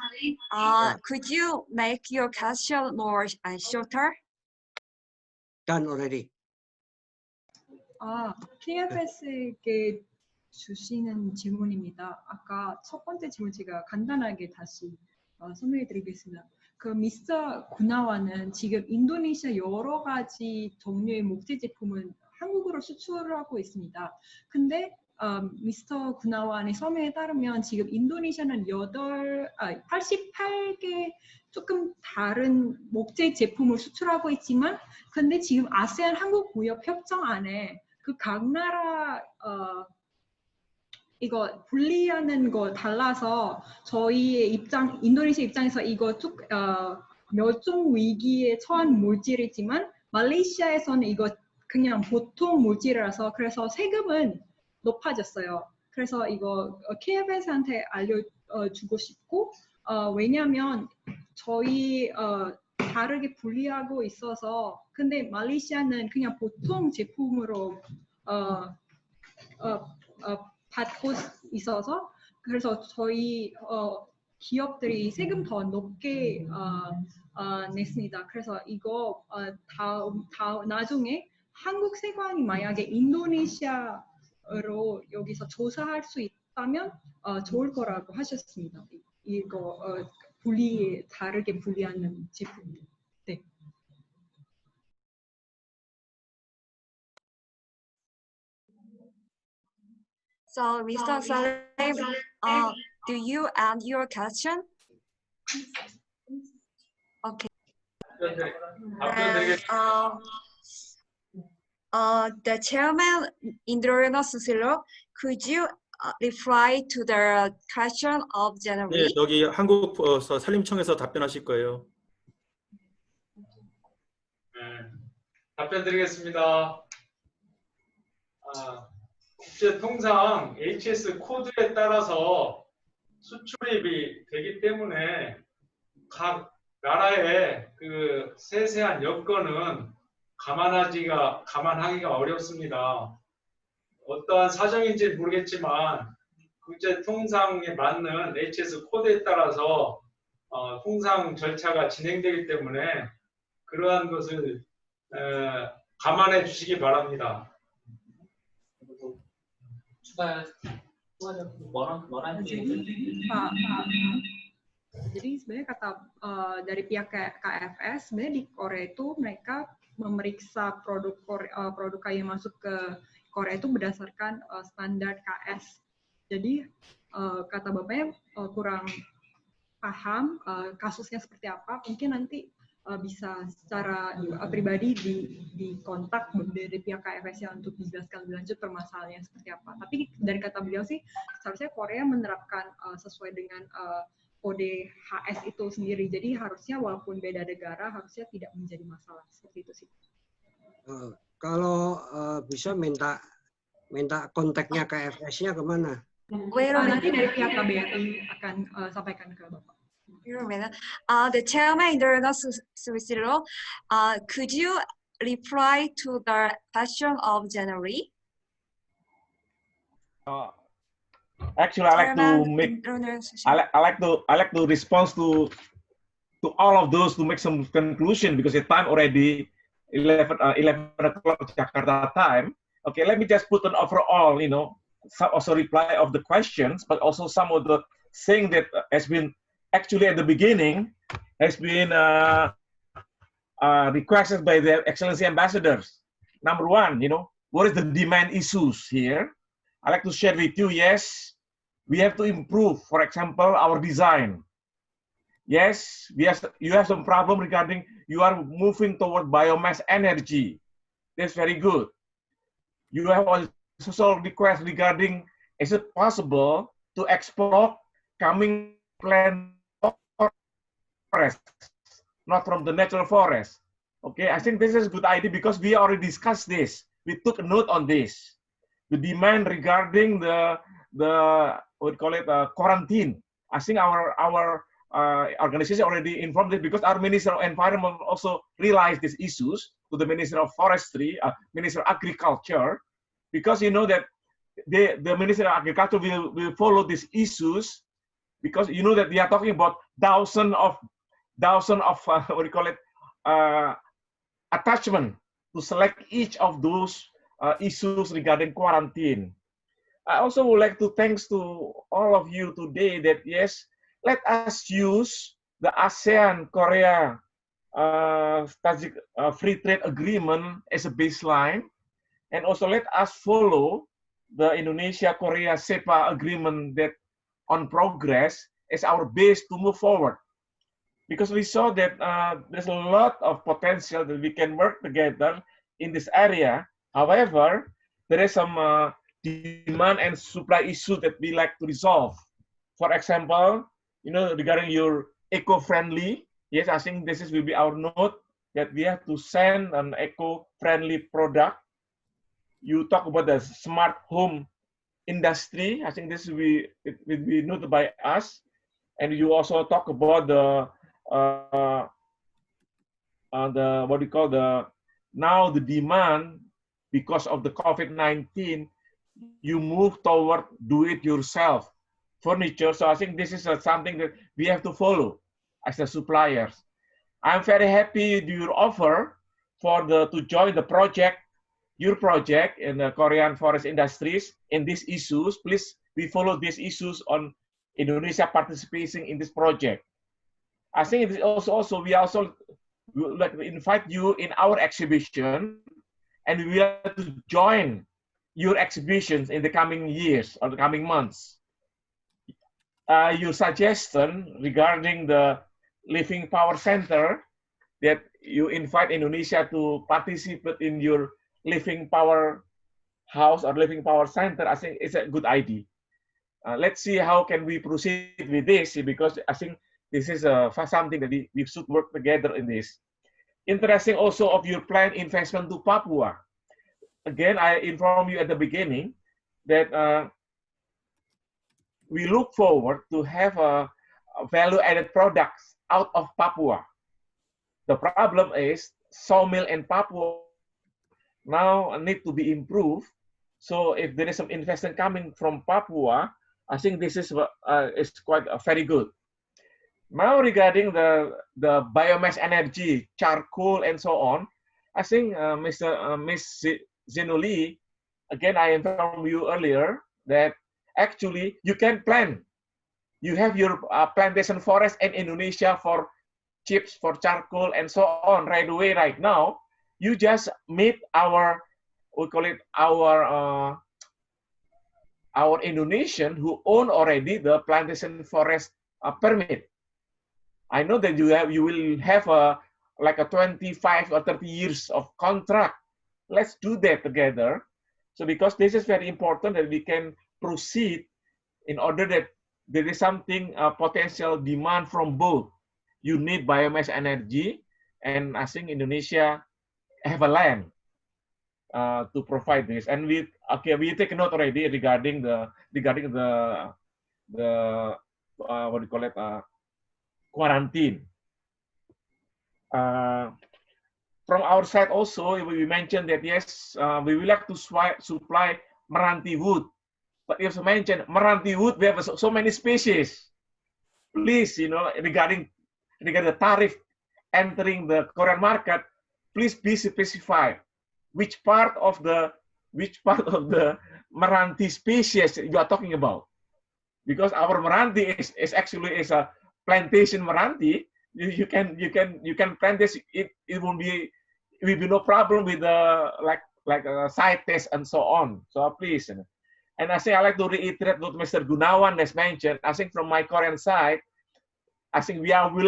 could you make your question more shorter? Done already. KFS에게 주시는 질문입니다. 아까 첫 번째 질문 제가 간단하게 다시 설명해 드리겠습니다. 그 미스터 구나와는 지금 인도네시아 여러 가지 종류의 목재 제품을 한국으로 수출을 하고 있습니다. 근데 미스터 구나와의 서명에 따르면 지금 인도네시아는 88개 조금 다른 목재 제품을 수출하고 있지만, 근데 지금 아세안 한국 무역 협정 안에 그 각 나라 이거 분리하는 거 달라서 저희의 입장, 인도네시아 입장에서 이거 멸종 위기에 처한 물질이지만 말레이시아에서는 이거 그냥 보통 물질이라서 그래서 세금은 높아졌어요. 그래서 이거 KFS한테 알려주고 싶고, 왜냐하면 저희 다르게 분리하고 있어서, 근데 말레이시아는 그냥 보통 제품으로 받고 있어서, 그래서 저희 기업들이 세금 더 높게 냈습니다. 그래서 이거 나중에 한국 세관이 만약에 인도네시아로 여기서 조사할 수 있다면 좋을 거라고 하셨습니다. 이거 다르게 분리하는 제품. 네. So, Mr. Salim, do you end your question? Okay. And, the chairman, Indroyono Susilo, could you reply to the question of 네, January? 저기 한국 산림청에서 답변하실 거예요. 네, 답변 드리겠습니다. 이제 통상 HS 코드에 따라서 수출입이 되기 때문에 각 나라의 그 세세한 여건은 감안하기가 어렵습니다. 어떠한 사정인지 모르겠지만 국제 통상에 맞는 HS 코드에 따라서 통상 절차가 진행되기 때문에 그러한 것을 감안해 주시기 바랍니다. Jadi sebenarnya kata dari pihak KFS, sebenarnya di Korea itu mereka memeriksa produk kayu yang masuk ke Korea itu berdasarkan standar KS. Jadi kata bapaknya kurang paham kasusnya seperti apa. Mungkin nanti bisa secara pribadi di kontak dari pihak KFS untuk dijelaskan lebih lanjut permasalahannya seperti apa. Tapi dari kata beliau sih seharusnya Korea menerapkan sesuai dengan kode HS itu sendiri. Jadi harusnya walaupun beda negara harusnya tidak menjadi masalah seperti itu sih. Kalau bisa minta kontaknya KFS-nya kemana? Nanti dari pihak KBRI akan sampaikan ke Bapak. The chairman, Indroyono Susilo, could you reply to the question of January? Actually, I like to respond to all of those to make some conclusion because the time already 11 o'clock Jakarta time. Okay, let me just put an overall, some also reply of the questions, but also some of the thing that has been actually at the beginning has been requested by the Excellency Ambassadors. Number one, what is the demand issues here? I like to share with you, yes, we have to improve, for example, our design. Yes, you have some problem regarding you are moving toward biomass energy. That's very good. You have also request regarding, is it possible to export coming plant forest, not from the natural forest? Okay, I think this is a good idea because we already discussed this. We took a note on this. The demand regarding the what we call it quarantine. I think our organization already informed it because our Minister of Environment also realized these issues to the Minister of Forestry, Minister of Agriculture, because you know that the Minister of Agriculture will follow these issues because you know that we are talking about thousands of what do you call it attachment to select each of those issues regarding quarantine. I also would like to thanks to all of you today that yes, let us use the ASEAN Korea free trade agreement as a baseline, and also let us follow the Indonesia Korea SEPA agreement that on progress as our base to move forward. Because we saw that there's a lot of potential that we can work together in this area. However, there is some demand and supply issue that we like to resolve. For example, regarding your eco-friendly, yes, I think this will be our note that we have to send an eco-friendly product. You talk about the smart home industry. I think this will be noted by us. And you also talk about the what we call the demand because of the COVID-19, you move toward do-it-yourself furniture. So I think this is something that we have to follow as the suppliers. I'm very happy with your offer to join the project, your project in the Korean forest industries in these issues. Please, we follow these issues on Indonesia participating in this project. I think it is also we would like to invite you in our exhibition, and we will have to join your exhibitions in the coming years or the coming months. your suggestion regarding the Living Power Center, that you invite Indonesia to participate in your Living Power House or Living Power Center, I think it's a good idea. Let's see how can we proceed with this, because I think this is something that we should work together in this. Interesting also of your planned investment to Papua. Again, I inform you at the beginning that we look forward to have a value-added products out of Papua. The problem is sawmill in Papua now need to be improved. So if there is some investment coming from Papua, I think this is quite very good. Now regarding the biomass energy, charcoal and so on, I think Ms. Zenoli, again I informed you earlier that actually you can plant. You have your plantation forest in Indonesia for chips, for charcoal and so on right away right now. You just meet our, we call it our Indonesian who own already the plantation forest permit. I know that you will have like a 25 or 30 years of contract. Let's do that together. So because this is very important that we can proceed in order that there is something potential demand from both. You need biomass energy, and I think Indonesia have a land to provide this. And we take note already regarding the what do you call it, quarantine. From our side also, we mentioned that yes, we would like to supply Meranti wood. But as I mentioned, Meranti wood, we have so many species. Please, regarding the tariff entering the Korean market, please be specified which part of the Meranti species you are talking about. Because our Meranti is actually a plantation Meranti. You can plant this. It will be no problem with the like side test and so on. So please. And I think I like to reiterate what Mr. Gunawan has mentioned. I think from my Korean side, I think we would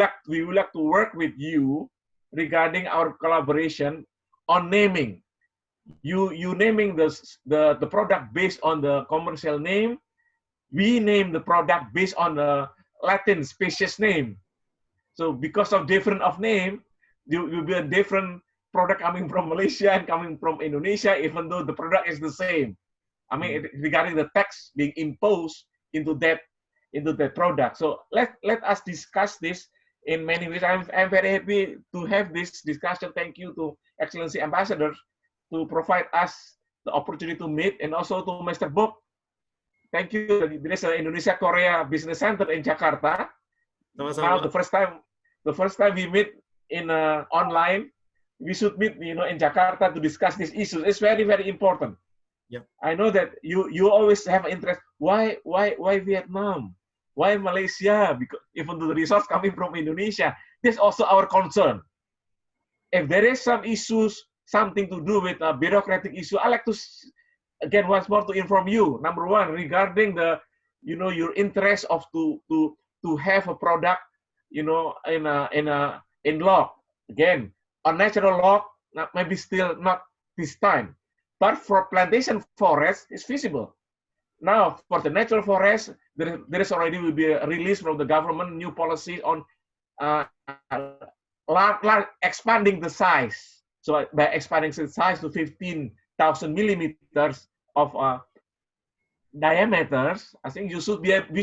like to work with you regarding our collaboration on naming. You naming the product based on the commercial name. We name the product based on the Latin species name. So because of different of name, there will be a different product coming from Malaysia and coming from Indonesia, even though the product is the same. I mean, regarding the tax being imposed into that product. So let us discuss this in many ways. I'm very happy to have this discussion. Thank you to Excellency Ambassador to provide us the opportunity to meet, and also to Mr. Bob. Thank you. There is an Indonesia Korea Business Center in Jakarta. Now the first time we meet in online, we should meet in Jakarta to discuss these issues. It's very, very important. Yeah. I know that you always have interest. Why Vietnam? Why Malaysia? Because even though the resource coming from Indonesia, this is also our concern. If there is some issues, something to do with a bureaucratic issue, I like to again once more to inform you. Number one, regarding the your interest of to have a product in log. Again, a natural log maybe still not this time. But for plantation forest, it's feasible. Now, for the natural forest, there is already will be a release from the government new policy on expanding the size. So by expanding the size to 15,000 millimeters of diameters, I think we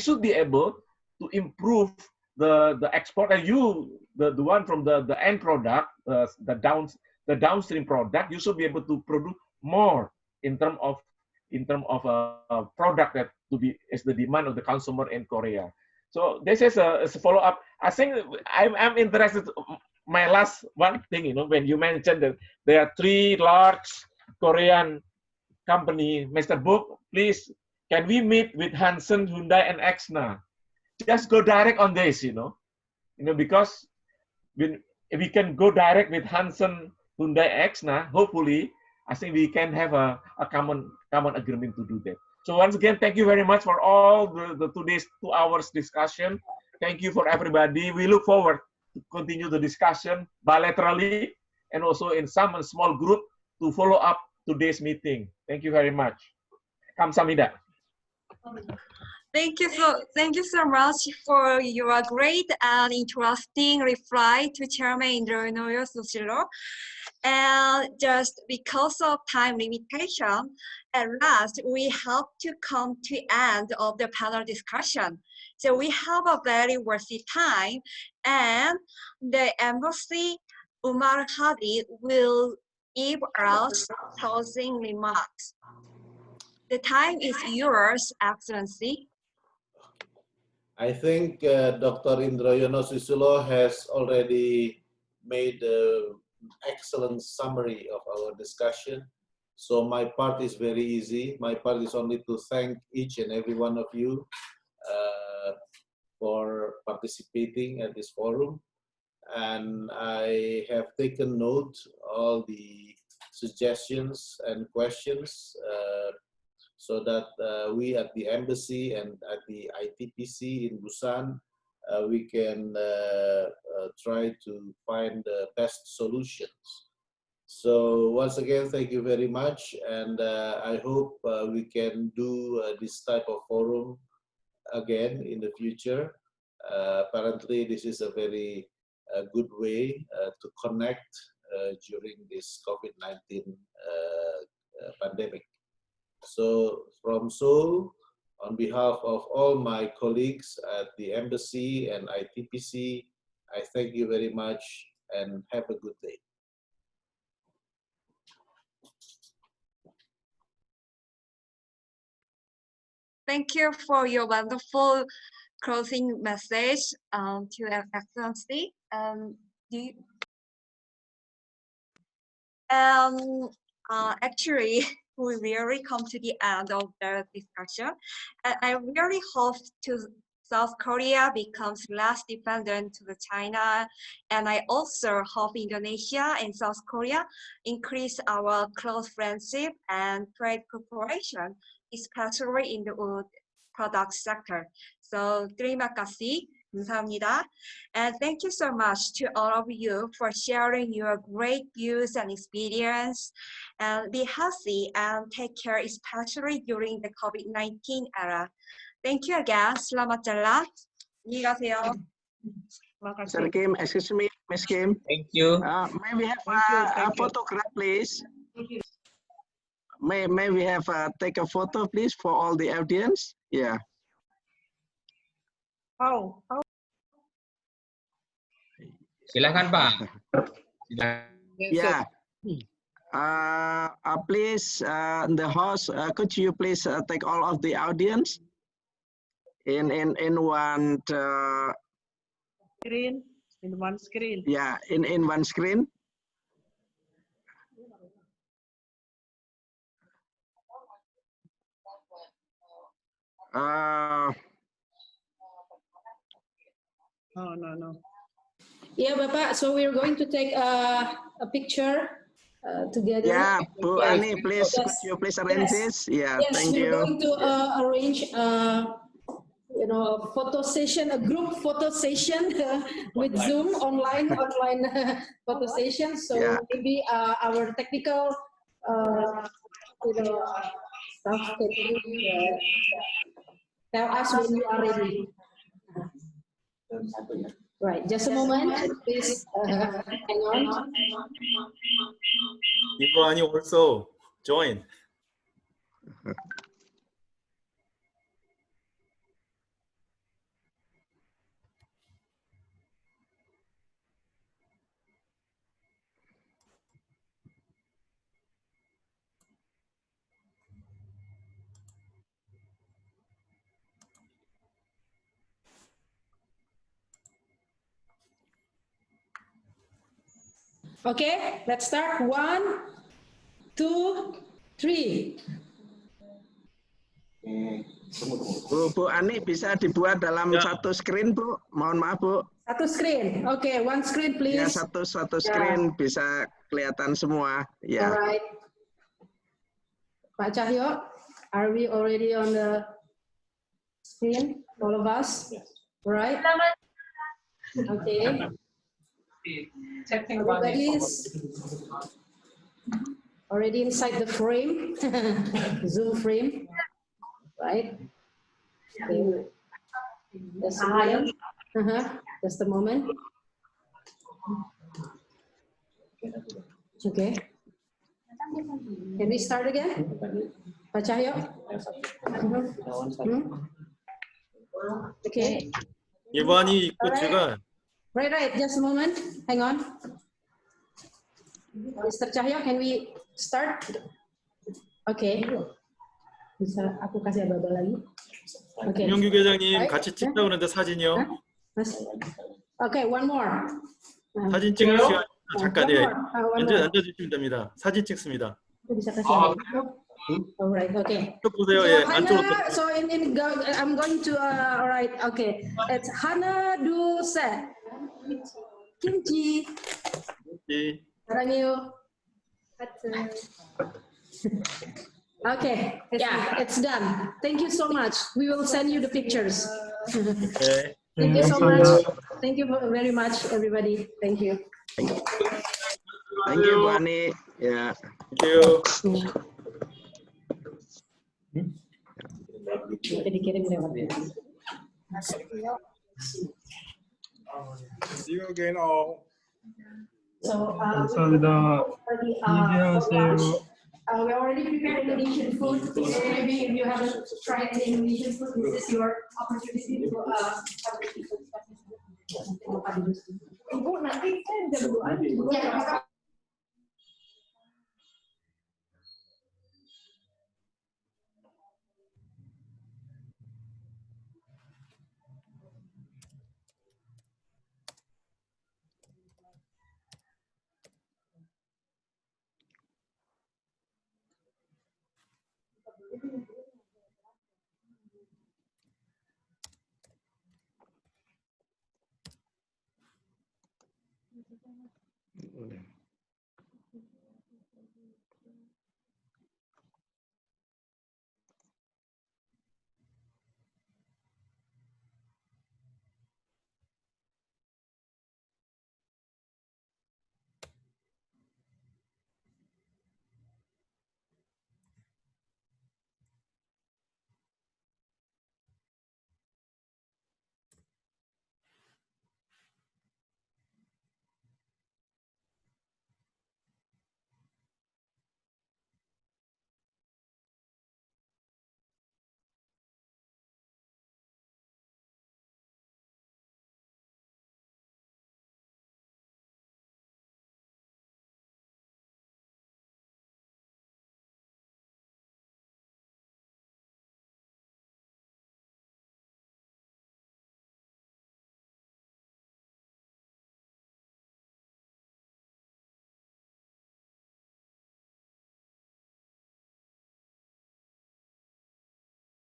should be able to improve the export, and the one from the end product, the downstream product, you should be able to produce more in terms of product that is the demand of the consumer in Korea. So this is a follow up. I think I'm interested. My last one thing, when you mentioned that there are 3 large Korean company, Mr. Book, please can we meet with Hansen, Hyundai, and Exna? Just go direct on this, because when we can go direct with Hansen, Hyundai, Exna, hopefully, I think we can have a common agreement to do that. So once again, thank you very much for all the today's 2 hours discussion. Thank you for everybody. We look forward to continue the discussion bilaterally and also in some small group to follow up today's meeting. Thank you very much. Kamsahamnida. Thank you so much for your great and interesting reply to Chairman Indroyo Susilo. And just because of time limitation, at last we have to come to end of the panel discussion. So we have a very worthy time, and the embassy Umar Hadi will give us closing remarks. The time is yours, Excellency. I think Dr. Indroyono Susilo has already made an excellent summary of our discussion. So my part is very easy. My part is only to thank each and every one of you for participating at this forum. And I have taken note of all the suggestions and questions so that we at the embassy and at the ITPC in Busan, we can try to find the best solutions. So once again, thank you very much. And I hope we can do this type of forum again in the future. Apparently, this is a very good way to connect during this COVID-19 pandemic. So from Seoul, on behalf of all my colleagues at the embassy and ITPC, I thank you very much and have a good day. Thank you for your wonderful closing message to Your Excellency. Actually, we really come to the end of the discussion. And I really hope South Korea becomes less dependent to the China. And I also hope Indonesia and South Korea increase our close friendship and trade cooperation, especially in the wood product sector. So, terima kasih. 감사합니다. And thank you so much to all of you for sharing your great views and experience. And be healthy and take care, especially during the COVID-19 era. Thank you again. Selamat jalan. 안녕히 가세요. Sir Kim, excuse me, Miss Kim. Thank you. May we have a photograph, please? May we have take a photo, please, for all the audience? Yeah. How? Silakan Pak. Yeah. Please, the host, could you please take all of the audience in one Screen. In one screen. Yeah, in one screen. No. Yeah, Bapak. So we're going to take a picture together. Yeah, Bu Yes. Ani, please, Yes. could you please arrange this? Yeah, Yes, thank we're you. going to arrange, a photo session, a group photo session with Zoom online photo session. So Yeah. maybe our technical, staff can tell us when you are ready. Right, just a moment, please hang on. Ibu Ani also join. Okay, let's start. 1, 2, 3. Bu Ani, bisa dibuat dalam satu screen, Bu? Mohon maaf, Bu. Satu screen. Okay, one screen, please. Ya, satu screen bisa kelihatan semua. Ya. Alright. Pak Cahyo, Are we already on the screen, all of us? Yes. Right? Okay. Everybody is already inside the frame, Zoom frame, right? Okay. Just a moment. Just a moment. Okay. Can we start again? Pak Cahyo? Okay. 예반이 있고 제가 Right. Just a moment. Hang on. Mr. Cahyo, can we start? Okay. Bisa aku kasih ababa lagi? Okay. 김영규 계장님 같이 찍자고 그러는데 사진이요. Okay, one more. 사진 찍을 시간 잠깐 앉아주시면 됩니다. 사진 찍습니다. Bisa kasih alright, okay. 보세요. So, 예, Hana, 안쪽으로. so I'm going to, alright, okay. It's Hana do se. Kimchi. Kimchi. Sarangiyo. Okay, yeah, it's done. Thank you so much. We will send you the pictures. Okay. Thank you so much. Thank you very much, everybody. Thank you. Thank you, Bu Ani. Ya. Thank you. Dikirim lewat. See you again all. So, 감사합니다. 안녕하세요. we already prepared Indonesian food. So maybe if you haven't tried any Indonesian food, this is your opportunity to Ibu nanti jam 2. Udah.